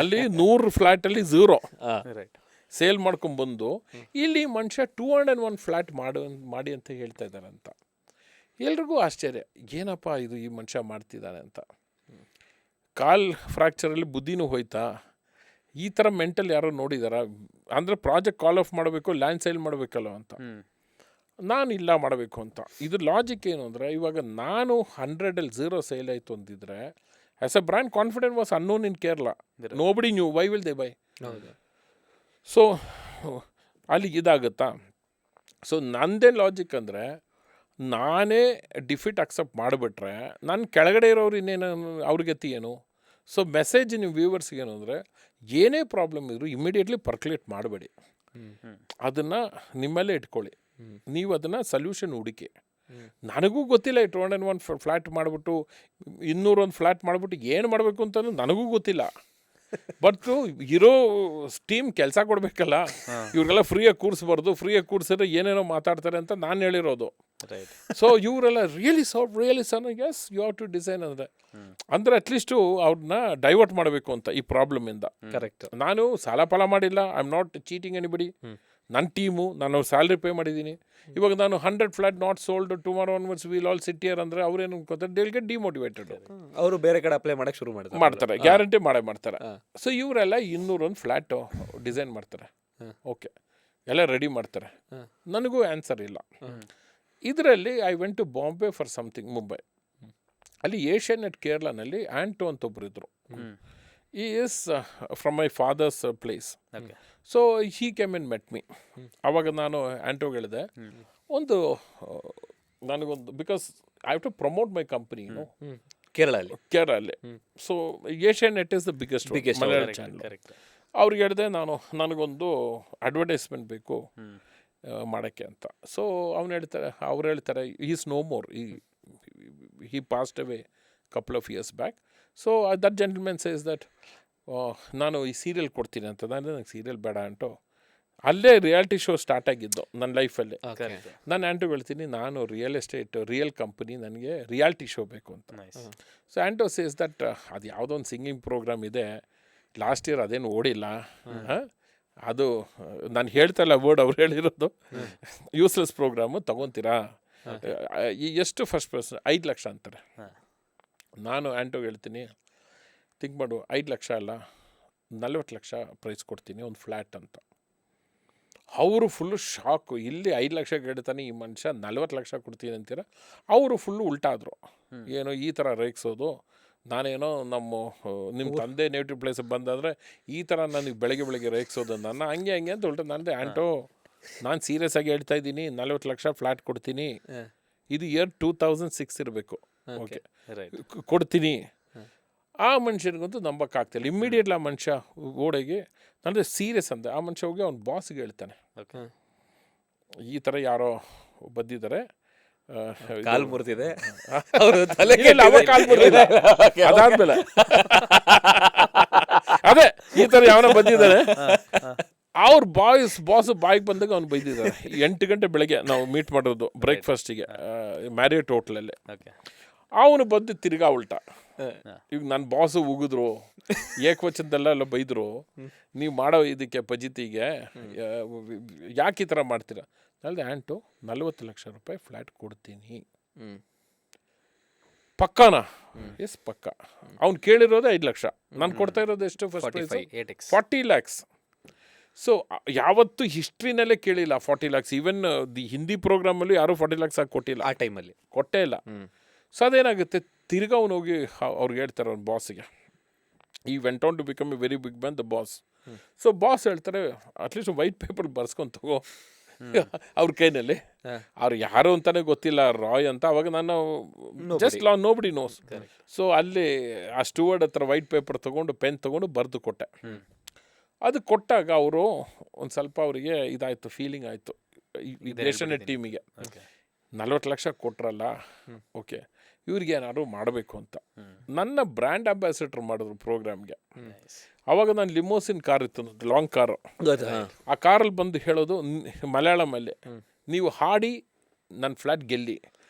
ಅಲ್ಲಿ 100 ಫ್ಲ್ಯಾಟಲ್ಲಿ 0 ಸೇಲ್ ಮಾಡ್ಕೊಂಬಂದು ಇಲ್ಲಿ ಮನುಷ್ಯ 201 ಫ್ಲ್ಯಾಟ್ ಮಾಡಿ ಅಂತ ಹೇಳ್ತಾ ಇದ್ದಾರೆ ಅಂತ. ಎಲ್ರಿಗೂ ಆಶ್ಚರ್ಯ, ಏನಪ್ಪ ಇದು ಈ ಮನುಷ್ಯ ಮಾಡ್ತಿದ್ದಾನೆ ಅಂತ. ಕಾಲ್ ಫ್ರ್ಯಾಕ್ಚರಲ್ಲಿ ಬುದ್ಧಿನೂ ಹೋಯ್ತಾ? ಈ ಥರ ಮೆಂಟಲ್ ಯಾರೋ ನೋಡಿದಾರ? ಅಂದರೆ ಪ್ರಾಜೆಕ್ಟ್ ಕಾಲ್ ಆಫ್ ಮಾಡಬೇಕು, ಲ್ಯಾಂಡ್ ಸೇಲ್ ಮಾಡಬೇಕಲ್ಲ ಅಂತ. ನಾನು ಇಲ್ಲ ಮಾಡಬೇಕು ಅಂತ. ಇದು ಲಾಜಿಕ್ ಏನು ಅಂದರೆ, ಇವಾಗ ನಾನು 100ಅಲ್ಲಿ 0 ಸೇಲ್ ಆಯಿತು ಅಂತಿದ್ರೆ, as a brand confident was unknown in Kerala. Nobody knew, why will they buy? So ಅಲ್ಲಿ ಇದಾಗುತ್ತಾ? ಸೊ ನಂದೇನು ಲಾಜಿಕ್ ಅಂದರೆ, ನಾನೇ ಡಿಫಿಟ್ ಅಕ್ಸೆಪ್ಟ್ ಮಾಡಿಬಿಟ್ರೆ ನನ್ನ ಕೆಳಗಡೆ ಇರೋರು ಇನ್ನೇನು ಅವ್ರಿಗೆ ಏನು? ಸೊ ಮೆಸೇಜ್ ನಿಮ್ಮ ವ್ಯೂವರ್ಸ್ಗೆ ಏನು ಅಂದರೆ, ಏನೇ ಪ್ರಾಬ್ಲಮ್ ಇದ್ದರೂ ಇಮಿಡಿಯೇಟ್ಲಿ ಪರ್ಕ್ಯುಲೇಟ್ ಮಾಡಬೇಡಿ, ಅದನ್ನು ನಿಮ್ಮಲ್ಲೇ ಇಟ್ಕೊಳ್ಳಿ. ನೀವು ಅದನ್ನು ಸೊಲ್ಯೂಷನ್ ಹುಡುಕಿ. ನನಗೂ ಗೊತ್ತಿಲ್ಲ 201 ಫ್ಲ್ಯಾಟ್ ಮಾಡಿಬಿಟ್ಟು 201 ಫ್ಲ್ಯಾಟ್ ಮಾಡಿಬಿಟ್ಟು ಏನು ಮಾಡಬೇಕು ಅಂತ ನನಗೂ ಗೊತ್ತಿಲ್ಲ. ಬಟ್ ಇರೋ ಟೀಮ್ ಕೆಲಸ ಕೊಡಬೇಕಲ್ಲ, ಇವ್ರಿಗೆಲ್ಲ ಫ್ರೀಯಾಗಿ ಕೂರಿಸ್ಬಾರ್ದು. ಫ್ರೀಯಾಗಿ ಕೂರಿಸಿದ್ರೆ ಏನೇನೋ ಮಾತಾಡ್ತಾರೆ ಅಂತ ನಾನು ಹೇಳಿರೋದು. ಸೊ ಇವರೆಲ್ಲ really son as you have to design ಅಂದರೆ ಅಟ್ಲೀಸ್ಟು ಅವ್ರನ್ನ ಡೈವರ್ಟ್ ಮಾಡಬೇಕು ಅಂತ ಈ ಪ್ರಾಬ್ಲಮಿಂದ. ಕರೆಕ್ಟ್. ನಾನು ಸಾಲ ಫಲ ಮಾಡಿಲ್ಲ, I am not cheating anybody. ನನ್ನ ಟೀಮು, ನಾನು ಸ್ಯಾಲ್ರಿ ಪೇ ಮಾಡಿದ್ದೀನಿ. ಇವಾಗ ನಾನು 100 flat not sold tomorrow owners will all sit here ಅಂದರೆ ಅವ್ರೇನು ಅನ್ಕೋತಾರೆ, ದೇ ವಿಲ್ ಗೆಟ್ ಡಿಮೋಟಿವೇಟೆಡ್. ಅವರು ಬೇರೆ ಕಡೆ ಅಪ್ಲೈ ಮಾಡೋಕ್ಕೆ ಶುರು ಮಾಡ್ತಾರೆ, ಗ್ಯಾರಂಟಿ ಮಾಡ್ತಾರೆ. ಸೊ ಇವರೆಲ್ಲ 201 ಫ್ಲ್ಯಾಟು ಡಿಸೈನ್ ಮಾಡ್ತಾರೆ, ಓಕೆ ಎಲ್ಲ ರೆಡಿ ಮಾಡ್ತಾರೆ. ನನಗೂ ಆನ್ಸರ್ ಇಲ್ಲ. ಇದರಲ್ಲಿ I went to Bombay for something, Mumbai. ಅಲ್ಲಿ ಏಷ್ಯನೆಟ್ ಕೇರಳನಲ್ಲಿ ಆ್ಯಂಟೋ ಅಂತ ಒಬ್ಬರು ಇದ್ದರು. He is from my father's place. So he came in met me. ಆವಾಗ ನಾನು ಆ್ಯಂಟೋಗೆ ಹೇಳಿದೆ, ನನಗೊಂದು because I have to promote my company ಕೇರಳಲ್ಲಿ. So Asianet is the biggest Malayalam channel. ಅವ್ರಿಗೆ ಹೇಳಿದೆ, ನನಗೊಂದು ಅಡ್ವರ್ಟೈಸ್ಮೆಂಟ್ ಬೇಕು ಮಾಡೋಕ್ಕೆ ಅಂತ. ಸೊ ಅವ್ರು ಹೇಳ್ತಾರೆ is no more, he passed away couple of years back. So that gentleman says that ನಾನು ಈ ಸೀರಿಯಲ್ ಕೊಡ್ತೀನಿ ಅಂತ. ನಾನು ನಂಗೆ ಸೀರಿಯಲ್ ಬೇಡ ಅಂಟು, ಅಲ್ಲೇ ರಿಯಾಲಿಟಿ ಶೋ ಸ್ಟಾರ್ಟ್ ಆಗಿದ್ದು ನನ್ನ ಲೈಫಲ್ಲಿ. ಓಕೆ. ನಾನು ಆ್ಯಂಟೋ ಹೇಳ್ತೀನಿ, ನಾನು ರಿಯಲ್ ಎಸ್ಟೇಟ್ ರಿಯಲ್ ಕಂಪನಿ, ನನಗೆ ರಿಯಾಲಿಟಿ ಶೋ ಬೇಕು ಅಂತ. ಸೊ ಆ್ಯಂಟೋ ಸೇಸ್ ದಟ್ ಅದು ಯಾವುದೋ ಒಂದು ಸಿಂಗಿಂಗ್ ಪ್ರೋಗ್ರಾಮ್ ಇದೆ, ಲಾಸ್ಟ್ ಇಯರ್ ಅದೇನು ಓಡಿಲ್ಲ, ಅದು ನಾನು ಹೇಳ್ತಾ ಇಲ್ಲ ವರ್ಡ್ ಅವ್ರು ಹೇಳಿರೋದು, ಯೂಸ್ಲೆಸ್ ಪ್ರೋಗ್ರಾಮು ತೊಗೊತೀರಾ, ಎಷ್ಟು ಫಸ್ಟ್ ಪರ್ಸನ್ 5 ಲಕ್ಷ ಅಂತಾರೆ. ನಾನು ಆ್ಯಂಟೋಗೆ ಹೇಳ್ತೀನಿ, ಥಿಂಕ್ ಮಾಡು, 5 ಲಕ್ಷ ಅಲ್ಲ 40 ಲಕ್ಷ ಪ್ರೈಸ್ ಕೊಡ್ತೀನಿ ಒಂದು ಫ್ಲ್ಯಾಟ್ ಅಂತ. ಅವರು ಫುಲ್ಲು ಶಾಕು, ಇಲ್ಲಿ 5 ಲಕ್ಷ ಕೇಳ್ತಾನೆ ಈ ಮನುಷ್ಯ 40 ಲಕ್ಷ ಕೊಡ್ತೀನಿ ಅಂತೀರ. ಅವರು ಫುಲ್ಲು ಉಲ್ಟಾದ್ರು, ಏನೋ ಈ ಥರ ರೇಗಿಸೋದು, ನಾನೇನೋ ನಿಮ್ಮ ತಂದೆ ನೇಟಿವ್ ಪ್ಲೇಸಿಗೆ ಬಂದಾದರೆ ಈ ಥರ ನನಗೆ ಬೆಳಗ್ಗೆ ರೇಗಿಸೋದು ನನ್ನ ಹಂಗೆ ಅಂತ ಉಲ್ಟಾ. ನಂದೆ ಆ್ಯಂಟೋ, ನಾನು ಸೀರಿಯಸ್ ಆಗಿ ಹೇಳ್ತಾ ಇದ್ದೀನಿ, 40 ಲಕ್ಷ ಫ್ಲ್ಯಾಟ್ ಕೊಡ್ತೀನಿ, ಇದು ಇಯರ್ 2006 ಇರಬೇಕು, ಓಕೆ ಕೊಡ್ತೀನಿ. ಆ ಮನುಷ್ಯನಿಗಂತೂ ನಂಬಕ್ಕಾಗ್ತಿಲ್ಲ. ಇಮ್ಮಿಡಿಯೇಟ್ಲಿ ಆ ಮನುಷ್ಯ ಓಡೆಗೆ ಅಂದರೆ ಸೀರಿಯಸ್ ಅಂದೆ. ಆ ಮನುಷ್ಯ ಹೋಗಿ ಅವ್ನ ಬಾಸ್ಗೆ ಹೇಳ್ತಾನೆ, ಈ ಥರ ಯಾರೋ ಬಂದಿದ್ದಾರೆ, ಕಾಲು ಮುರಿದಿದೆ, ಅದಾದ್ಮೇಲೆ ಅದೇ ಈ ಥರ ಯಾವನ ಬಂದಿದ್ದಾನೆ. ಅವ್ರ ಬಾಸ್ ಬಾಯಿಗೆ ಬಂದಾಗ ಅವ್ನು ಬೈದಿದ್ದಾರೆ. 8 ಗಂಟೆ ಬೆಳಗ್ಗೆ ನಾವು ಮೀಟ್ ಮಾಡೋದು ಬ್ರೇಕ್ಫಾಸ್ಟಿಗೆ ಮ್ಯಾರಿಯಟ್ ಹೋಟ್ಲಲ್ಲಿ. ಅವನು ಬಂದು ತಿರ್ಗಾ ಉಲ್ಟಾ, ಈಗ ನನ್ನ ಬಾಸು ಉಗಿದ್ರು, ಏಕವಚನದಲ್ಲ ಬೈದರು, ನೀವು ಮಾಡೋ ಇದಕ್ಕೆ ಪಜಿತಿಗೆ ಯಾಕೆ ಈ ಥರ ಮಾಡ್ತೀರಾ? ಅಲ್ಲದೆ ಆ್ಯಂಟು 40 ಲಕ್ಷ ರೂಪಾಯಿ ಫ್ಲ್ಯಾಟ್ ಕೊಡ್ತೀನಿ, ಪಕ್ಕಾನಾ? ಎಸ್ ಪಕ್ಕ. ಅವ್ನು ಕೇಳಿರೋದೇ 5 ಲಕ್ಷ, ನಾನು ಕೊಡ್ತಾ ಇರೋದು ಎಷ್ಟು ಫಸ್ಟ್ ಪ್ರೈಸ್? 40 ಲ್ಯಾಕ್ಸ್. ಸೊ ಯಾವತ್ತೂ ಹಿಸ್ಟ್ರಿನಲ್ಲೇ ಕೇಳಿಲ್ಲ 40 ಲ್ಯಾಕ್ಸ್. ಈವನ್ ದಿ ಹಿಂದಿ ಪ್ರೋಗ್ರಾಮಲ್ಲೂ ಯಾರೂ 40 ಲ್ಯಾಕ್ಸ್ ಆಗಿ ಕೊಟ್ಟಿಲ್ಲ, ಆ ಟೈಮಲ್ಲಿ ಕೊಟ್ಟೇ ಇಲ್ಲ. ಸೊ ಅದೇನಾಗುತ್ತೆ, ತಿರ್ಗಾ ಅವ್ನು ಹೋಗಿ ಅವ್ರಿಗೆ ಹೇಳ್ತಾರೆ ಅವ್ನ ಬಾಸಿಗೆ, ಈ went on to become a very big man the boss. So boss ಹೇಳ್ತಾರೆ, ಅಟ್ಲೀಸ್ಟ್ ವೈಟ್ ಪೇಪರ್ ಬರ್ಸ್ಕೊಂಡು ತಗೋ ಅವ್ರ ಕೈನಲ್ಲಿ. ಅವ್ರು ಯಾರು ಅಂತಾನೆ ಗೊತ್ತಿಲ್ಲ, ರಾಯ್ ಅಂತ. ಅವಾಗ ನಾನು ಜಸ್ಟ್ ನೋಬಡಿ ನೋಸ್. ಸೊ ಅಲ್ಲಿ ಆ ಸ್ಟೂವರ್ಡ್ ಹತ್ರ ವೈಟ್ ಪೇಪರ್ ತೊಗೊಂಡು ಪೆನ್ ತೊಗೊಂಡು ಬರೆದು ಕೊಟ್ಟೆ. ಅದು ಕೊಟ್ಟಾಗ ಅವರು ಒಂದು ಸ್ವಲ್ಪ ಅವರಿಗೆ ಇದಾಯಿತು, ಫೀಲಿಂಗ್ ಆಯಿತು ಈ ದೇಶನ ಟೀಮಿಗೆ. 40 ಲಕ್ಷ ಕೊಟ್ರಲ್ಲ, ಓಕೆ ಇವ್ರಿಗೆ ಏನಾದ್ರು ಮಾಡಬೇಕು ಅಂತ ನನ್ನ ಬ್ರ್ಯಾಂಡ್ ಅಂಬಾಸಿಡರ್ ಮಾಡಿದ್ರು ಪ್ರೋಗ್ರಾಮ್ಗೆ. ಅವಾಗ ನಾನು ಲಿಮೋಸಿನ್ ಕಾರ್ ಇತ್ತು, ಲಾಂಗ್ ಕಾರು. ಆ ಕಾರಲ್ಲಿ ಬಂದು ಹೇಳೋದು ಮಲಯಾಳಮಲ್ಲಿ, ನೀವು ಹಾಡಿ ನನ್ನ ಫ್ಲ್ಯಾಟ್ ಗೆಲ್ಲಿ.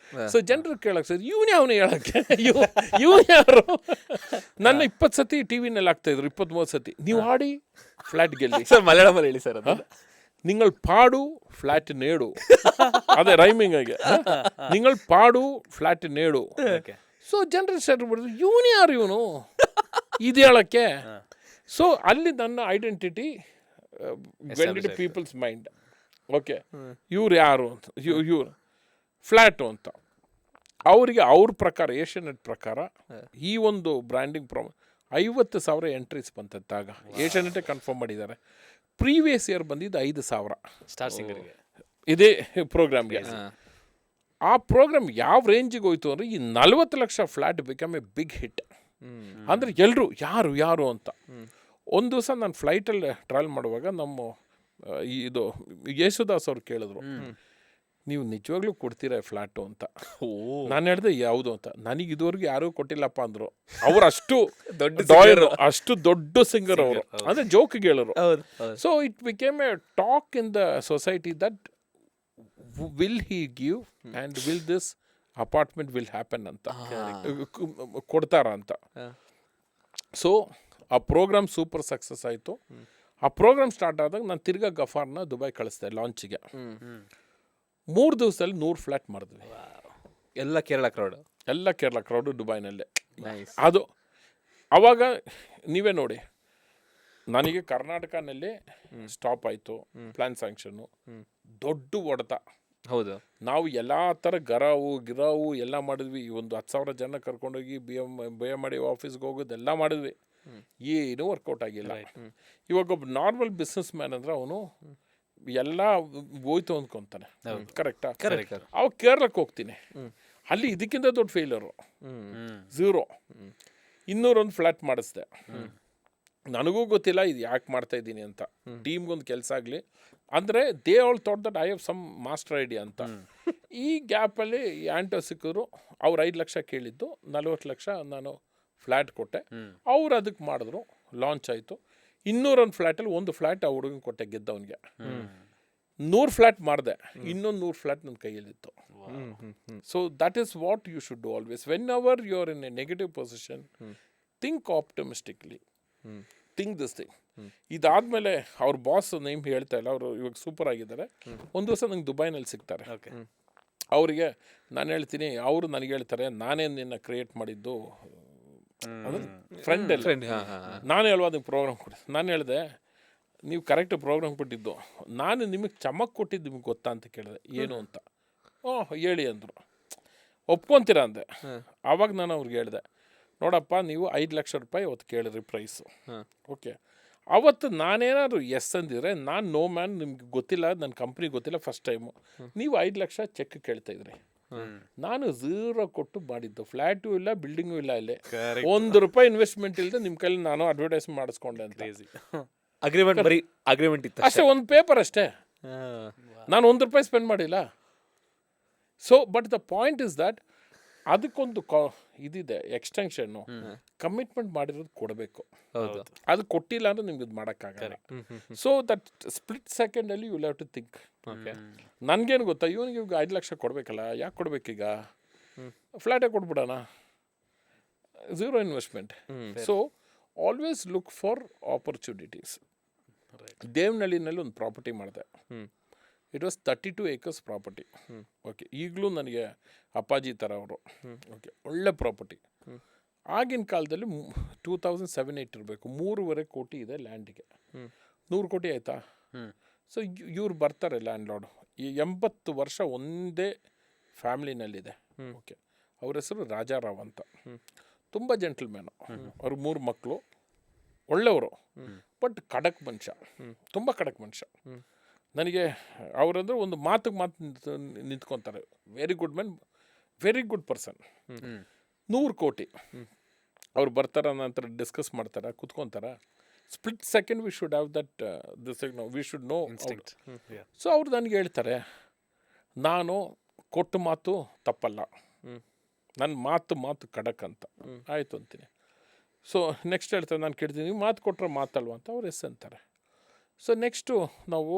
ಸೊ ಜನರು ಕೇಳಕ್ಕೆ ಸರ್ ಇವನು ಯಾವನು ಹೇಳಕ್ಕೆ, ಇವನು ಯಾರು? ನನ್ನ 20 ಸತಿ ಟಿ ವಿನಲ್ಲಿ ಆಗ್ತಾಯಿದ್ರು, 23 ಸತಿ ನೀವು ಹಾಡಿ ಫ್ಲ್ಯಾಟ್ ಗೆಲ್ಲಿ. ಸರ್ ಮಲಯಾಳಮಲ್ಲಿ ಹೇಳಿ ಸರ್ ಅದು. നിങ്ങൾ പാടൂ ഫ്ലാറ്റ് നേടൂ. അതെ റൈമിംഗ് ആಗಿ നിങ്ങൾ പാടൂ ಫ್ಲಾಟ್ ನೇಡು. ಸೊ ಜನರು ಸ್ಟಾರ್ಟ್ ಮಾಡಿದ್ರು, ಇವನು ಯಾರು ಇವನು ಇದು ಹೇಳಕ್ಕೆ. ಸೊ ಅಲ್ಲಿ ನನ್ನ identity went people's mind, okay ಇವ್ರು ಯಾರು ಅಂತ, ಇವ್ರು ಫ್ಲ್ಯಾಟು ಅಂತ. ಅವರಿಗೆ ಅವ್ರ ಪ್ರಕಾರ, ಏಷ್ಯಾನೆಟ್ ಪ್ರಕಾರ ಈ ಒಂದು ಬ್ರ್ಯಾಂಡಿಂಗ್ 50,000 ಎಂಟ್ರೀಸ್ ಬಂತಂತಾಗ ಏಷ್ಯಾನೆಟ್ಟೇ ಕನ್ಫರ್ಮ್ ಮಾಡಿದ್ದಾರೆ. ಪ್ರೀವಿಯಸ್ ಇಯರ್ ಬಂದಿದ್ದು 5,000 ಸ್ಟಾರ್ ಸಿಂಗರ್ಗೆ ಇದೇ ಪ್ರೋಗ್ರಾಮ್ಗೆ. ಆ ಪ್ರೋಗ್ರಾಮ್ ಯಾವ ರೇಂಜಿಗೆ ಹೋಯ್ತು ಅಂದರೆ, ಈ 40 lakh flat become a big hit. ಅಂದರೆ ಎಲ್ಲರೂ ಯಾರು ಅಂತ. ಒಂದು ದಿವಸ ನಾನು ಫ್ಲೈಟಲ್ಲಿ ಟ್ರಾವೆಲ್ ಮಾಡುವಾಗ ನಮ್ಮ ಇದು ಯೇಸುದಾಸ್ ಅವ್ರು ಕೇಳಿದ್ರು, ನೀವು ನಿಜವಾಗ್ಲೂ ಕೊಡ್ತೀರಾ ಫ್ಲ್ಯಾಟು ಅಂತ. ನಾನು ಹೇಳಿದೆ ಯಾವುದು ಅಂತ. ನನಗೆ ಇದುವರೆಗೂ ಯಾರೂ ಕೊಟ್ಟಿಲ್ಲಪ್ಪ ಅಂದರು. ಅವರು ಅಷ್ಟು ದೊಡ್ಡ ಸಿಂಗರ್ ಅವರು, ಅಂದರೆ ಜೋಕಿಗೆ ಹೇಳೋರು. So it became A talk in the society that will he give and will this apartment will happen ಅಂತ, ಕೊಡ್ತಾರ ಅಂತ. ಸೊ ಆ ಪ್ರೋಗ್ರಾಮ್ ಸೂಪರ್ ಸಕ್ಸಸ್ ಆಯಿತು. ಆ ಪ್ರೋಗ್ರಾಮ್ ಸ್ಟಾರ್ಟ್ ಆದಾಗ ನಾನು ತಿರ್ಗಾ ಗಫಾರ್ನ ದುಬೈ ಕಳಿಸ್ದೆ ಲಾಂಚಿಗೆ. 3 ದಿವಸದಲ್ಲಿ 100 ಫ್ಲ್ಯಾಟ್ ಮಾಡಿದ್ವಿ. ಎಲ್ಲ ಕೇರಳ ಕ್ರೌಡು ದುಬೈನಲ್ಲೇ. ಅದು ಆವಾಗ ನೀವೇ ನೋಡಿ, ನನಗೆ ಕರ್ನಾಟಕನಲ್ಲಿ ಸ್ಟಾಪ್ ಆಯಿತು ಪ್ಲ್ಯಾನ್ ಸ್ಯಾಂಕ್ಷನ್ನು, ದೊಡ್ಡ ಹೊಡೆತ. ಹೌದು, ನಾವು ಎಲ್ಲ ಥರ ಗಿರಾವು ಎಲ್ಲ ಮಾಡಿದ್ವಿ. ಒಂದು 10,000 ಜನ ಕರ್ಕೊಂಡೋಗಿ BMRDA ಆಫೀಸ್ಗೆ ಹೋಗೋದೆಲ್ಲ ಮಾಡಿದ್ವಿ, ಏನೂ ವರ್ಕೌಟ್ ಆಗಿಲ್ಲ. ಇವಾಗ ಒಬ್ಬ ನಾರ್ಮಲ್ ಬಿಸ್ನೆಸ್ ಮ್ಯಾನ್ ಅಂದರೆ ಅವನು ಎಲ್ಲ ಹೋಯ್ತು ಅಂದ್ಕೊತಾನೆ, ಕರೆಕ್ಟಾ? ಅವಾಗ ಕೇರಳಕ್ಕೆ ಹೋಗ್ತೀನಿ, ಅಲ್ಲಿ ಇದಕ್ಕಿಂತ ದೊಡ್ಡ ಫೇಲ್ಯೂರು, 0. 201 ಫ್ಲ್ಯಾಟ್ ಮಾಡಿಸ್ದೆ. ನನಗೂ ಗೊತ್ತಿಲ್ಲ ಇದು ಯಾಕೆ ಮಾಡ್ತಾ ಇದ್ದೀನಿ ಅಂತ. ಟೀಮ್ಗೊಂದು ಕೆಲಸ ಆಗಲಿ ಅಂದರೆ they all thought that I have some master idea ಅಂತ. ಈ ಗ್ಯಾಪಲ್ಲಿ ಆ್ಯಂಟೋ ಸಿಕ್ಕಿದ್ರು. ಅವ್ರು 5 ಲಕ್ಷ ಕೇಳಿದ್ದು, 40 ಲಕ್ಷ ನಾನು ಫ್ಲ್ಯಾಟ್ ಕೊಟ್ಟೆ. ಅವ್ರು ಅದಕ್ಕೆ ಮಾಡಿದ್ರು, ಲಾಂಚ್ ಆಯಿತು. 201 ಫ್ಲ್ಯಾಟಲ್ಲಿ ಒಂದು ಫ್ಲ್ಯಾಟ್ ಆ ಹುಡುಗನ ಕೊಟ್ಟೆ ಗೆದ್ದವನಿಗೆ. 100 ಫ್ಲ್ಯಾಟ್ ಮಾಡಿದೆ, ಇನ್ನೊಂದು 100 ಫ್ಲ್ಯಾಟ್ ನನ್ನ ಕೈಯಲ್ಲಿತ್ತು. So that is what you should do always. Whenever you are in a negative position, think optimistically, think this thing. ಇದಾದ್ಮೇಲೆ ಅವ್ರ ಬಾಸ್ ನೇಮ್ ಹೇಳ್ತಾ ಇಲ್ಲ, ಅವರು ಇವಾಗ ಸೂಪರ್ ಆಗಿದ್ದಾರೆ. ಒಂದು ದಿವಸ ನಂಗೆ ದುಬೈನಲ್ಲಿ ಸಿಗ್ತಾರೆ. ಅವರಿಗೆ ನಾನು ಹೇಳ್ತೀನಿ, ಅವರು ನನಗೆ ಹೇಳ್ತಾರೆ, ನಾನೇ ನಿನ್ನ ಕ್ರಿಯೇಟ್ ಮಾಡಿದ್ದು ಫ್ರೆಂಡ್ ಎಲ್ಲ, ನಾನೇ ಅಲ್ವಾ ಅದಕ್ಕೆ ಪ್ರೋಗ್ರಾಮ್ ಕೊಡಿ. ನಾನು ಹೇಳಿದೆ, ನೀವು ಕರೆಕ್ಟ್ ಪ್ರೋಗ್ರಾಮ್ ಕೊಟ್ಟಿದ್ದು, ನಾನು ನಿಮಗೆ ಚಮಕ್ ಕೊಟ್ಟಿದ್ದು ನಿಮ್ಗೆ ಗೊತ್ತಾ ಅಂತ ಕೇಳಿದೆ. ಏನು ಅಂತ. ಹೇಳಿ ಅಂದರು. ಒಪ್ಕೊತೀರಾ ಅಂದೆ. ಆವಾಗ ನಾನು ಅವ್ರಿಗೆ ಹೇಳಿದೆ, ನೋಡಪ್ಪ ನೀವು 5 ಲಕ್ಷ ರೂಪಾಯಿ ಅವತ್ತು ಕೇಳಿದ್ರಿ ಪ್ರೈಸು. ಓಕೆ, ಅವತ್ತು ನಾನೇನಾದ್ರು ಎಸ್ ಅಂದಿದ್ರೆ, ನಾನು ನೋ ಮ್ಯಾನ್, ನಿಮ್ಗೆ ಗೊತ್ತಿಲ್ಲ, ನನ್ನ ಕಂಪ್ನಿ ಗೊತ್ತಿಲ್ಲ, ಫಸ್ಟ್ ಟೈಮು ನೀವು 5 ಲಕ್ಷ ಚೆಕ್ ಕೇಳ್ತಾಯಿದ್ರಿ. ನಾನು 0 ಕೊಟ್ಟು ಮಾಡಿದ್ದು. ಫ್ಲ್ಯಾಟು ಇಲ್ಲ, ಬಿಲ್ಡಿಂಗು ಇಲ್ಲ, ಇಲ್ಲಿ ₹1 ಇನ್ವೆಸ್ಟ್ಮೆಂಟ್ ಇಲ್ಲದೆ ನಿಮ್ಮ ಕೈಲಿ ನಾನು ಅಡ್ವರ್ಟೈಸ್ ಮಾಡಿಸ್ಕೊಂಡೆ ಅಂತ. ಅಗ್ರಿಮೆಂಟ್ ಬರೀ ಅಗ್ರಿಮೆಂಟ್ ಇತ್ತು ಅಷ್ಟೇ, ಒಂದು ಪೇಪರ್ ಅಷ್ಟೇ. ನಾನು ₹1 ಸ್ಪೆಂಡ್ ಮಾಡಿಲ್ಲ. So but the point is that ಅದಕ್ಕೊಂದು ಇದಿದೆ, ಎಕ್ಸ್ಟೆನ್ಷನ್ನು. ಕಮಿಟ್ಮೆಂಟ್ ಮಾಡಿರೋದು ಕೊಡಬೇಕು. ಅದು ಕೊಟ್ಟಿಲ್ಲ ಅಂದ್ರೆ ನಿಮ್ಗೆ ಇದು ಮಾಡೋಕ್ಕಾಗಲ್ಲ. ಸೊ ದಟ್ ಸ್ಪ್ಲಿಟ್ ಸೆಕೆಂಡಲ್ಲಿ ಯು ಹ್ಯಾವ್ ಟು ಥಿಂಕ್. ನನಗೇನು ಗೊತ್ತಾ, ಇವನಿಗೆ ಇವಾಗ 5 ಲಕ್ಷ ಕೊಡಬೇಕಲ್ಲ, ಯಾಕೆ ಕೊಡಬೇಕೀಗ? ಫ್ಲ್ಯಾಟೇ ಕೊಟ್ಬಿಡೋಣ, 0 investment. So always look for opportunities. ದೇವನಹಳ್ಳಿನಲ್ಲಿ ಒಂದು ಪ್ರಾಪರ್ಟಿ ಮಾಡಿದೆ. It was 32 acres property. Okay, ಈಗಲೂ ನನಗೆ ಅಪ್ಪಾಜಿ ಥರ ಅವರು. ಓಕೆ, ಒಳ್ಳೆ ಪ್ರಾಪರ್ಟಿ. ಆಗಿನ ಕಾಲದಲ್ಲಿ 2007-8 ಇರಬೇಕು, 3.5 ಕೋಟಿ ಇದೆ ಲ್ಯಾಂಡಿಗೆ. 100 ಕೋಟಿ ಆಯಿತಾ? ಸೊ ಇವ್ರು ಬರ್ತಾರೆ ಲ್ಯಾಂಡ್ ಲಾರ್ಡು. 80 ವರ್ಷ ಒಂದೇ ಫ್ಯಾಮ್ಲಿನಲ್ಲಿದೆ. ಓಕೆ, ಅವ್ರ ಹೆಸರು ರಾಜಾರಾವ್ ಅಂತ. ತುಂಬ ಜೆಂಟಲ್ಮ್ಯಾನು. ಅವ್ರಿಗೆ 3 ಮಕ್ಕಳು, ಒಳ್ಳೆಯವರು. ಬಟ್ ಖಡಕ್ ಮನುಷ್ಯ, ತುಂಬ ಖಡಕ್ ಮನುಷ್ಯ. ನನಗೆ ಅವರಂದ್ರೆ ಒಂದು ಮಾತು ನಿಂತ್ಕೊತಾರೆ. Very good man, very good person. 100 crore. ಅವ್ರು ಬರ್ತಾರ, ನಂತರ ಡಿಸ್ಕಸ್ ಮಾಡ್ತಾರೆ, ಕುತ್ಕೊತಾರೆ. Split second we should have that we should know. So ಅವ್ರು ನನಗೆ ಹೇಳ್ತಾರೆ, ನಾನು ಕೊಟ್ಟು ಮಾತು ತಪ್ಪಲ್ಲ, ನನ್ನ ಮಾತು ಖಡಕ್ ಅಂತ. ಆಯಿತು ಅಂತೀನಿ. ಸೊ ನೆಕ್ಸ್ಟ್ ಹೇಳ್ತಾರೆ, ನಾನು ಕೇಳ್ತೀನಿ, ನೀವು ಮಾತು ಕೊಟ್ಟರೆ ಮಾತಲ್ವ ಅಂತ. ಅವ್ರು ಎಸ್ ಅಂತಾರೆ. ಸೊ ನೆಕ್ಸ್ಟು ನಾವು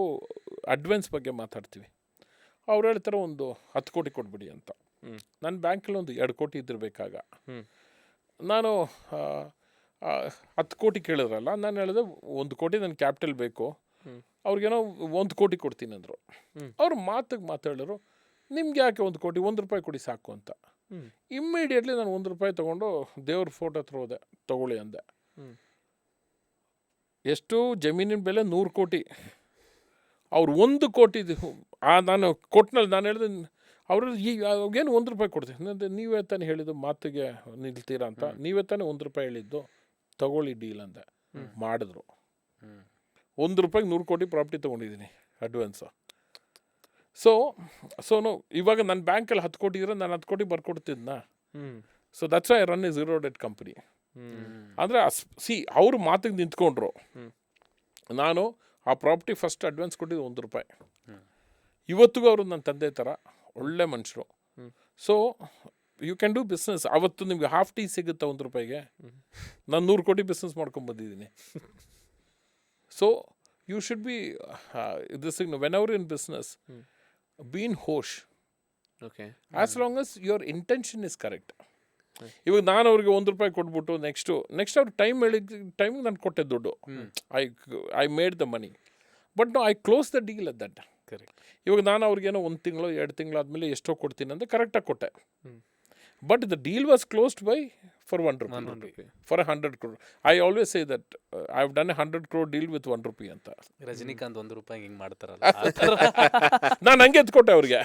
ಅಡ್ವಾನ್ಸ್ ಬಗ್ಗೆ ಮಾತಾಡ್ತೀವಿ. ಅವ್ರು ಹೇಳ್ತಾರೆ, ಒಂದು 10 ಕೋಟಿ ಕೊಟ್ಬಿಡಿ ಅಂತ. ನನ್ನ ಬ್ಯಾಂಕಲ್ಲಿ ಒಂದು 2 ಕೋಟಿ ಇದ್ದಿರಬೇಕಾಗ ನಾನು 10 ಕೋಟಿ ಕೇಳಿದ್ರಲ್ಲ, ನಾನು ಹೇಳಿದೆ 1 ಕೋಟಿ ನನ್ನ ಕ್ಯಾಪಿಟಲ್ ಬೇಕು, ಅವ್ರಿಗೇನೋ 1 ಕೋಟಿ ಕೊಡ್ತೀನಿ ಅಂದರು. ಅವ್ರು ಮಾತಾಡಿದ್ರು, ನಿಮ್ಗೆ ಯಾಕೆ 1 ಕೋಟಿ, ₹1 ಕೊಡಿ ಸಾಕು ಅಂತ. ಇಮ್ಮಿಡಿಯೇಟ್ಲಿ ನಾನು ₹1 ತೊಗೊಂಡು ದೇವ್ರ ಫೋಟೋ ಹತ್ರ ಹೋದೆ, ತೊಗೊಳ್ಳಿ ಅಂದೆ. ಎಷ್ಟು ಜಮೀನಿನ ಬೆಲೆ 100 ಕೋಟಿ. ಅವ್ರು 1 ಕೋಟಿ ನಾನು ಕೊಟ್ಟನಲ್ಲಿ ನಾನು ಹೇಳಿದೆ, ಅವರು ಏನು ₹1 ಕೊಡ್ತೀನಿ. ನೀವೇ ತಾನೇ ಹೇಳಿದ್ದು ಮಾತಿಗೆ ನಿಲ್ತೀರಾ ಅಂತ, ನೀವೇ ತಾನೇ ₹1 ಹೇಳಿದ್ದು, ತಗೊಳ್ಳಿ ಡೀಲ್ ಅಂದೆ. ಮಾಡಿದ್ರು. ₹1 100 ಕೋಟಿ ಪ್ರಾಪರ್ಟಿ ತೊಗೊಂಡಿದ್ದೀನಿ ಅಡ್ವಾನ್ಸು. ಸೊ ಇವಾಗ ನನ್ನ ಬ್ಯಾಂಕಲ್ಲಿ 10 ಕೋಟಿ ಇದ್ರೆ ನಾನು 10 ಕೋಟಿ ಬರ್ಕೊಡ್ತಿದ್ನ. So that's why I run a zero debt company. ಅಂದರೆ ಅವರು ಮಾತಿಗೆ ನಿಂತ್ಕೊಂಡ್ರು. ನಾನು ಆ ಪ್ರಾಪರ್ಟಿ ಫಸ್ಟ್ ಅಡ್ವಾನ್ಸ್ ಕೊಟ್ಟಿದ್ದು ₹1. ಇವತ್ತಿಗೂ ಅವರು ನನ್ನ ತಂದೆ ಥರ ಒಳ್ಳೆ ಮನುಷ್ಯರು. So you can do business. ಅವತ್ತು ನಿಮ್ಗೆ ಹಾಫ್ ಟೀ ಸಿಗುತ್ತೆ ₹1ಗೆ. ನಾನು 100 ಕೋಟಿ ಬಿಸ್ನೆಸ್ ಮಾಡ್ಕೊಂಡ್ಬಂದಿದ್ದೀನಿ. So you should be this whenever in business be in ಹೋಶ್. Okay, as long as your intention is correct. ಇವಾಗ ನಾನು ಅವ್ರಿಗೆ ₹1 ಕೊಟ್ಬಿಟ್ಟು ನೆಕ್ಸ್ಟ್ ಅವ್ರು ಟೈಮಿಗೆ ನಾನು ಕೊಟ್ಟೆ ದುಡ್ಡು. I made the money, but no I close the deal at that. Correct. ಇವಾಗ ನಾನು ಅವ್ರಿಗೇನೋ 1 ತಿಂಗಳು 2 ತಿಂಗಳಾದ್ಮೇಲೆ ಎಷ್ಟೋ ಕೊಡ್ತೀನಿ ಅಂದರೆ ಕರೆಕ್ಟಾಗಿ ಕೊಟ್ಟೆ. But the deal was closed by for ₹1 for 100 crore. I always say that I have done A 100 crore deal with ₹1 ಅಂತ. ರಜನಿಕಾಂತ್ ₹1 ಹಿಂಗೆ ಮಾಡ್ತಾರಲ್ಲ, ನಾನು ಹಂಗೆ ಎತ್ಕೊಟ್ಟೆ ಅವ್ರಿಗೆ.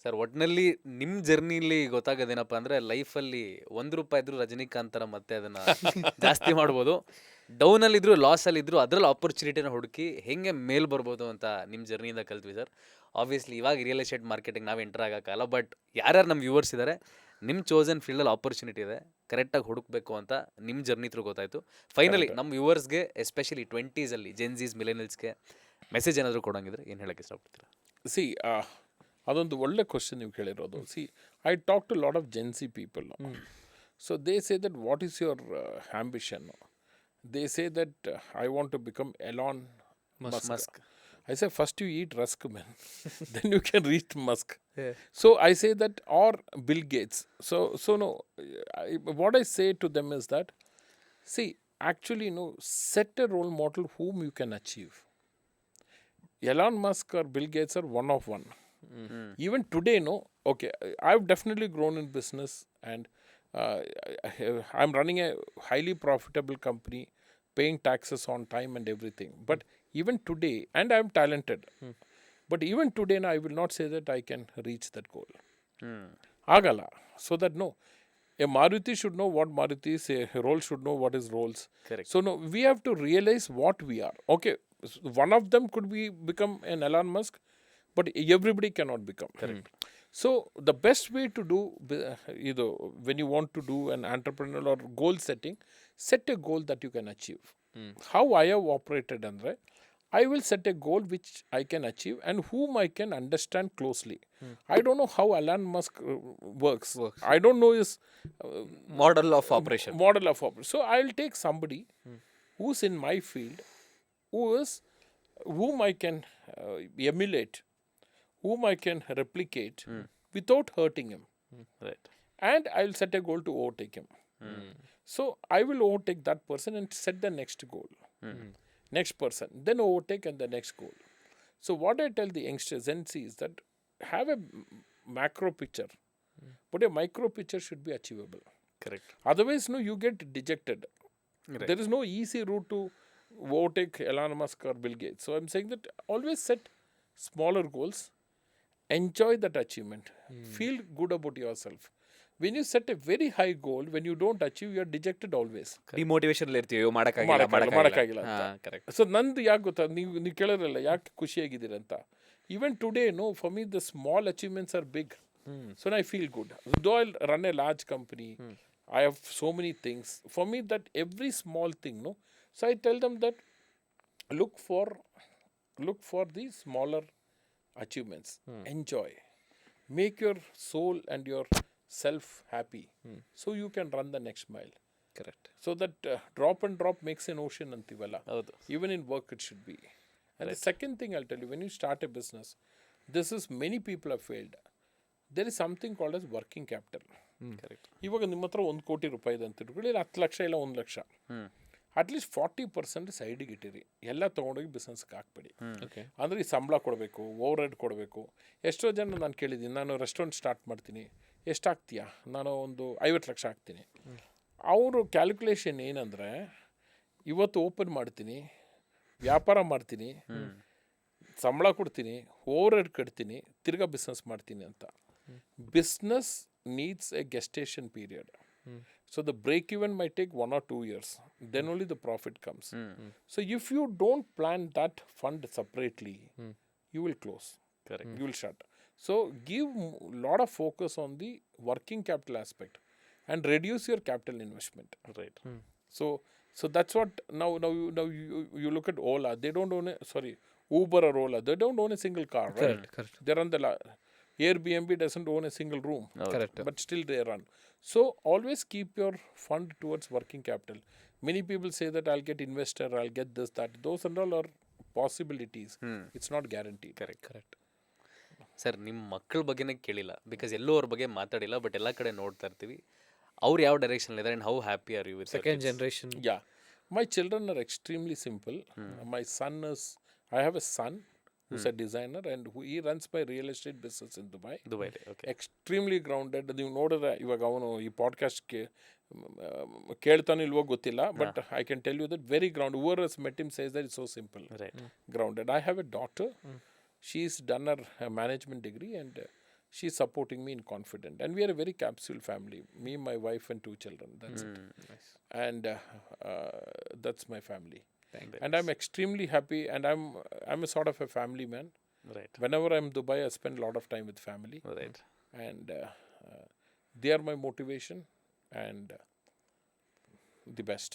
ಸರ್ ಒಟ್ಟಿನಲ್ಲಿ ನಿಮ್ಮ ಜರ್ನಿಲಿ ಗೊತ್ತಾಗೋದೇನಪ್ಪ ಅಂದರೆ, ಲೈಫಲ್ಲಿ ₹1 ಇದ್ರೂ ರಜನಿಕಾಂತ್ ಥರ ಮತ್ತೆ ಅದನ್ನು ಜಾಸ್ತಿ ಮಾಡ್ಬೋದು. ಡೌನಲ್ಲಿದ್ದರು, ಲಾಸಲ್ಲಿದ್ದರು, ಅದರಲ್ಲಿ ಆಪರ್ಚುನಿಟಿನ ಹುಡುಕಿ ಹೆಂಗೆ ಮೇಲ್ ಬರ್ಬೋದು ಅಂತ ನಿಮ್ಮ ಜರ್ನಿಯಿಂದ ಕಲ್ತ್ವಿ ಸರ್. ಆಬ್ವಿಯಸ್ಲಿ ಇವಾಗ ರಿಯಲ್ ಎಸ್ಟೇಟ್ ಮಾರ್ಕೆಟಿಂಗ್ ನಾವು ಎಂಟರ್ ಆಗೋಕ್ಕಲ್ಲ, ಬಟ್ ಯಾರ್ಯಾರು ನಮ್ಮ ವ್ಯೂವರ್ಸ್ ಇದ್ದಾರೆ, ನಿಮ್ಮ ಚೋಸನ್ ಫೀಲ್ಡಲ್ಲಿ ಆಪರ್ಚುನಿಟಿ ಇದೆ, ಕರೆಕ್ಟಾಗಿ ಹುಡುಕಬೇಕು ಅಂತ ನಿಮ್ಮ ಜರ್ನಿ ಥ್ರೂ ಗೊತ್ತಾಯಿತು. ಫೈನಲಿ ನಮ್ಮ ವ್ಯೂವರ್ಸ್ಗೆ, ಎಸ್ಪೆಷಲಿ 20s ಜೆನ್ಸೀಸ್ ಮಿಲೆನಿಯಲ್ಸ್ಗೆ ಮೆಸೇಜ್ ಏನಾದರೂ ಕೊಡೋಂಗಿದ್ರೆ ಏನು ಹೇಳೋಕ್ಕೆ ಇಷ್ಟಪಡ್ತೀರಾ? ಅದೊಂದು ಒಳ್ಳೆ ಕ್ವಶನ್ ನೀವು ಕೇಳಿರೋದು. I talk to lot of Gen Z people. So they say that what is your ambition. They say that I want to become Elon Musk. Musk. I say first you eat Rusk, man. Then you can reach Musk. Yeah. So I say that, or Bill Gates. So no. What I say to them is that, see, actually, no, set a role model whom you can achieve. Elon Musk or Bill Gates are one of one. Even today, no, okay, I've definitely grown in business, and I'm running a highly profitable company, paying taxes on time and everything. But even today, and I'm talented, but even today, I will not say that I can reach that goal. Agala. So that no, a Maruti should know what Maruti is, a Rolls should know what is Rolls. Correct. So no, we have to realize what we are. Okay, one of them could become an Elon Musk, but everybody cannot become. Correct. So the best way to do, when you want to do an entrepreneurial or goal setting, set a goal that you can achieve. How I have operated, Andre, I will set a goal which I can achieve and whom I can understand closely. I don't know how Elon Musk works. I don't know his Model of operation. model of operation. So I'll take somebody who's in my field, whom I can emulate, whom I can replicate without hurting him. Right. And I'll set a goal to overtake him. So I will overtake that person and set the next goal. Next person, then overtake and the next goal. So what I tell the youngsters and see is that have a macro picture, but a micro picture should be achievable. Correct. Otherwise, no, you get dejected. Right. There is no easy route to overtake Elon Musk or Bill Gates. So I'm saying that always set smaller goals, enjoy that achievement, feel good about yourself. When you set a very high goal, when you don't achieve, you are dejected always. Demotivation ಇರ್ತೀವಿ ಮಾಡಕ್ಕಾಗಿಲ್ಲ ಅಂತ. Correct. So ನಂದು ಯಾಕೆ ಗೊತ್ತಾ, ನೀವು ಕೇಳೋರಲ್ಲ ಯಾಕೆ ಖುಷಿಯಾಗಿದ್ದೀರಂತ. Even today, no, for me the small achievements are big. So I feel good. Though I run a large company, I have so many things. For me, that every small thing, no. So I tell them that look for the smaller achievements. Enjoy. Make your soul and your self happy. So you can run the next mile. Correct. So that drop and drop makes an ocean antivala. ಹೌದು. Even in work it should be. And the second thing I'll tell you, when you start a business, this is many people have failed. There is something called as working capital. Correct. ಇವಾಗ ನಿಮ್ಮ ಹತ್ರ 1 ಕೋಟಿ ರೂಪಾಯಿ ಇದೆ ಅಂತ ತಿಳ್ಕೊಳ್ಳಿ, ಇಲ್ಲ 10 ಲಕ್ಷ ಇಲ್ಲ 1 ಲಕ್ಷ, ಅಟ್ಲೀಸ್ಟ್ 40% ಸೈಡಿಗೆ ಇಟ್ಟಿರಿ. ಎಲ್ಲ ತೊಗೊಂಡೋಗಿ ಬಿಸ್ನೆಸ್ಗೆ ಹಾಕ್ಬೇಡಿ. ಓಕೆ. ಅಂದರೆ ಈ ಸಂಬಳ ಕೊಡಬೇಕು, ಓವರ್ ಹೆಡ್ ಕೊಡಬೇಕು. ಎಷ್ಟೋ ಜನ ನಾನು ಕೇಳಿದ್ದೀನಿ, ನಾನು ರೆಸ್ಟೋರೆಂಟ್ ಸ್ಟಾರ್ಟ್ ಮಾಡ್ತೀನಿ, ಎಷ್ಟು ಹಾಕ್ತೀಯಾ, ನಾನು ಒಂದು 50 ಲಕ್ಷ ಹಾಕ್ತೀನಿ. ಅವರು ಕ್ಯಾಲ್ಕುಲೇಷನ್ ಏನಂದರೆ, ಇವತ್ತು ಓಪನ್ ಮಾಡ್ತೀನಿ, ವ್ಯಾಪಾರ ಮಾಡ್ತೀನಿ, ಸಂಬಳ ಕೊಡ್ತೀನಿ, ಓವರ್ ಹೆಡ್ ಕಟ್ತೀನಿ, ತಿರ್ಗಾ ಬಿಸ್ನೆಸ್ ಮಾಡ್ತೀನಿ ಅಂತ. Business needs a gestation period. So the break even might take 1 or 2 years. Then only the profit comes. So if you don't plan that fund separately, you will close. Correct. You will shut. So give lot of focus on the working capital aspect and reduce your capital investment. Right. So that's what now you look at Ola. They don't own Uber or Ola. They don't own a single car, right? Correct. They're on the Airbnb doesn't own a single room, Correct. but still they run. So always keep your fund towards working capital. Many people say that I'll get investor, I'll get this, that. Those and all are possibilities. It's not guaranteed. Correct. Sir, ನಿಮ್ಮ ಮಕ್ಕಳ ಬಗ್ಗೆನೇ ಕೇಳಿಲ್ಲ, because ಎಲ್ಲೂ ಅವ್ರ ಬಗ್ಗೆ ಮಾತಾಡಿಲ್ಲ, but ಎಲ್ಲ ಕಡೆ ನೋಡ್ತಾ ಇರ್ತೀವಿ. ಅವ್ರು ಯಾವ ಡೈರೆಕ್ಷನ್ ಇದ್ದಾರೆ and how happy are you with second generation. Yeah. My children are extremely simple. I have a son who's a designer and he runs my real estate business in Dubai. ದುಬೈಲಿ? Okay. Extremely grounded. ನೀವು ನೋಡಿದ್ರೆ ಇವಾಗ ಅವನು ಈ ಪಾಡ್ಕಾಸ್ಟ್ಗೆ ಕೇಳ್ತಾನೆ ಇಲ್ವೋ ಗೊತ್ತಿಲ್ಲ, but I can tell you that very ground. whoever has met him says that it's so simple. Right. Grounded. I have a daughter. She's done her management degree and she's supporting me in confident. And we are a very capsule family. Me, my wife and 2 children. That's it. Nice. And that's my family. Thanks. And I'm extremely happy, and I'm a sort of a family man. Right. Whenever I'm in Dubai, I spend a lot of time with family. Right. And they are my motivation and the best.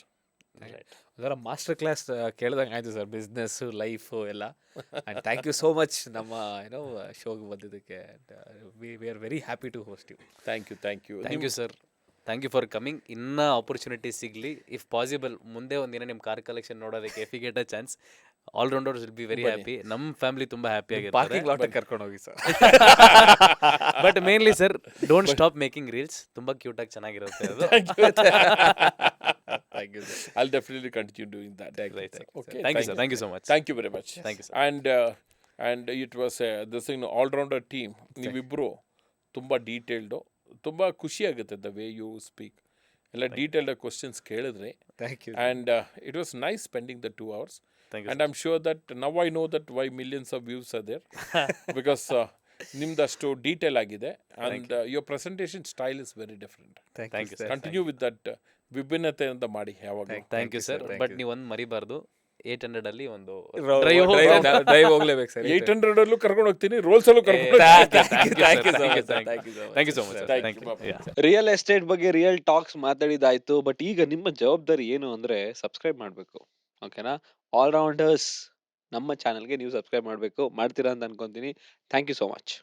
Right. ಅದರ master class ಕೇಳ್ದಂಗೆ ಆಯಿತು sir, business, life ಎಲ್ಲ. And thank you so much ನಮ್ಮ ಶೋಗೆ ಬಂದಿದ್ದಕ್ಕೆ. We are very happy to host you. Thank you. Thank you sir. Thank you for coming. ಇನ್ನೂ opportunity ಸಿಗಲಿ, if possible ಮುಂದೆ ಒಂದಿನ ನಿಮ್ಮ ಕಾರ್ ಕಲೆಕ್ಷನ್ ನೋಡೋದಕ್ಕೆ if you get a chance, all rounders will be very happy. ನಮ್ಮ family ತುಂಬ happy ಆಗಿರ್ತಾರೆ. Parking lot ಕರ್ಕೊಂಡು ಹೋಗಿ ಸರ್. But mainly sir, don't stop making reels. ತುಂಬ ಕ್ಯೂಟಾಗಿ ಚೆನ್ನಾಗಿರುತ್ತೆ ಅದು. Thank you sir. I'll definitely continue doing that. Right, sir. Okay. Thank you, sir. Thank you so much. Thank you very much. Thank you, sir. And it was this all-rounder team. ನೀವಿಬ್ರು ತುಂಬ ಡೀಟೇಲ್ಡು, ತುಂಬ ಖುಷಿ ಆಗುತ್ತೆ the way you speak. ಎಲ್ಲ detailed questions ಕೇಳಿದ್ರೆ. Thank you. And it was nice spending the 2 hours. Thank you, And I'm sure that now I know that why millions of views are there. Because ನಿಮ್ದಷ್ಟು detail ಆಗಿದೆ. And your presentation style is very different. Thank you, sir. Continue with that ವಿಭಿನ್ನತೆ ಅಂತ ಮಾಡಿ ಯಾವಾಗ. Thank you sir. thank but you. ನೀವು ಒಂದು ಮರಿಬಾರ್ದು, 800 ಅಲ್ಲಿ ಒಂದು ಡ್ರೈವ್ ಹೋಗ್ಲೇಬೇಕು ಸರ್. 800 ಅಲ್ಲೂ ಕರ್ಕೊಂಡು ಹೋಗ್ತೀನಿ, ರೋಲ್ಸ್ ಅಲ್ಲೂ ಕರ್ಕೊಂಡು thank you so much. Thank you. Real estate ಬಗ್ಗೆ ರಿಯಲ್ ಟಾಕ್ಸ್ ಮಾತಾಡಿದಾಯ್ತು. ಬಟ್ ಈಗ ನಿಮ್ಮ ಜವಾಬ್ದಾರಿ ಏನು ಅಂದ್ರೆ ಸಬ್ಸ್ಕ್ರೈಬ್ ಮಾಡಬೇಕು. ಓಕೆನಾ? ಆಲ್ರೌಂಡರ್ಸ್ ನಮ್ಮ ಚಾನಲ್ಗೆ ನೀವು ಸಬ್ಸ್ಕ್ರೈಬ್ ಮಾಡಬೇಕು. ಮಾಡ್ತೀರಾ ಅಂತ ಅನ್ಕೊಂತೀನಿ. Thank you so much.